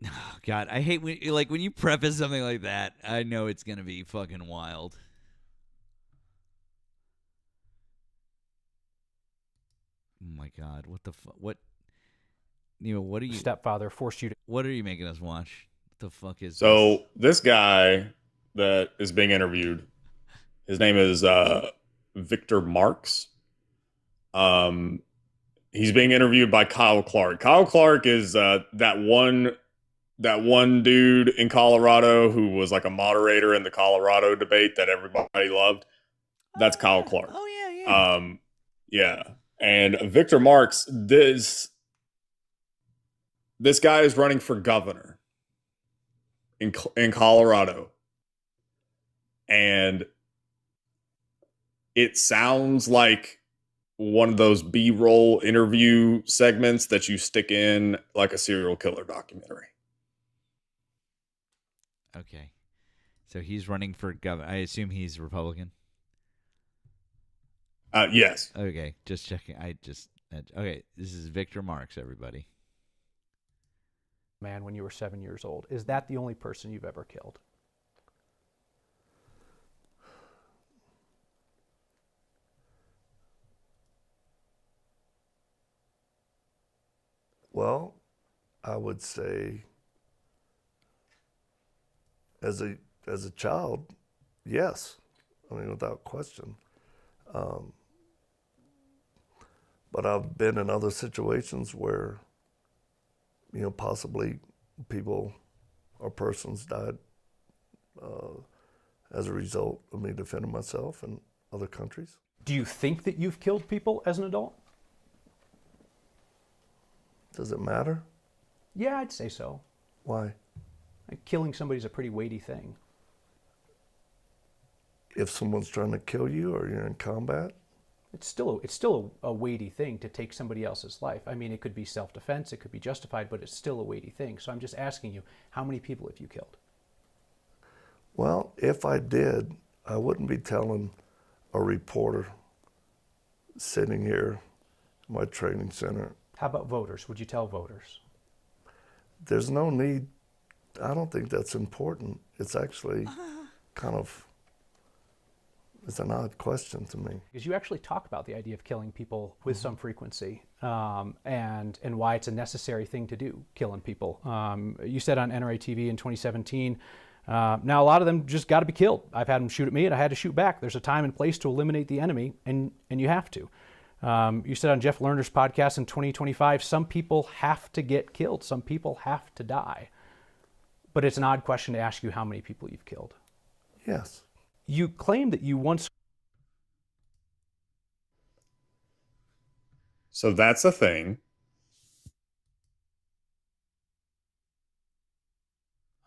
Oh, God, I hate when you preface something like that. I know it's gonna be fucking wild. Oh my God, what the fuck? What? What are you? Stepfather forced you to. What are you making us watch? What the fuck is So this guy that is being interviewed, his name is Victor Marks. He's being interviewed by Kyle Clark. Kyle Clark is that one dude in Colorado who was like a moderator in the Colorado debate that everybody loved. That's Kyle Clark. Oh yeah. Yeah. And Victor Marks, this guy is running for governor in Colorado. And it sounds like one of those B-roll interview segments that you stick in like a serial killer documentary. Okay. So he's running for governor. I assume he's Republican. Yes. Okay, just checking. Okay, this is Victor Marks, everybody. Man, when you were 7 years old. Is that the only person you've ever killed? Well, I would say as a child, yes. I mean, without question. But I've been in other situations where, possibly people or persons died as a result of me defending myself in other countries. Do you think that you've killed people as an adult? Does it matter? Yeah, I'd say so. Why? Killing somebody is a pretty weighty thing. If someone's trying to kill you or you're in combat? It's still a weighty thing to take somebody else's life. I mean, it could be self-defense, it could be justified, but it's still a weighty thing. So I'm just asking you, how many people have you killed? Well, if I did, I wouldn't be telling a reporter sitting here in my training center. How about voters? Would you tell voters? There's no need. I don't think that's important. It's actually kind of, it's an odd question to me. Because you actually talk about the idea of killing people with some frequency and why it's a necessary thing to do, killing people. You said on NRA TV in 2017, now a lot of them just got to be killed. I've had them shoot at me and I had to shoot back. There's a time and place to eliminate the enemy and you have to. You said on Jeff Lerner's podcast in 2025, some people have to get killed. Some people have to die. but it's an odd question to ask you how many people you've killed. Yes. You claim that you once... So that's a thing.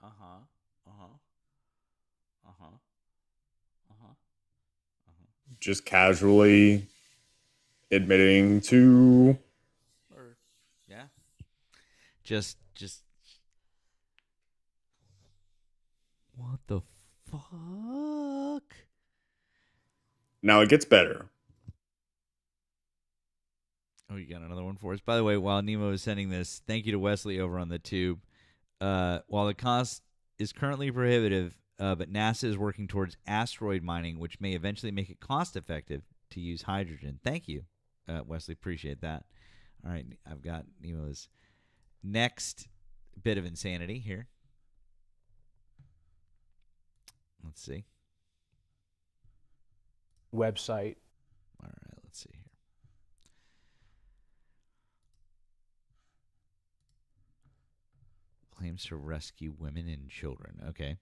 Uh-huh. Uh-huh. Uh-huh. Uh-huh. Just casually admitting to... Yeah. Just what the fuck? Now it gets better. Oh, you got another one for us? By the way, while Nemo is sending this, thank you to Wesley over on the tube. While the cost is currently prohibitive, but NASA is working towards asteroid mining, which may eventually make it cost-effective to use hydrogen. Thank you, Wesley. Appreciate that. All right, I've got Nemo's next bit of insanity here. Let's see. Website. All right, let's see here. Claims to rescue women and children. Okay.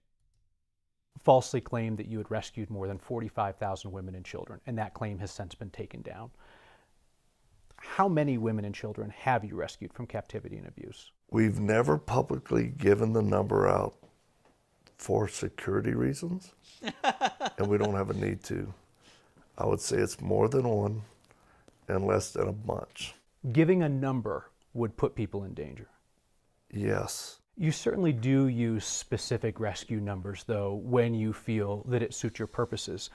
Falsely claimed that you had rescued more than 45,000 women and children, and that claim has since been taken down. How many women and children have you rescued from captivity and abuse? We've never publicly given the number out for security reasons, and we don't have a need to. I would say it's more than one and less than a bunch. Giving a number would put people in danger. Yes. You certainly do use specific rescue numbers, though, when you feel that it suits your purposes.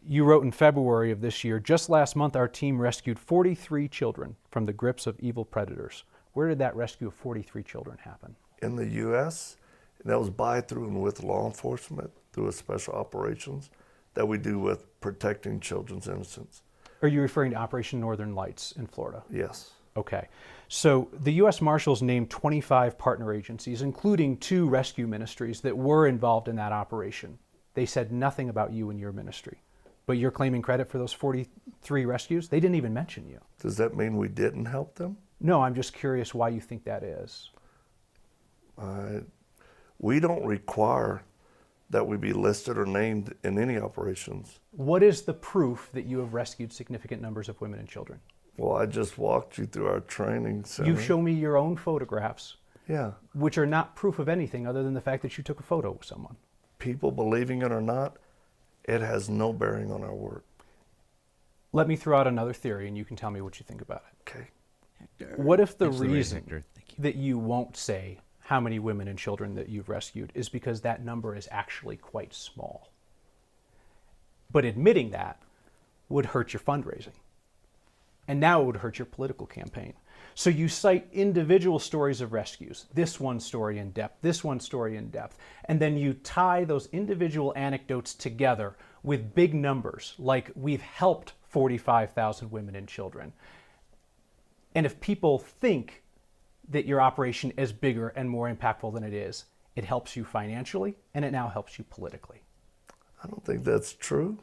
You wrote in February of this year, just last month our team rescued 43 children from the grips of evil predators. Where did that rescue of 43 children happen? In the U.S., and that was by, through, and with law enforcement through a special operations that we do with protecting children's innocence. Are you referring to Operation Northern Lights in Florida? Yes. Okay. So the U.S. Marshals named 25 partner agencies, including 2 rescue ministries that were involved in that operation. They said nothing about you and your ministry. But you're claiming credit for those 43 rescues? They didn't even mention you. Does that mean we didn't help them? No, I'm just curious why you think that is. We don't require that we be listed or named in any operations. What is the proof that you have rescued significant numbers of women and children? Well, I just walked you through our training center. You show me your own photographs. Yeah. Which are not proof of anything other than the fact that you took a photo with someone. People believing it or not, it has no bearing on our work. Let me throw out another theory and you can tell me what you think about it. Okay. Hector. What if the Thanks for the raise, reason Hector. that you won't say how many women and children that you've rescued is because that number is actually quite small? But admitting that would hurt your fundraising. And now it would hurt your political campaign. So you cite individual stories of rescues, this one story in depth, this one story in depth, and then you tie those individual anecdotes together with big numbers, like we've helped 45,000 women and children. And if people think that your operation is bigger and more impactful than it is, it helps you financially, and it now helps you politically. I don't think that's true.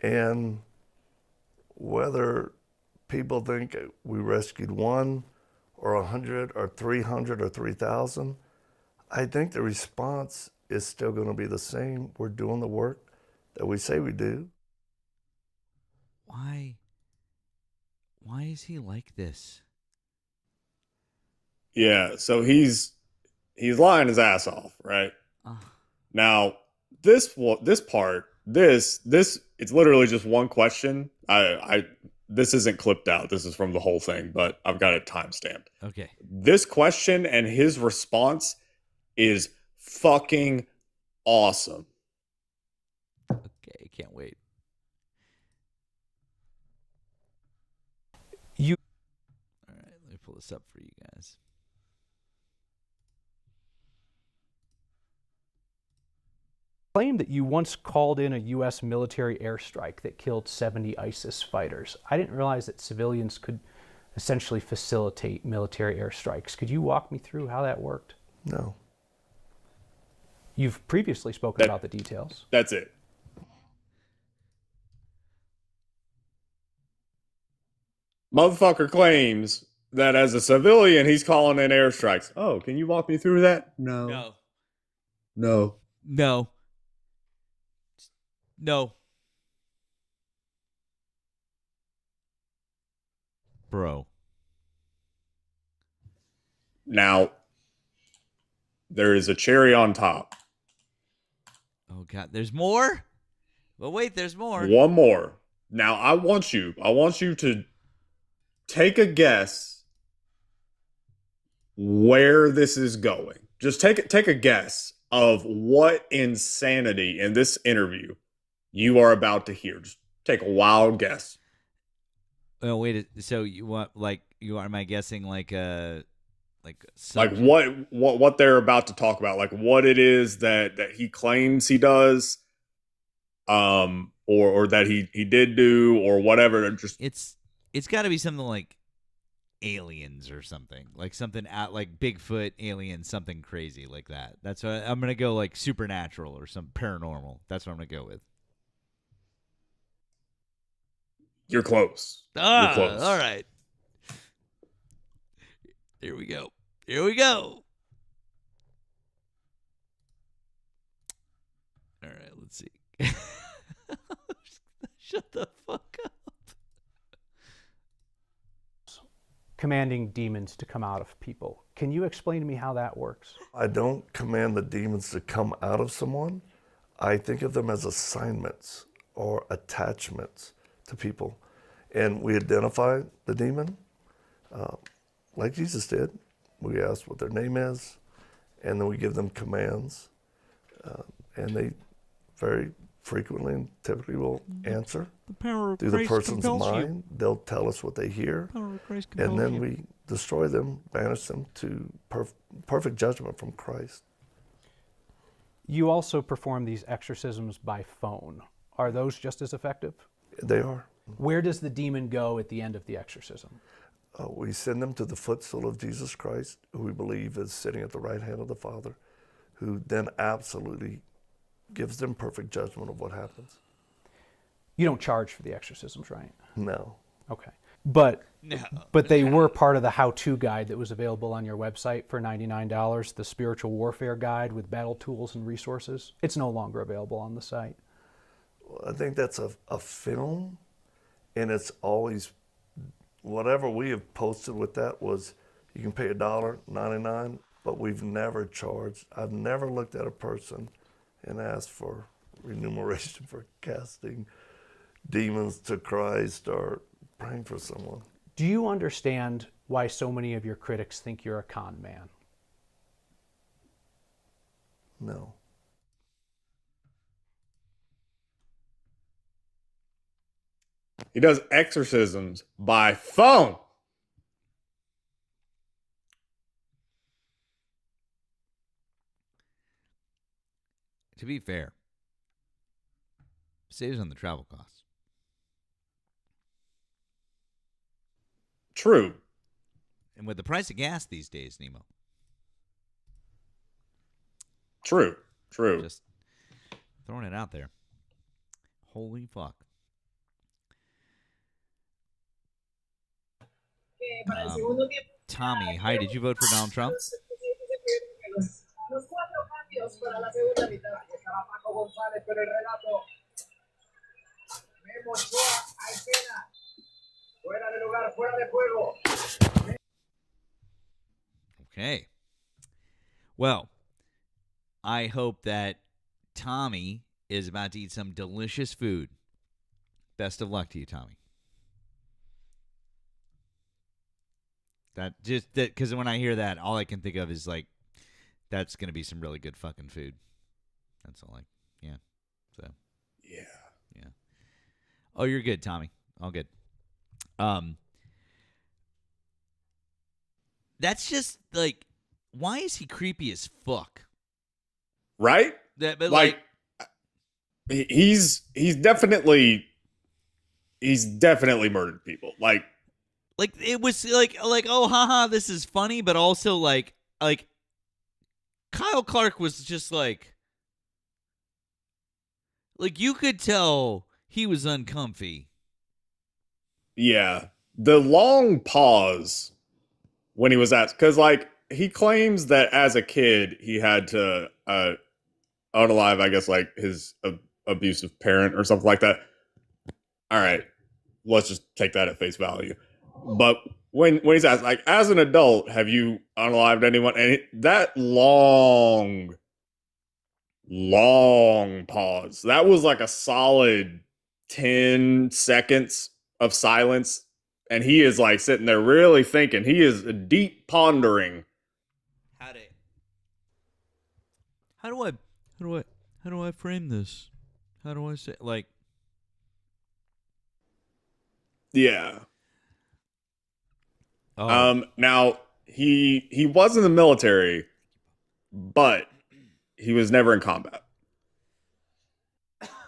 And whether people think we rescued 1 or 100 or 300 or 3,000, I think the response is still going to be the same. We're doing the work that we say we do. Why is he like this? Yeah, so he's lying his ass off, right? Now, this part, it's literally just one question. This isn't clipped out. This is from the whole thing, but I've got it timestamped. Okay. This question and his response is fucking awesome. Okay, can't wait. All right, let me pull this up for you guys. Claim that you once called in a U.S. military airstrike that killed 70 ISIS fighters. I didn't realize that civilians could essentially facilitate military airstrikes. Could you walk me through how that worked? No. You've previously spoken about the details. That's it. Motherfucker claims that as a civilian, he's calling in airstrikes. Oh, can you walk me through that? No. No. No. No. Bro. Now, there is a cherry on top. Oh, God. There's more? Well, wait, there's more. One more. Now, I want you to take a guess where this is going. Just take a guess of what insanity in this interview you are about to hear. Just take a wild guess. Oh, wait. So you want, like, am I guessing like Like subject? what they're about to talk about, like what it is that he claims he does, or that he did do, or whatever. Just It's got to be something like aliens or something, like something like Bigfoot, aliens, something crazy like that. That's what I'm gonna go, like supernatural or some paranormal. That's what I'm gonna go with. You're close. Ah, You're close. all right. Here we go. Here we go. All right, let's see. Shut the fuck up. Commanding demons to come out of people. Can you explain to me how that works? I don't command the demons to come out of someone. I think of them as assignments or attachments to people. And we identify the demon like Jesus did. We ask what their name is, and then we give them commands. And they very frequently and typically will answer. The power of Through the Christ person's compels you. mind, they'll tell us what they hear. The power of Christ And compels then you. we destroy them, banish them to perfect judgment from Christ. You also perform these exorcisms by phone. Are those just as effective? They are. Where does the demon go at the end of the exorcism? We send them to the footstool of Jesus Christ, who we believe is sitting at the right hand of the Father, who then absolutely gives them perfect judgment of what happens. You don't charge for the exorcisms, right? No. Okay. But No. they were part of the how-to guide that was available on your website for $99, the spiritual warfare guide with battle tools and resources. It's no longer available on the site. Well, I think that's a film, and it's always, whatever we have posted with that was, you can pay $1.99, but we've never charged. I've never looked at a person and asked for remuneration for casting demons to Christ or praying for someone. Do you understand why so many of your critics think you're a con man? No. He does exorcisms by phone. To be fair, saves on the travel costs. True. And with the price of gas these days, Nemo. True. Just throwing it out there. Holy fuck. Tommy, hi, did you vote for Donald Trump? Okay. Well, I hope that Tommy is about to eat some delicious food. Best of luck to you, Tommy. Because when I hear that, all I can think of is like, that's going to be some really good fucking food. That's all yeah. So. Yeah. Oh, you're good, Tommy. All good. That's just like, why is he creepy as fuck? Right? But like he's definitely murdered people. Like it was like oh haha, this is funny, but also like Kyle Clark was just like you could tell he was uncomfy. Yeah. The long pause when he was asked, because like he claims that as a kid he had to unalive, I guess, like his abusive parent or something like that. All right, let's just take that at face value. But when he's asked, like, as an adult, have you unalived anyone? And that long pause, that was like a solid 10 seconds of silence. And he is like sitting there really thinking. He is deep pondering. How do I frame this? How do I say, like, Yeah. Oh. Now he was in the military, but he was never in combat.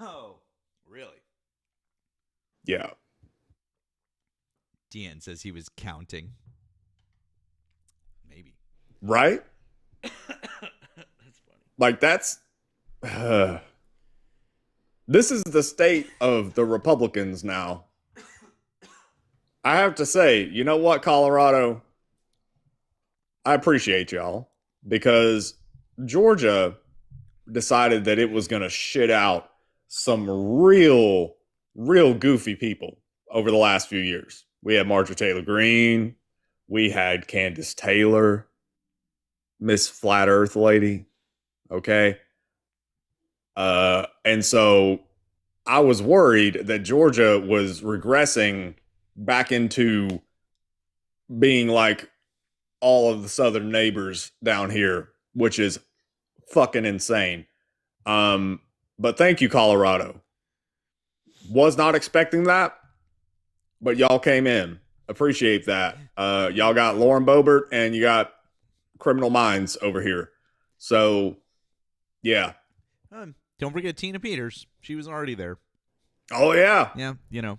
Oh, really? Yeah. Deanne says he was counting. Maybe. Right? That's funny. Like, that's this is the state of the Republicans now. I have to say, you know what, Colorado? I appreciate y'all, because Georgia decided that it was going to shit out some real goofy people over the last few years. We had Marjorie Taylor Greene. We had Candace Taylor, Miss Flat Earth Lady. Okay. And so I was worried that Georgia was regressing back into being like all of the southern neighbors down here, which is fucking insane. But thank you, Colorado. Was not expecting that, but y'all came in. Appreciate that. Y'all got Lauren Boebert and you got Criminal Minds over here. So, yeah. Don't forget Tina Peters. She was already there. Oh, yeah. Yeah, you know.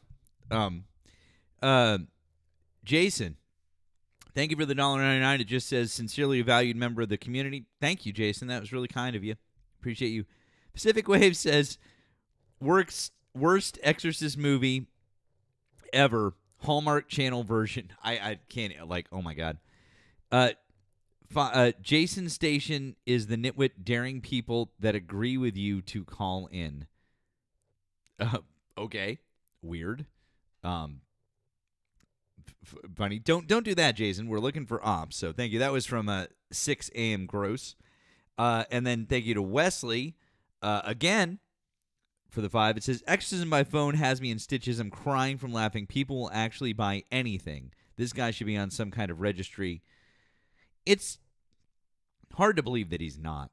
Jason, thank you for the $1.99. It just says, sincerely a valued member of the community. Thank you, Jason. That was really kind of you. Appreciate you. Pacific Wave says, worst Exorcist movie ever. Hallmark Channel version. I can't, like, oh my God. Jason Station is the nitwit daring people that agree with you to call in. Okay. Weird. Funny. Don't do that, Jason. We're looking for ops. So thank you. That was from 6 a.m. Gross. And then thank you to Wesley again for the 5. It says, Exorcism by phone has me in stitches. I'm crying from laughing. People will actually buy anything. This guy should be on some kind of registry. It's hard to believe that he's not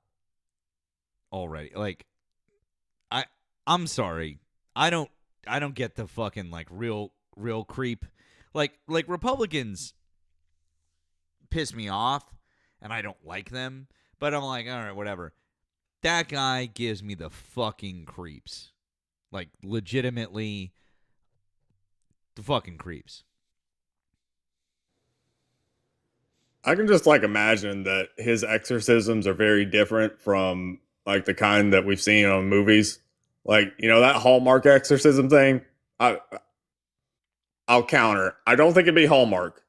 already. Like, I'm sorry. I don't get the fucking like real creep. Like Republicans piss me off and I don't like them, but I'm like, all right, whatever. That guy gives me the fucking creeps. Like, legitimately the fucking creeps. I can just like imagine that his exorcisms are very different from like the kind that we've seen on movies. Like, you know, that Hallmark exorcism thing. I'll counter. I don't think it'd be Hallmark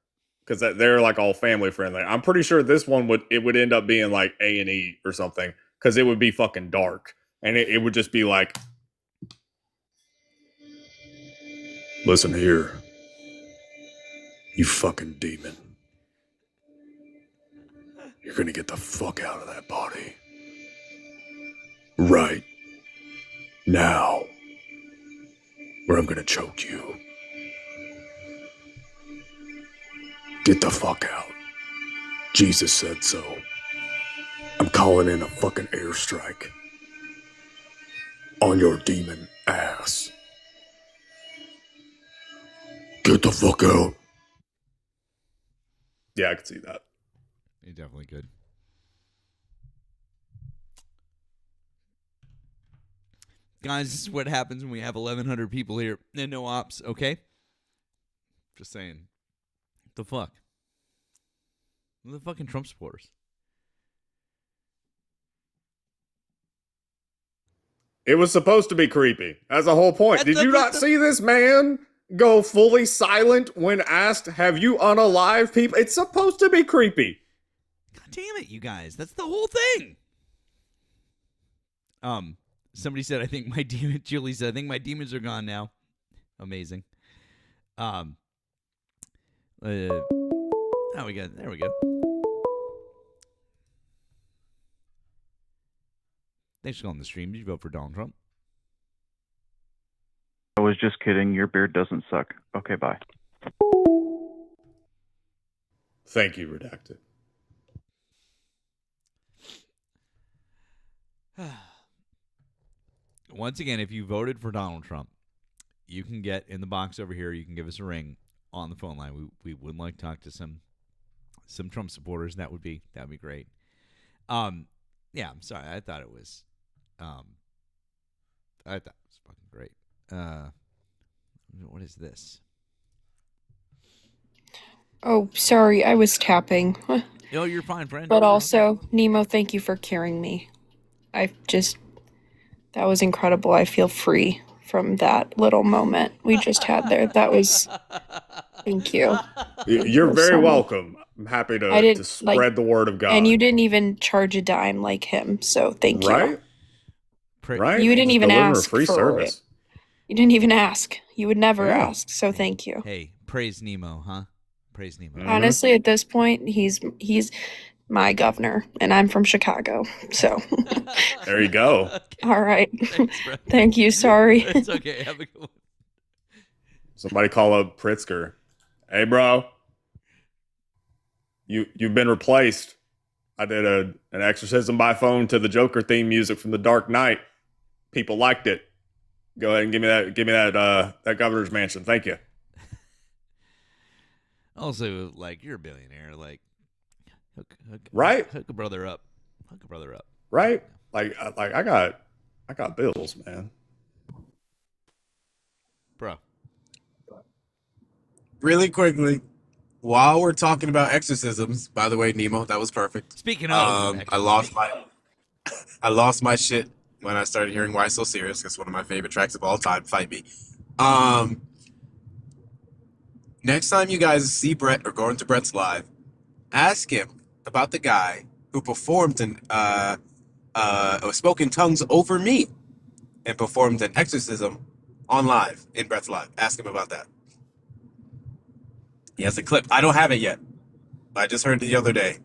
because they're like all family friendly. I'm pretty sure this one would end up being like A&E or something because it would be fucking dark and it would just be like, listen here, you fucking demon. You're gonna get the fuck out of that body. Right now. Or I'm gonna choke you. Get the fuck out. Jesus said so. I'm calling in a fucking airstrike. On your demon ass. Get the fuck out. Yeah, I can see that. You definitely could. Guys, this is what happens when we have 1,100 people here and no ops, okay? Just saying. What the fuck? What are the fucking Trump supporters? It was supposed to be creepy. That's the whole point. Did you not see this man go fully silent when asked, have you unalived people? It's supposed to be creepy. God damn it, you guys. That's the whole thing. Somebody said, I think my demon. Julie said, I think my demons are gone now. Amazing. There we go. There we go. Thanks for calling the stream. Did you vote for Donald Trump? I was just kidding. Your beard doesn't suck. Okay, bye. Thank you, Redacted. Once again, if you voted for Donald Trump, you can get in the box over here. You can give us a ring on the phone line. We would like to talk to some Trump supporters. That would be great. Yeah, I'm sorry. I thought it was fucking great. What is this? Oh, sorry, I was tapping. No, you're fine, friend. But also, Nemo, thank you for carrying me. That was incredible. I feel free from that little moment we just had there. Thank you. You're very welcome. I'm happy to spread the word of God. And you didn't even charge a dime like him, so thank you. Right? You didn't even Deliver ask free for service. it. You didn't even ask. You would never ask, so thank you. Hey, praise Nemo, huh? Praise Nemo. Honestly, at this point, he's my governor, and I'm from Chicago, so. There you go. All right. Thanks, bro. Thank you. Sorry. It's okay. Have a good one. Somebody call up Pritzker. Hey, bro. You've been replaced. I did an exorcism by phone to the Joker theme music from The Dark Knight. People liked it. Go ahead and give me that governor's mansion. Thank you. Also, like, you're a billionaire. Like, hook a brother up. Hook a brother up. Right? Like I got bills, man. Bro. Really quickly, while we're talking about exorcisms, by the way, Nemo, that was perfect. Speaking of, I lost my shit when I started hearing Why So Serious. It's one of my favorite tracks of all time. Fight me. Next time you guys see Brett or go into Brett's live, ask him about the guy who performed spoke in tongues over me and performed an exorcism on live in Brett's live. Ask him about that. He has a clip. I don't have it yet. I just heard it the other day.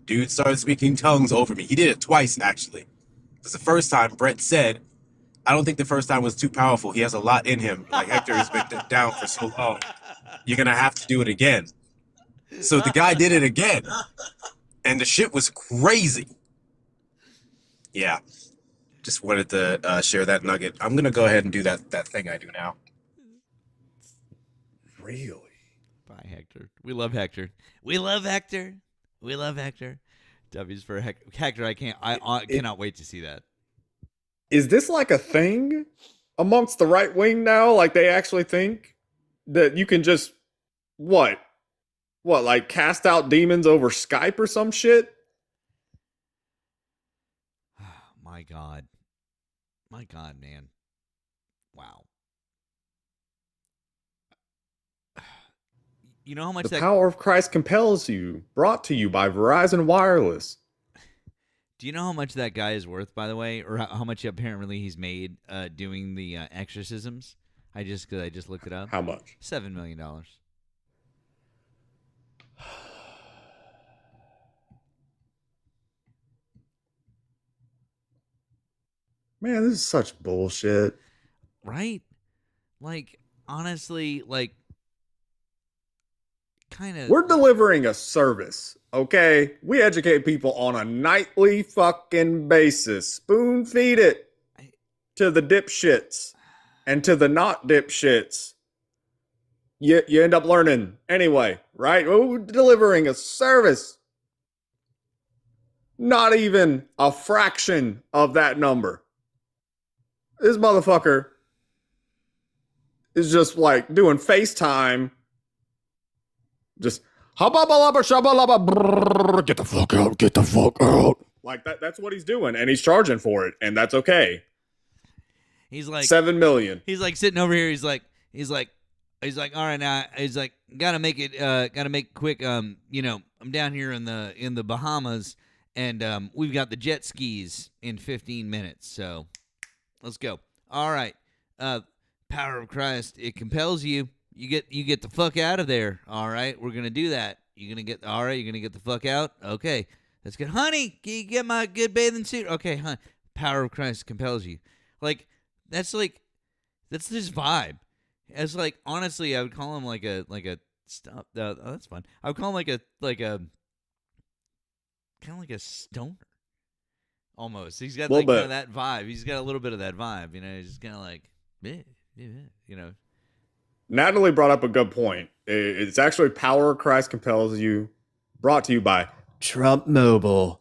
Dude started speaking tongues over me. He did it twice, actually. Because the first time, Brett said, I don't think the first time was too powerful. He has a lot in him. Like, Hector has been down for so long. You're going to have to do it again. So the guy did it again. And the shit was crazy. Yeah. Just wanted to share that nugget. I'm going to go ahead and do that thing I do now. Really? Bye, Hector. We love Hector. We love Hector. We love Hector. W's for Hector. Hector, I cannot wait to see that. Is this like a thing amongst the right wing now? Like they actually think that you can just like cast out demons over Skype or some shit? My God. My God, man. Wow. You know how much the power of Christ compels you, brought to you by Verizon Wireless. Do you know how much that guy is worth, by the way, or how much apparently he's made doing the exorcisms? I just looked it up. How much? $7 million. Man, this is such bullshit. Right? Like, honestly, like, kind of. We're delivering a service, okay? We educate people on a nightly fucking basis. Spoon feed it to the dipshits and to the not dipshits. You end up learning anyway, right? We're delivering a service. Not even a fraction of that number. This motherfucker is just like doing FaceTime. Just get the fuck out. Like that's what he's doing, and he's charging for it, and that's okay. He's like $7 million. He's like sitting over here. He's like, all right, now he's like, gotta make it quick. I'm down here in the Bahamas, And we've got the jet skis in 15 minutes, so let's go. All right. Power of Christ, it compels you. You get the fuck out of there. All right, we're gonna do that. You're gonna get the fuck out. Okay, that's good, honey. Can you get my good bathing suit? Okay, hon. Power of Christ compels you. That's this vibe. It's like, honestly, I would call him like a stop. That's fun. I would call him like a kind of like a stoner. Almost. He's got like kind of that vibe. He's got a little bit of that vibe. He's just kind of like, Natalie brought up a good point. It's actually Power of Christ Compels You, brought to you by Trump Mobile.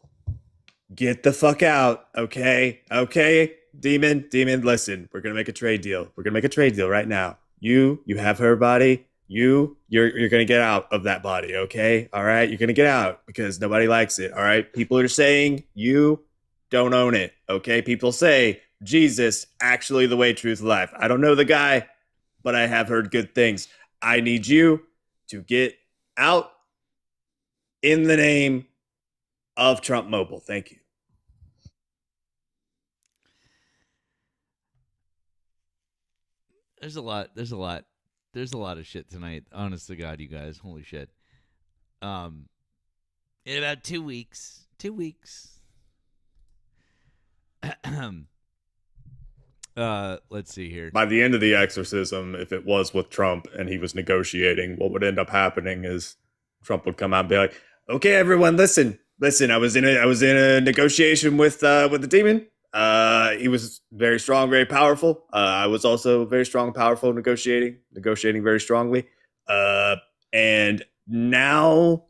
Get the fuck out, okay? Okay, Demon, listen. We're gonna make a trade deal. Right now. You have her body. You're gonna get out of that body, okay? All right, you're gonna get out because nobody likes it. All right, people are saying you don't own it, okay? People say Jesus, actually the way, truth, life. I don't know the guy, but I have heard good things. I need you to get out in the name of Trump Mobile. Thank you. There's a lot of shit tonight. Honest to God, you guys. Holy shit. In about 2 weeks. Let's see here. By the end of the exorcism, if it was with Trump and he was negotiating, what would end up happening is Trump would come out and be like, "Okay, everyone, listen. I was in a negotiation with the demon. He was very strong, very powerful. I was also very strong, powerful, negotiating very strongly. And now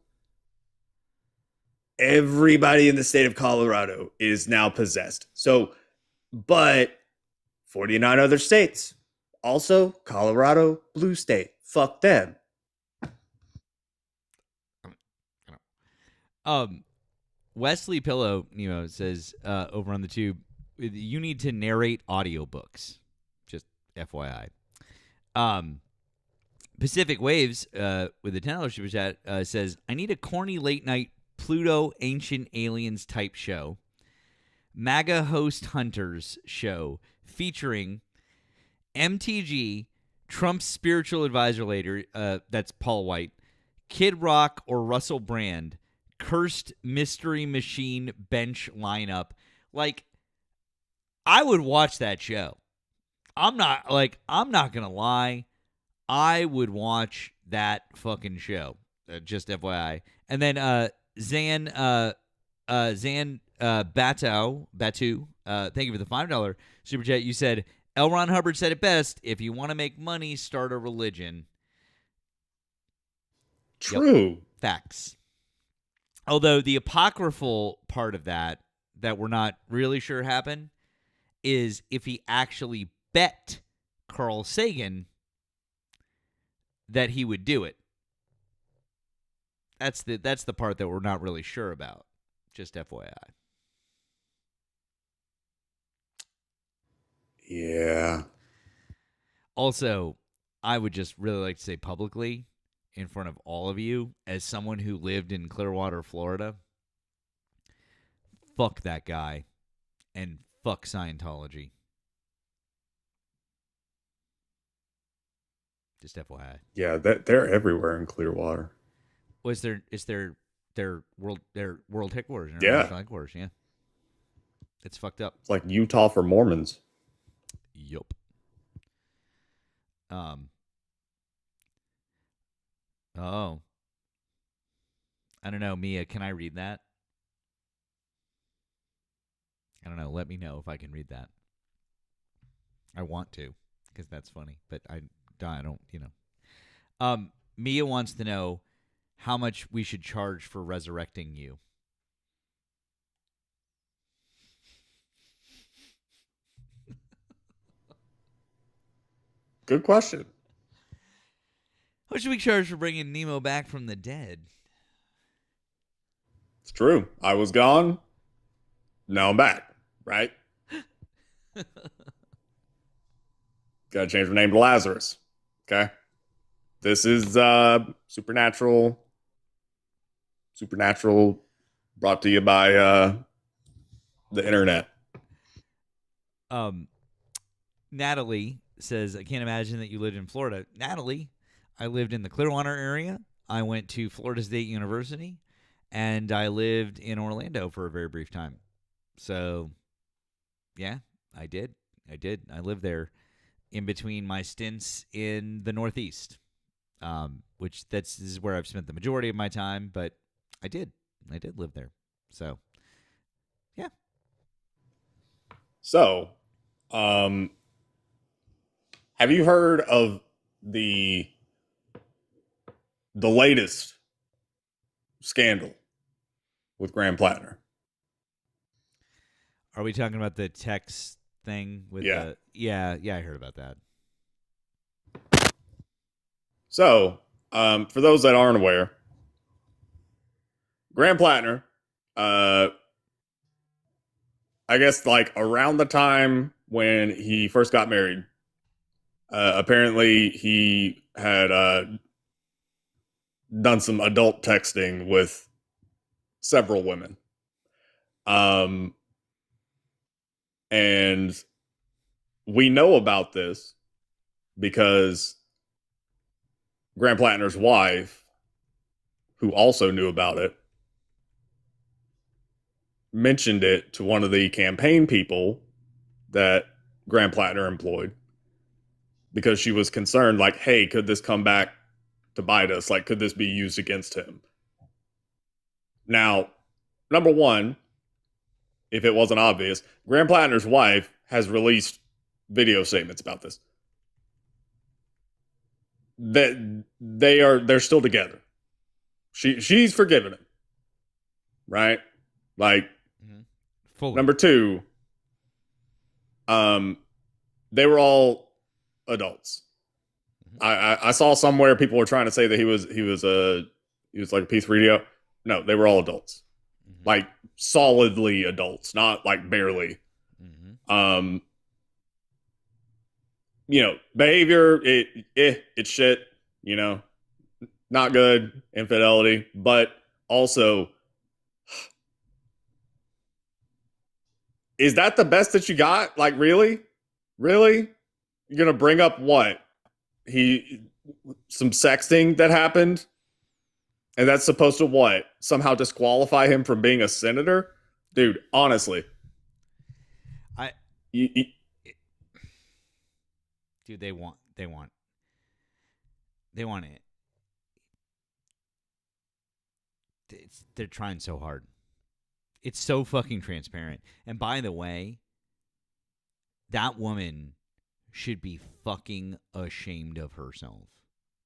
everybody in the state of Colorado is now possessed. So, but 49 other states, also Colorado, blue state. Fuck them." Wesley Pillow, Nemo, says over on the tube, you need to narrate audiobooks. Just FYI. Pacific Waves with the $10 super chat says, I need a corny late night Pluto Ancient Aliens type show. MAGA host hunters show featuring MTG, Trump's spiritual advisor later, that's Paul White, Kid Rock or Russell Brand, cursed mystery machine bench lineup. Like, I would watch that show. I'm not gonna lie. I would watch that fucking show. Just FYI. And then Zan Batu, thank you for the $5 super chat. You said L. Ron Hubbard said it best: if you want to make money, start a religion. True. Yep. Facts. Although the apocryphal part of that we're not really sure happened is if he actually bet Carl Sagan that he would do it. That's the part that we're not really sure about. Just FYI. Yeah. Also, I would just really like to say publicly, in front of all of you, as someone who lived in Clearwater, Florida, fuck that guy and fuck Scientology. Just FYI. Yeah, they're everywhere in Clearwater. Is their world headquarters? Yeah. Headquarters, yeah. It's fucked up. It's like Utah for Mormons. Yup. Oh. I don't know, Mia, can I read that? I don't know. Let me know if I can read that. I want to, because that's funny, but I don't, Mia wants to know how much we should charge for resurrecting you. Good question. How much should we charge for bringing Nemo back from the dead? It's true. I was gone. Now I'm back, right? Gotta change my name to Lazarus. Okay? This is supernatural Brought to you by the internet. Natalie says, I can't imagine that you lived in Florida. Natalie, I lived in the Clearwater area. I went to Florida State University, and I lived in Orlando for a very brief time. So, yeah, I did. I lived there in between my stints in the Northeast, which this is where I've spent the majority of my time, but I did live there. So, yeah. So, have you heard of the latest scandal with Graham Plattner? Are we talking about the text thing with Yeah. Yeah, I heard about that. So, for those that aren't aware, Graham Plattner, I guess like around the time when he first got married, apparently he had done some adult texting with several women. And we know about this because Graham Plattner's wife, who also knew about it, mentioned it to one of the campaign people that Graham Plattner employed because she was concerned, like, hey, could this come back to bite us? Like, could this be used against him? Now, number one, if it wasn't obvious, Graham Plattner's wife has released video statements about this. That they're still together. She's forgiven him. Right? Like, fully. Number two, they were all adults. I saw somewhere people were trying to say that he was like a P3DO. No, they were all adults. Like solidly adults, not like barely. Behavior, it's shit, not good, infidelity, but also, is that the best that you got? Like, really? You're going to bring up what? Some sexting that happened? And that's supposed to what? Somehow disqualify him from being a senator? Dude, honestly. Dude, they want it. They're trying so hard. It's so fucking transparent. And by the way, that woman should be fucking ashamed of herself.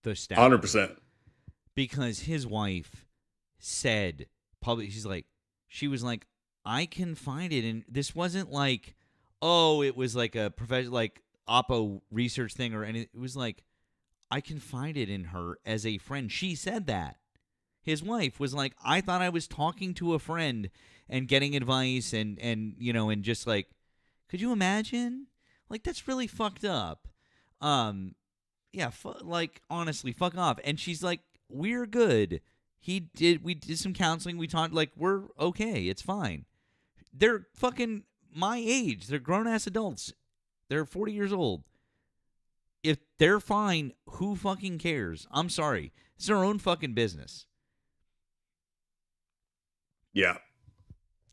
The staff. 100%. Because his wife said publicly, she was like, I can find it. And this wasn't like, oh, it was like a professional, like Oppo research thing or anything. It was like, I can find it in her as a friend. She said that. His wife was like, I thought I was talking to a friend and getting advice and just like, could you imagine? Like, that's really fucked up. Yeah, like, honestly, fuck off. And she's like, we're good. We did some counseling. We talked, like, we're okay. It's fine. They're fucking my age. They're grown-ass adults. They're 40 years old. If they're fine, who fucking cares? I'm sorry. It's their own fucking business. Yeah.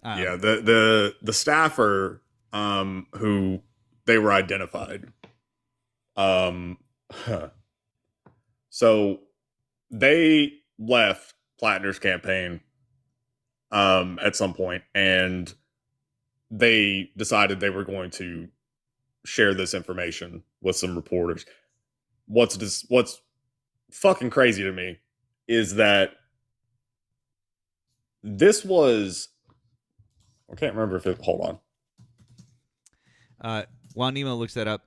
Yeah, the staffer who they were identified. So they left Plattner's campaign at some point, and they decided they were going to share this information with some reporters. What's fucking crazy to me is that this was, I can't remember if it, hold on. While Nemo looks that up,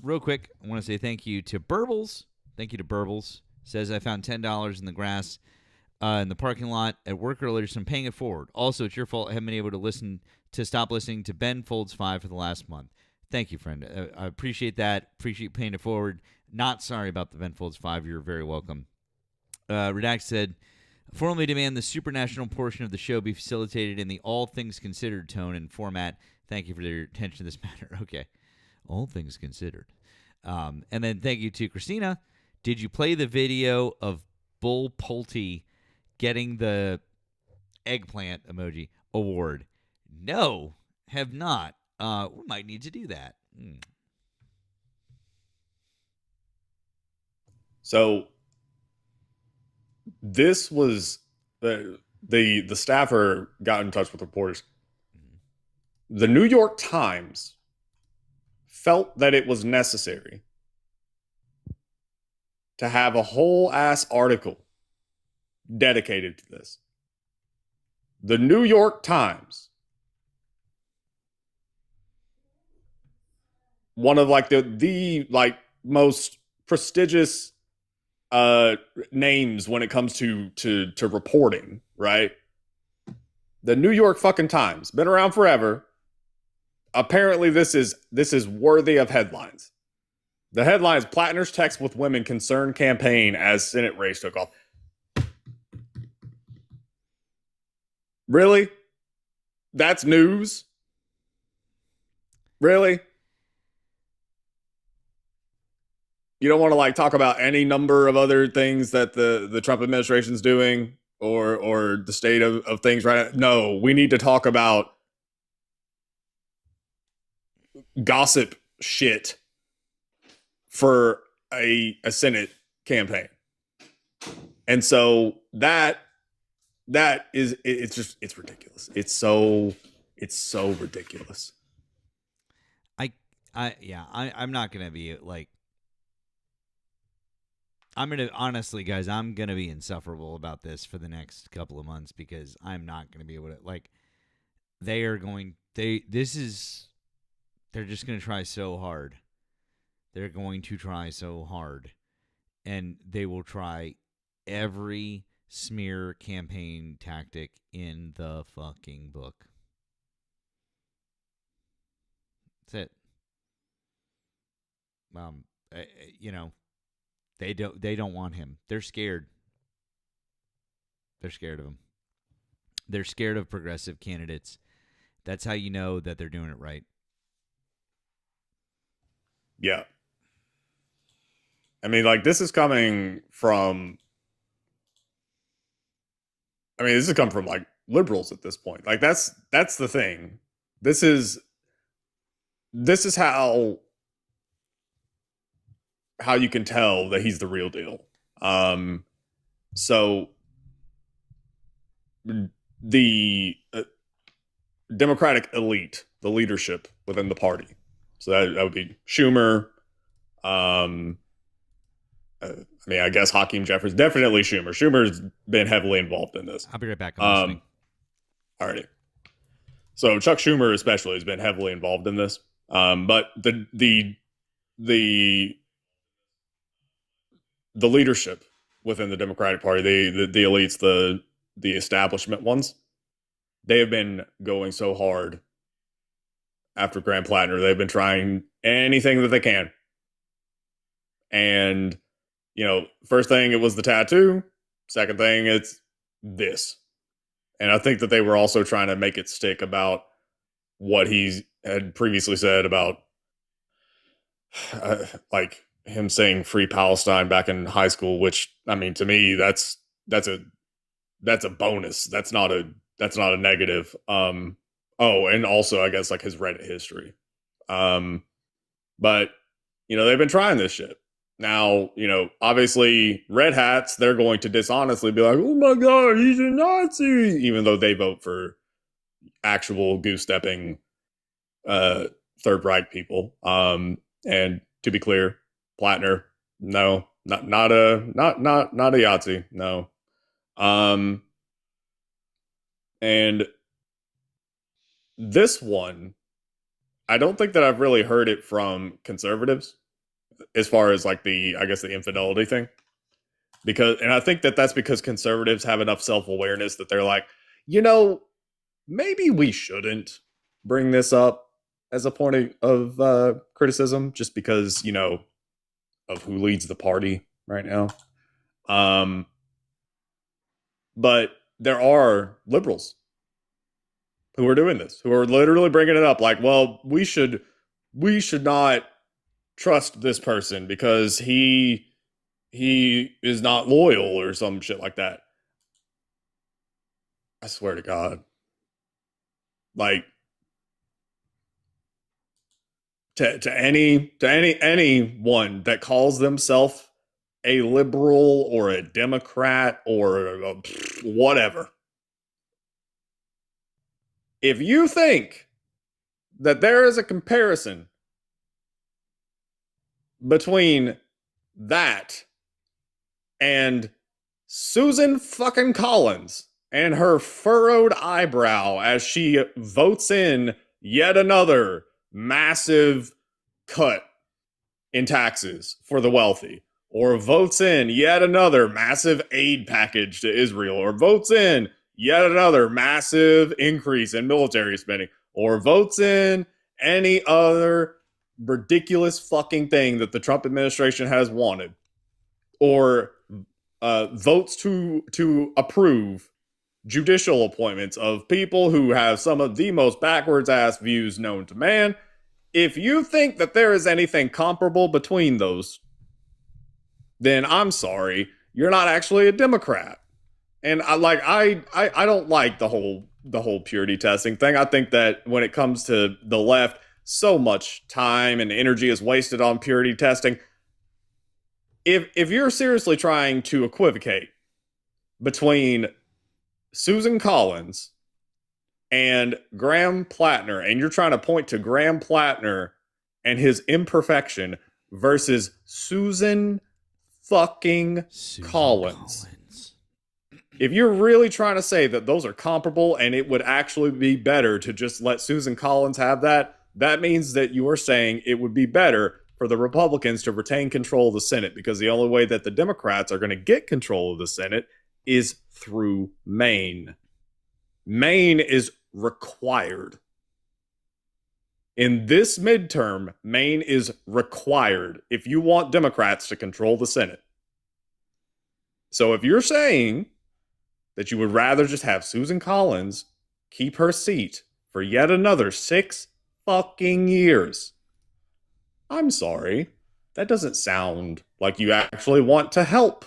real quick, I want to say thank you to Burbles. Thank you to Burbles. Says, I found $10 in the grass in the parking lot at work earlier, so I'm paying it forward. Also, it's your fault I haven't been able to stop listening to Ben Folds 5 for the last month. Thank you, friend. I appreciate that. Appreciate paying it forward. Not sorry about the Ben Folds 5. You're very welcome. Redact said, Formally demand the supranational portion of the show be facilitated in the all things considered tone and format. Thank you for your attention to this matter. Okay. All things considered. And then thank you to Christina. Did you play the video of Bull Pulte getting the eggplant emoji award? No, have not. We might need to do that. So this was the staffer got in touch with reporters. The New York Times felt that it was necessary to have a whole ass article dedicated to this. The New York Times, one of like the like most prestigious names when it comes to reporting, right? The New York fucking Times, been around forever. Apparently this is worthy of headlines. The headline is Plattner's text with women concern campaign as Senate race took off. Really? That's news? Really? You don't want to like talk about any number of other things that the Trump administration's doing or the state of things right now? No, we need to talk about gossip shit for a Senate campaign. And so that is it's ridiculous. It's so ridiculous. I'm not gonna be like, honestly, guys, I'm gonna be insufferable about this for the next couple of months because I'm not gonna be able to they're just gonna try so hard. They're going to try so hard, and they will try every smear campaign tactic in the fucking book. That's it. They don't want him. They're scared. They're scared of him. They're scared of progressive candidates. That's how you know that they're doing it right. Yeah. I mean, like, this is coming from... this has come from, like, liberals at this point. Like, that's the thing. This is how you can tell that he's the real deal. So the Democratic elite, the leadership within the party. So that would be Schumer. I guess Hakeem Jeffries, definitely Schumer. Schumer's been heavily involved in this. I'll be right back. I'm listening. Alrighty. So Chuck Schumer especially has been heavily involved in this. But the leadership within the Democratic Party, the elites, the establishment ones, they have been going so hard after Graham Plattner. They've been trying anything that they can. And, first thing, it was the tattoo. Second thing, it's this. And I think that they were also trying to make it stick about what he had previously said about, like, him saying free Palestine back in high school, which, to me, that's a bonus. That's not a negative. And also, I guess, like, his Reddit history. But, they've been trying this shit. Now, obviously, red hats, they're going to dishonestly be like, oh my God, he's a Nazi, even though they vote for actual goose-stepping Third Reich people. And to be clear, Plattner, no, not a Yahtzee, no. And this one, I don't think that I've really heard it from conservatives as far as like the infidelity thing. And I think that that's because conservatives have enough self-awareness that they're like, maybe we shouldn't bring this up as a point of criticism just because, of who leads the party right now. But there are liberals who are doing this, who are literally bringing it up like, well, we should not trust this person because he is not loyal or some shit like that. I swear to God. Like, to anyone that calls themselves a liberal or a Democrat or whatever, if you think that there is a comparison between that and Susan fucking Collins and her furrowed eyebrow as she votes in yet another massive cut in taxes for the wealthy, or votes in yet another massive aid package to Israel, or votes in yet another massive increase in military spending, or votes in any other ridiculous fucking thing that the Trump administration has wanted, or votes to approve judicial appointments of people who have some of the most backwards ass views known to man. If you think that there is anything comparable between those, then I'm sorry, you're not actually a Democrat. And I don't like the whole purity testing thing. I think that when it comes to the left, so much time and energy is wasted on purity testing. If you're seriously trying to equivocate between Susan Collins and Graham Plattner, and you're trying to point to Graham Plattner and his imperfection versus Susan fucking Collins. If you're really trying to say that those are comparable and it would actually be better to just let Susan Collins have that, that means that you are saying it would be better for the Republicans to retain control of the Senate, because the only way that the Democrats are going to get control of the Senate is through Maine. Maine is required. In this midterm, Maine is required if you want Democrats to control the Senate. So if you're saying that you would rather just have Susan Collins keep her seat for yet another 6 fucking years, I'm sorry, that doesn't sound like you actually want to help.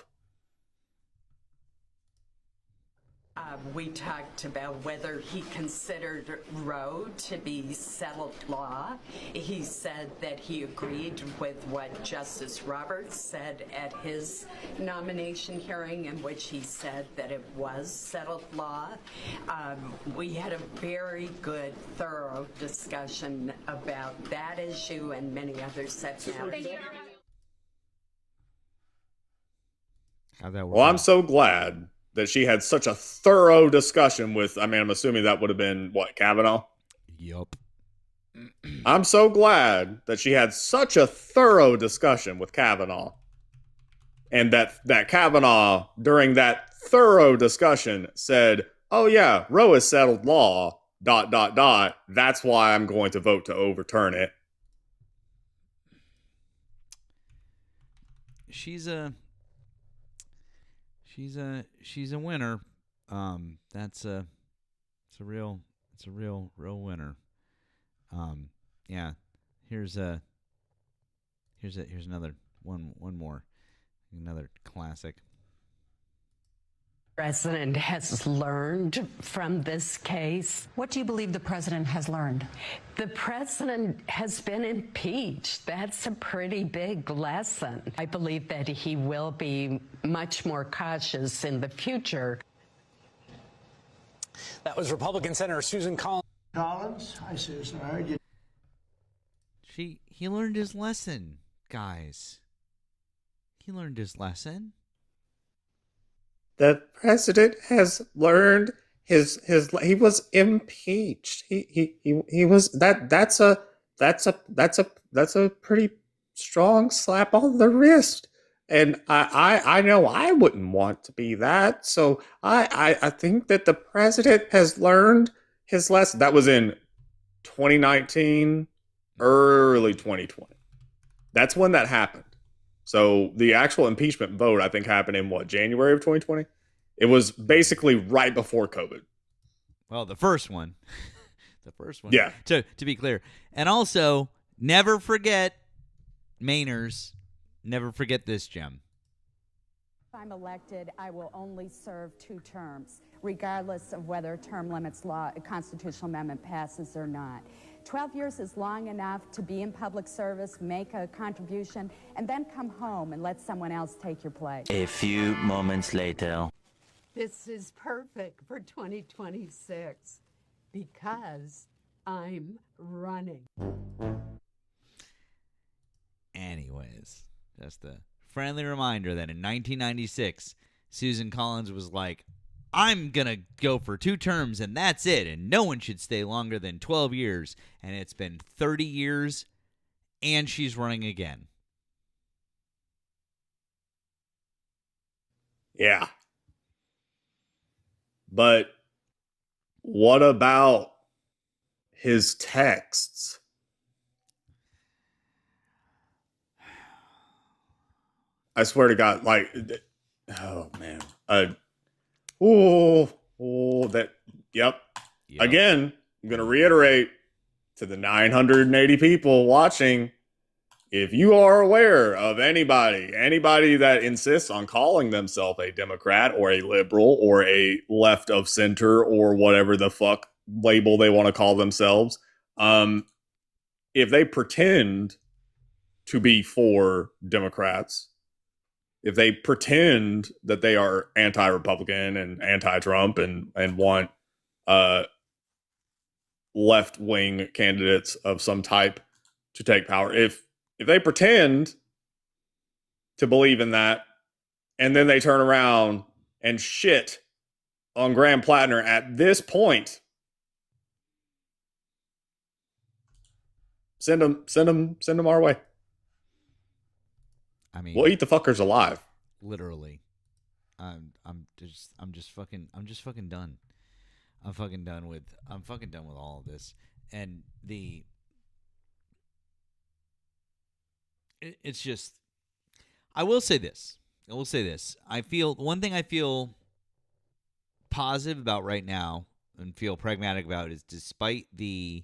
We talked about whether he considered Roe to be settled law. He said that he agreed with what Justice Roberts said at his nomination hearing, in which he said that it was settled law. We had a very good, thorough discussion about that issue and many others that matter. How'd that work? Well, I'm so glad that she had such a thorough discussion with, I mean, I'm assuming that would have been, what, Kavanaugh? Yup. I'm so glad that she had such a thorough discussion with Kavanaugh. And that Kavanaugh, during that thorough discussion, said, oh yeah, Roe is settled law, ... That's why I'm going to vote to overturn it. She's a winner. It's a real winner. Yeah. Here's another one more. Another classic. President has learned from this case. What do you believe the president has learned? The president has been impeached. That's a pretty big lesson. I believe that he will be much more cautious in the future. That was Republican Senator Susan Collins. Hi, Susan. I heard you. He learned his lesson, guys. He learned his lesson. The president has learned his he was impeached. He was that's a pretty strong slap on the wrist. And I know I wouldn't want to be that. So I think that the president has learned his lesson. That was in 2019, early 2020. That's when that happened. So the actual impeachment vote, I think, happened in what, January of 2020? It was basically right before COVID. Well, the first one. The first one. Yeah. To be clear. And also, never forget, Mainers, never forget this, Gem. If I'm elected, I will only serve 2 terms, regardless of whether term limits law, a constitutional amendment passes or not. 12 years is long enough to be in public service, make a contribution, and then come home and let someone else take your place. A few moments later. This is perfect for 2026 because I'm running. Anyways, just a friendly reminder that in 1996, Susan Collins was like, I'm going to go for 2 terms and that's it. And no one should stay longer than 12 years. And it's been 30 years and she's running again. Yeah. But what about his texts? I swear to God, like, oh man, yep. Again, I'm gonna reiterate to the 980 people watching: if you are aware of anybody that insists on calling themselves a Democrat or a liberal or a left of center or whatever the fuck label they want to call themselves, if they pretend to be for Democrats, if they pretend that they are anti-Republican and anti-Trump and want left-wing candidates of some type to take power, if they pretend to believe in that and then they turn around and shit on Graham Plattner at this point, send them our way. I mean, we'll eat the fuckers alive. Literally. I'm just fucking done. I'm fucking done with all of this. And it's just, I will say this. One thing I feel positive about right now and feel pragmatic about is despite the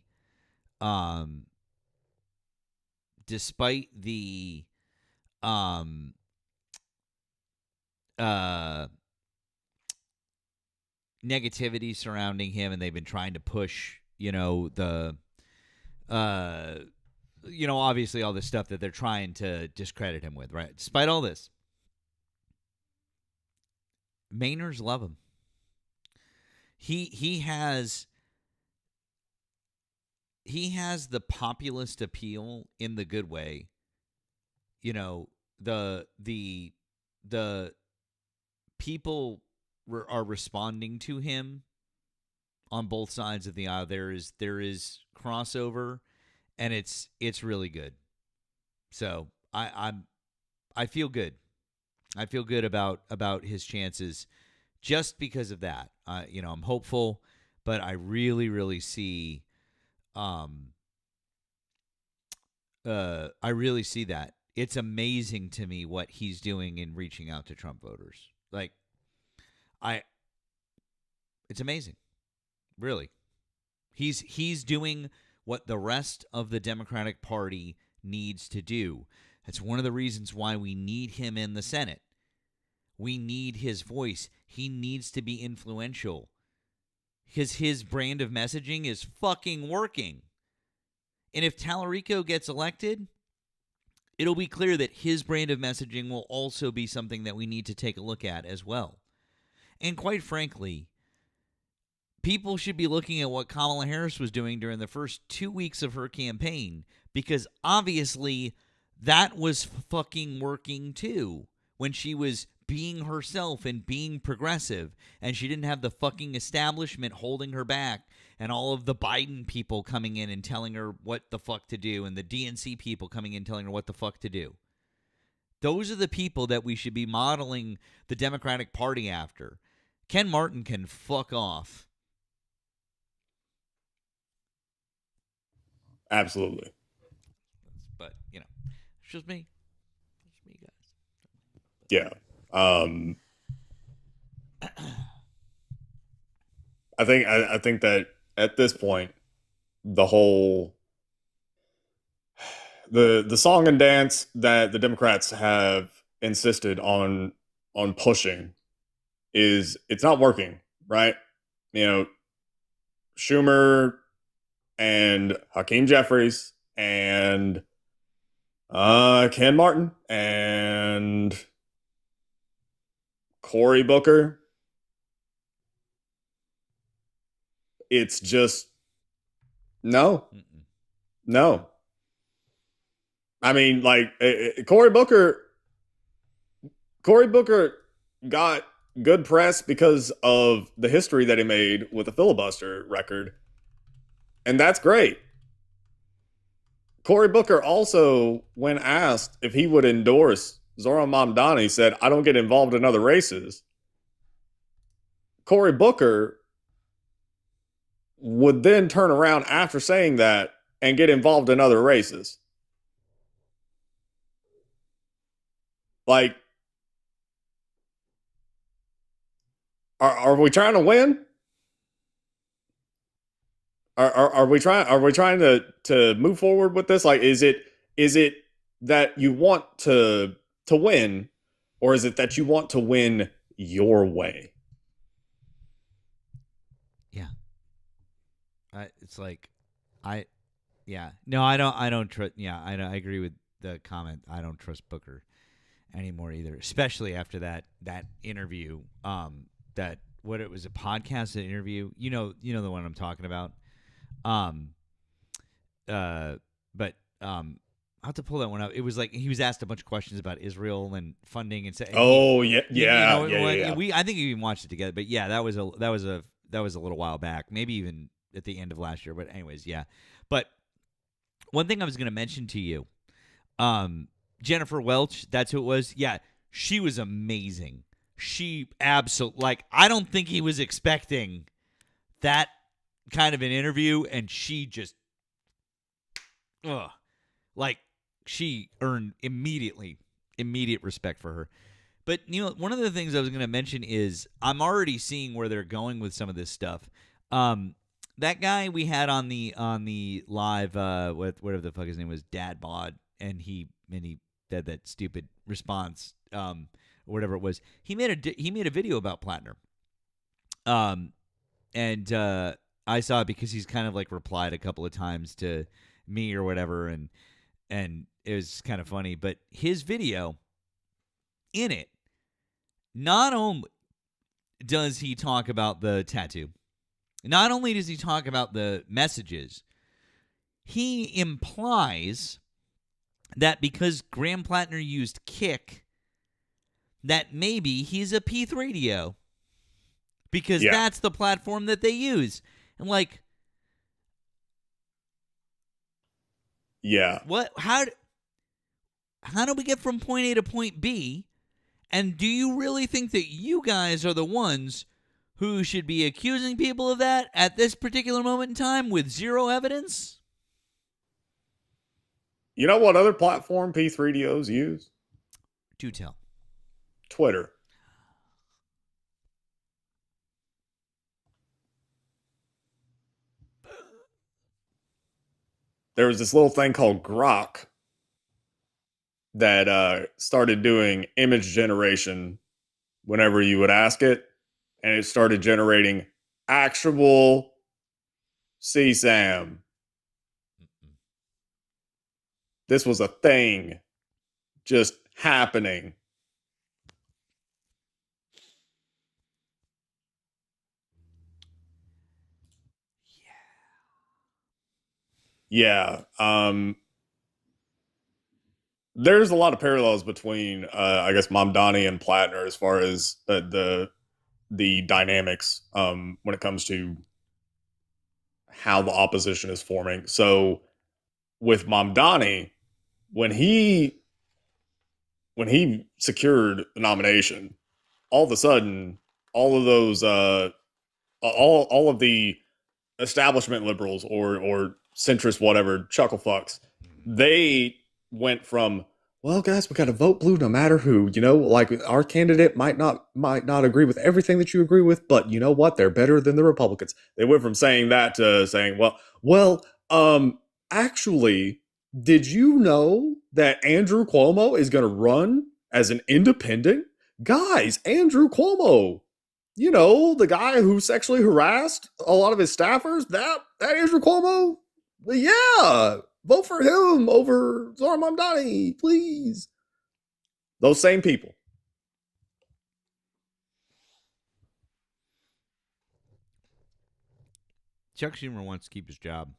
negativity surrounding him, and they've been trying to push, obviously all this stuff that they're trying to discredit him with, right? Despite all this, Mainers love him. He has the populist appeal in the good way. The people are responding to him on both sides of the aisle. There is crossover, and it's really good. So I feel good. I feel good about his chances just because of that. I'm hopeful, but I really see that. It's amazing to me what he's doing in reaching out to Trump voters. Like, it's amazing. Really. He's doing what the rest of the Democratic Party needs to do. That's one of the reasons why we need him in the Senate. We need his voice. He needs to be influential. Because his brand of messaging is fucking working. And if Tallarico gets elected, it'll be clear that his brand of messaging will also be something that we need to take a look at as well. And quite frankly, people should be looking at what Kamala Harris was doing during the first 2 weeks of her campaign, because obviously that was fucking working too, when she was being herself and being progressive, and she didn't have the fucking establishment holding her back and all of the Biden people coming in and telling her what the fuck to do, and the DNC people coming in telling her what the fuck to do. Those are the people that we should be modeling the Democratic Party after. Ken Martin can fuck off. Absolutely. But, it's just me. It's me, guys. Yeah. I think that at this point, the whole the song and dance that the Democrats have insisted on pushing it's not working, right? You know, Schumer and Hakeem Jeffries and Ken Martin and Cory Booker. It's just no. No. I mean, like Cory Booker got good press because of the history that he made with the filibuster record. And that's great. Cory Booker also, when asked if he would endorse Zoran Mamdani, said, I don't get involved in other races. Cory Booker would then turn around after saying that and get involved in other races. Like, are we trying to win? Are we trying to move forward with this? Like, is it that you want to win, or is it that you want to win your way? Yeah. It's like, no, I don't trust. Yeah, I agree with the comment. I don't trust Booker anymore either, especially after that interview. That what it was, a podcast, an interview. You know the one I'm talking about. But I'll have to pull that one up. It was like he was asked a bunch of questions about Israel and funding and stuff. Oh yeah. I think we even watched it together. But yeah, that was a little while back, maybe even at the end of last year. But anyways, yeah. But one thing I was going to mention to you, Jennifer Welch, that's who it was. Yeah, she was amazing. She absolutely, like, I don't think he was expecting that kind of an interview, and she just, like, she earned immediate respect for her. But, one of the things I was going to mention is I'm already seeing where they're going with some of this stuff. That guy we had on the live, whatever the fuck his name was, Dad Bod, and he did that stupid response, or whatever it was. He made a video about Plattner. And I saw it because he's kind of like replied a couple of times to me or whatever, and it was kind of funny. But his video, in it, not only does he talk about the tattoo, not only does he talk about the messages, he implies that because Graham Plattner used Kick, that maybe he's a P3 Radio. Because that's the platform that they use. And like, yeah. What? How do we get from point A to point B? And do you really think that you guys are the ones who should be accusing people of that at this particular moment in time with zero evidence? You know what other platform P3DOs use? Do tell. Twitter. There was this little thing called Grok that started doing image generation whenever you would ask it, and it started generating actual CSAM. This was a thing just happening. Yeah. There's a lot of parallels between, I guess, Mamdani and Plattner as far as the dynamics when it comes to how the opposition is forming. So with Mamdani, when he secured the nomination, all of a sudden, all of those, all of the establishment liberals or centrist whatever chuckle fucks, they went from well, guys, we got to vote blue no matter who. Like our candidate might not agree with everything that you agree with, but you know what? They're better than the Republicans. They went from saying that to saying, actually, did you know that Andrew Cuomo is going to run as an independent? Guys, Andrew Cuomo, the guy who sexually harassed a lot of his staffers, that Andrew Cuomo, yeah, vote for him over Zohar Mamdani, please. Those same people. Chuck Schumer wants to keep his job.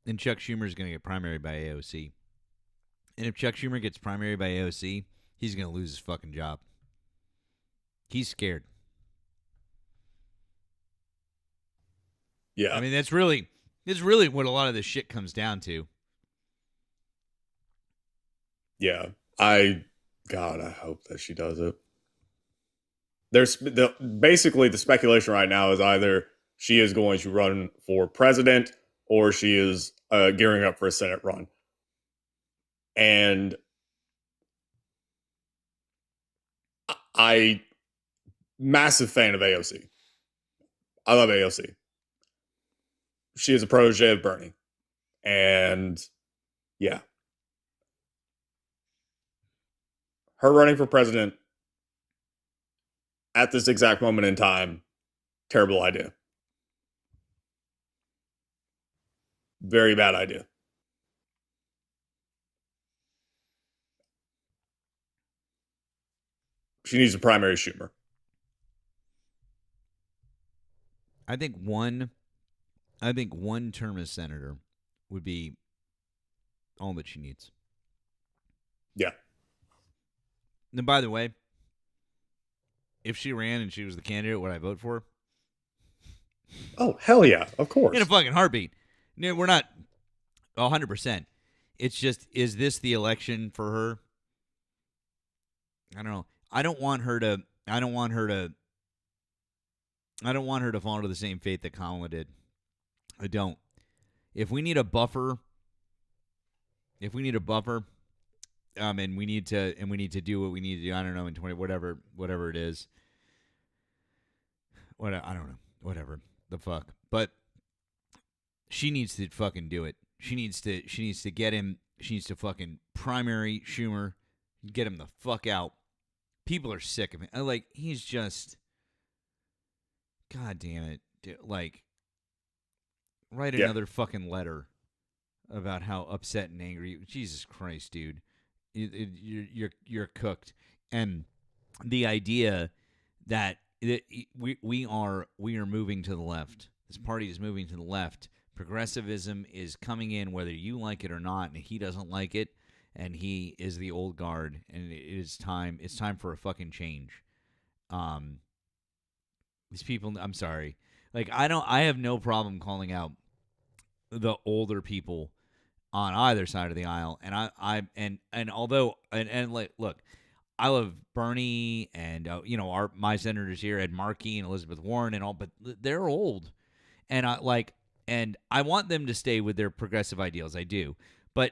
And Chuck Schumer is going to get primaried by AOC. And if Chuck Schumer gets primaried by AOC, he's going to lose his fucking job. He's scared. Yeah. I mean, that's really what a lot of this shit comes down to. Yeah. I hope that she does it. There's basically the speculation right now is either she is going to run for president or she is gearing up for a Senate run. And I massive fan of AOC. I love AOC. She is a protege of Bernie. And yeah. Her running for president at this exact moment in time, terrible idea. Very bad idea. She needs a primary Schumer. I think one term as senator would be all that she needs. Yeah. And by the way, if she ran and she was the candidate, would I vote for her? Oh, hell yeah, of course. In a fucking heartbeat. No, we're not 100%. It's just, is this the election for her? I don't know. I don't want her to fall into the same fate that Kamala did. I don't. If we need a buffer, and we need to do what we need to do, I don't know, in 20 whatever it is. I don't know. Whatever. The fuck. But she needs to fucking do it. She needs to get him. She needs to fucking primary Schumer, get him the fuck out. People are sick of him. Like, he's just, God damn it. Like, write another fucking letter about how upset and angry. Jesus Christ, dude. You're cooked. And the idea that we are moving to the left. This party is moving to the left. Progressivism is coming in whether you like it or not, and he doesn't like it, and he is the old guard, and it's time for a fucking change. These people, I'm sorry. Like, I have no problem calling out the older people on either side of the aisle, and although look, I love Bernie and my senators here, Ed Markey and Elizabeth Warren and all, but they're old, and I want them to stay with their progressive ideals. I do, but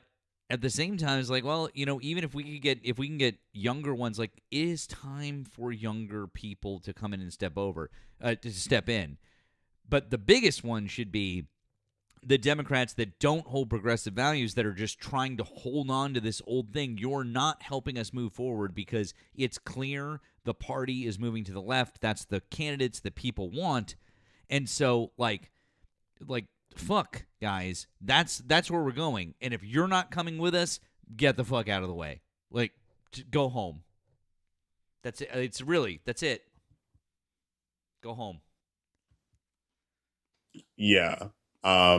at the same time, it's like, well, even if we can get younger ones, like, it is time for younger people to come in and step in. But the biggest one should be the Democrats that don't hold progressive values, that are just trying to hold on to this old thing. You're not helping us move forward because it's clear the party is moving to the left. That's the candidates that people want. And so, like fuck, guys, that's where we're going. And if you're not coming with us, get the fuck out of the way. Like, go home. That's it. That's it. Go home. Yeah. I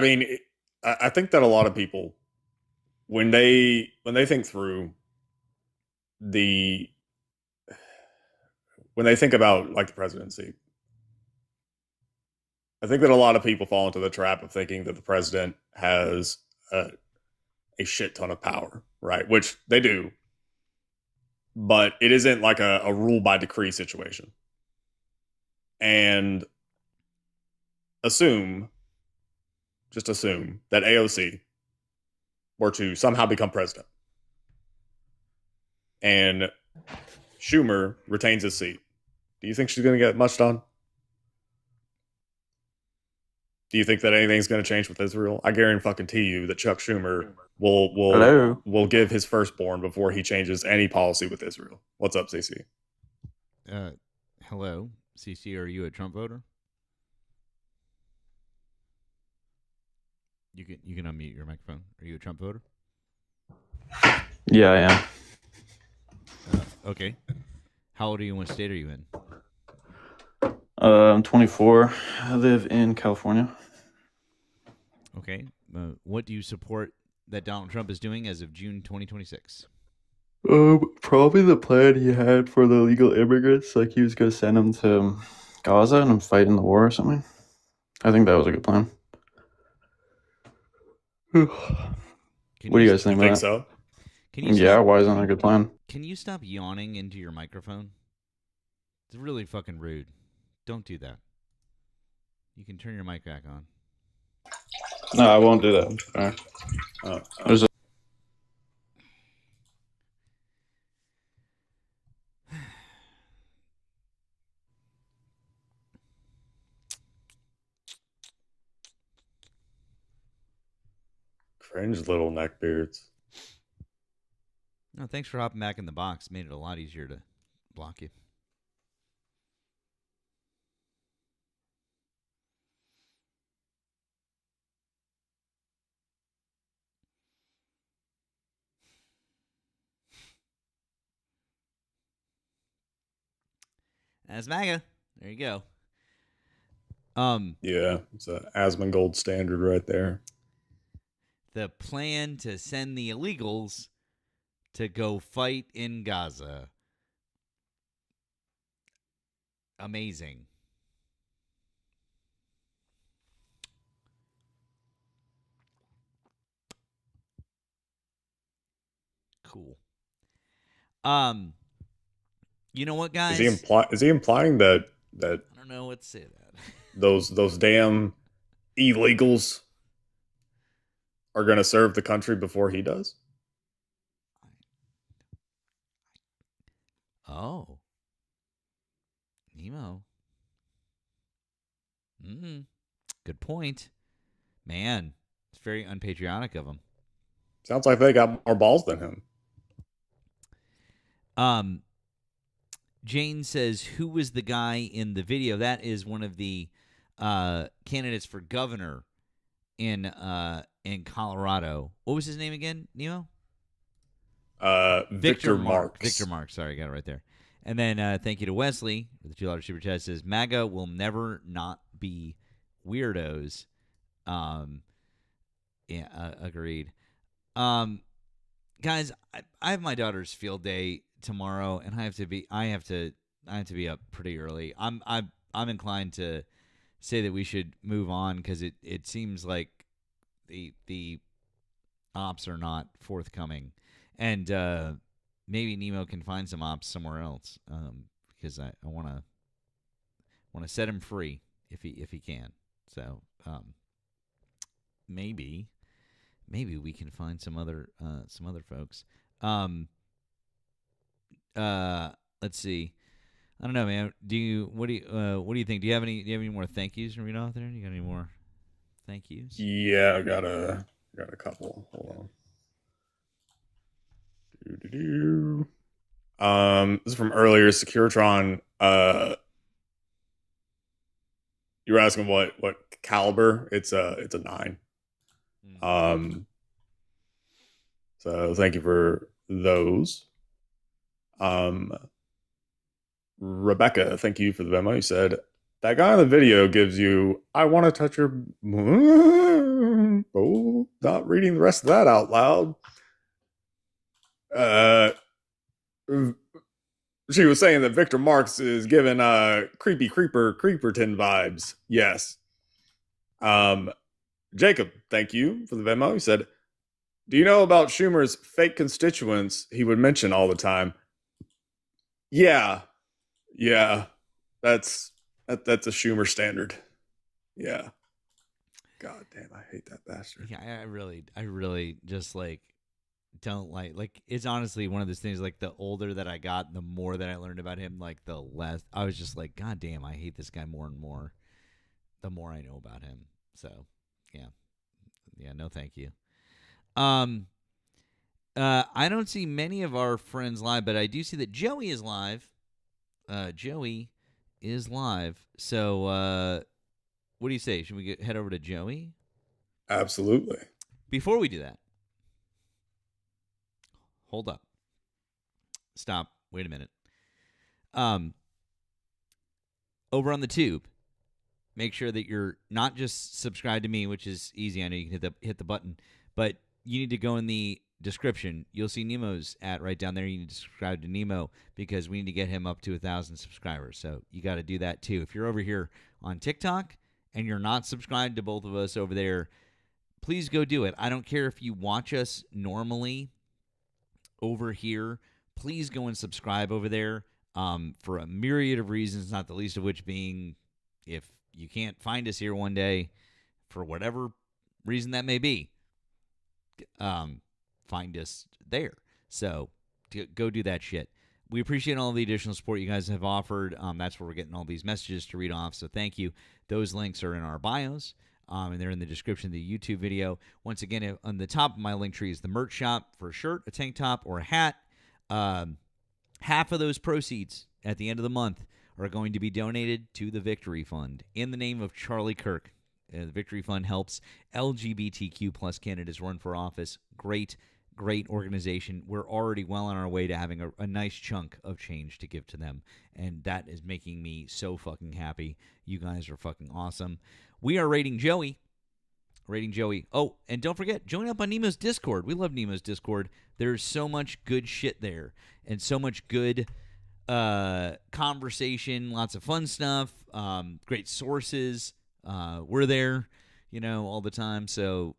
mean, I think that a lot of people, when they think through when they think about, like, the presidency, I think that a lot of people fall into the trap of thinking that the president has a shit ton of power, right? Which they do, but it isn't like a rule by decree situation. And assume just assume that AOC were to somehow become president and Schumer retains his seat, do you think she's going to get much done? Do you think that anything's going to change with Israel? I guarantee you that Chuck Schumer will give his firstborn before he changes any policy with Israel. What's up, CC? Hello, CC. Are you a Trump voter? You can unmute your microphone. Are you a Trump voter? Yeah, I am. Okay. How old are you? What state are you in? I'm 24. I live in California. Okay. What do you support that Donald Trump is doing as of June 2026? Probably the plan he had for the illegal immigrants, like he was going to send them to Gaza and fight in the war or something. I think that was a good plan. What do you guys think about that? So? Yeah, why isn't that a good plan? Can you stop yawning into your microphone? It's really fucking rude. Don't do that. You can turn your mic back on. No, I won't do that. All right. There's a Cringe little neckbeards. No, thanks for hopping back in the box. Made it a lot easier to block you. That's MAGA. There you go. Yeah, it's a Asmongold standard right there. The plan to send the illegals to go fight in Gaza. Amazing. Cool. You know what, guys? Is he implying that I don't know what to say to that. those damn illegals are going to serve the country before he does? Oh. Nemo. Good point. Man, it's very unpatriotic of him. Sounds like they got more balls than him. Jane says, who was the guy in the video? That is one of the candidates for governor in Colorado. What was his name again, Nemo? Victor Marks. Victor Marks. Sorry, I got it right there. And then thank you to Wesley with the $2 super chat. Says MAGA will never not be weirdos. Yeah, agreed. Guys, I have my daughter's field day tomorrow, and I have to be up pretty early. I'm inclined to say that we should move on because it seems like the ops are not forthcoming, and maybe Nemo can find some ops somewhere else because I want to set him free if he can. So maybe we can find some other folks. Let's see. I don't know, man. What do you think? Do you have any more thank yous to read off there? You got any more thank yous? Yeah, I got a couple. Hold on. This is from earlier. Securitron. You were asking what caliber? It's a 9. So thank you for those. Rebecca, thank you for the memo. You said that guy in the video gives you, I want to touch your. Oh, not reading the rest of that out loud. She was saying that Victor Marks is giving creepy creeperton vibes. Yes. Jacob, thank you for the memo. He said, do you know about Schumer's fake constituents he would mention all the time? Yeah. That's a Schumer standard. Yeah. God damn, I hate that bastard. Yeah, I really just don't it's honestly one of those things, like the older that I got, the more that I learned about him, like the less I was just like, God damn, I hate this guy more and more the more I know about him. So yeah, no thank you. I don't see many of our friends live, but I do see that Joey is live. Joey is live. So what do you say? Should we head over to Joey? Absolutely. Before we do that, hold up. Stop. Wait a minute. Over on the tube, make sure that you're not just subscribed to me, which is easy. I know you can hit the button, but you need to go in the description. You'll see Nemo's right down there. You need to subscribe to Nemo because we need to get him up to 1,000 subscribers. So you got to do that too. If you're over here on TikTok and you're not subscribed to both of us over there, please go do it. I don't care if you watch us normally over here. Please go and subscribe over there for a myriad of reasons, not the least of which being if you can't find us here one day for whatever reason that may be, find us there. So go do that shit. We appreciate all the additional support you guys have offered. That's where we're getting all these messages to read off. So thank you. Those links are in our bios, and they're in the description of the YouTube video. Once again, on the top of my link tree is the merch shop for a shirt, a tank top, or a hat. Half of those proceeds at the end of the month are going to be donated to the Victory Fund in the name of Charlie Kirk. The Victory Fund helps LGBTQ plus candidates run for office. Great organization. We're already well on our way to having a nice chunk of change to give to them, and that is making me so fucking happy. You guys are fucking awesome. We are rating Joey. Oh, and don't forget, join up on Nemo's Discord. We love Nemo's Discord. There's so much good shit there and so much good conversation, lots of fun stuff, great sources. We're there, all the time. So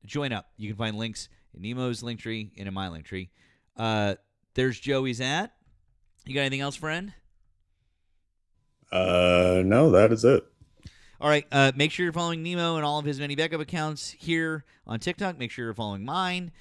join up. You can find links in Nemo's link tree and in my link tree. There's Joey's at. You got anything else, friend? No, that is it. All right. Make sure you're following Nemo and all of his many backup accounts here on TikTok. Make sure you're following mine.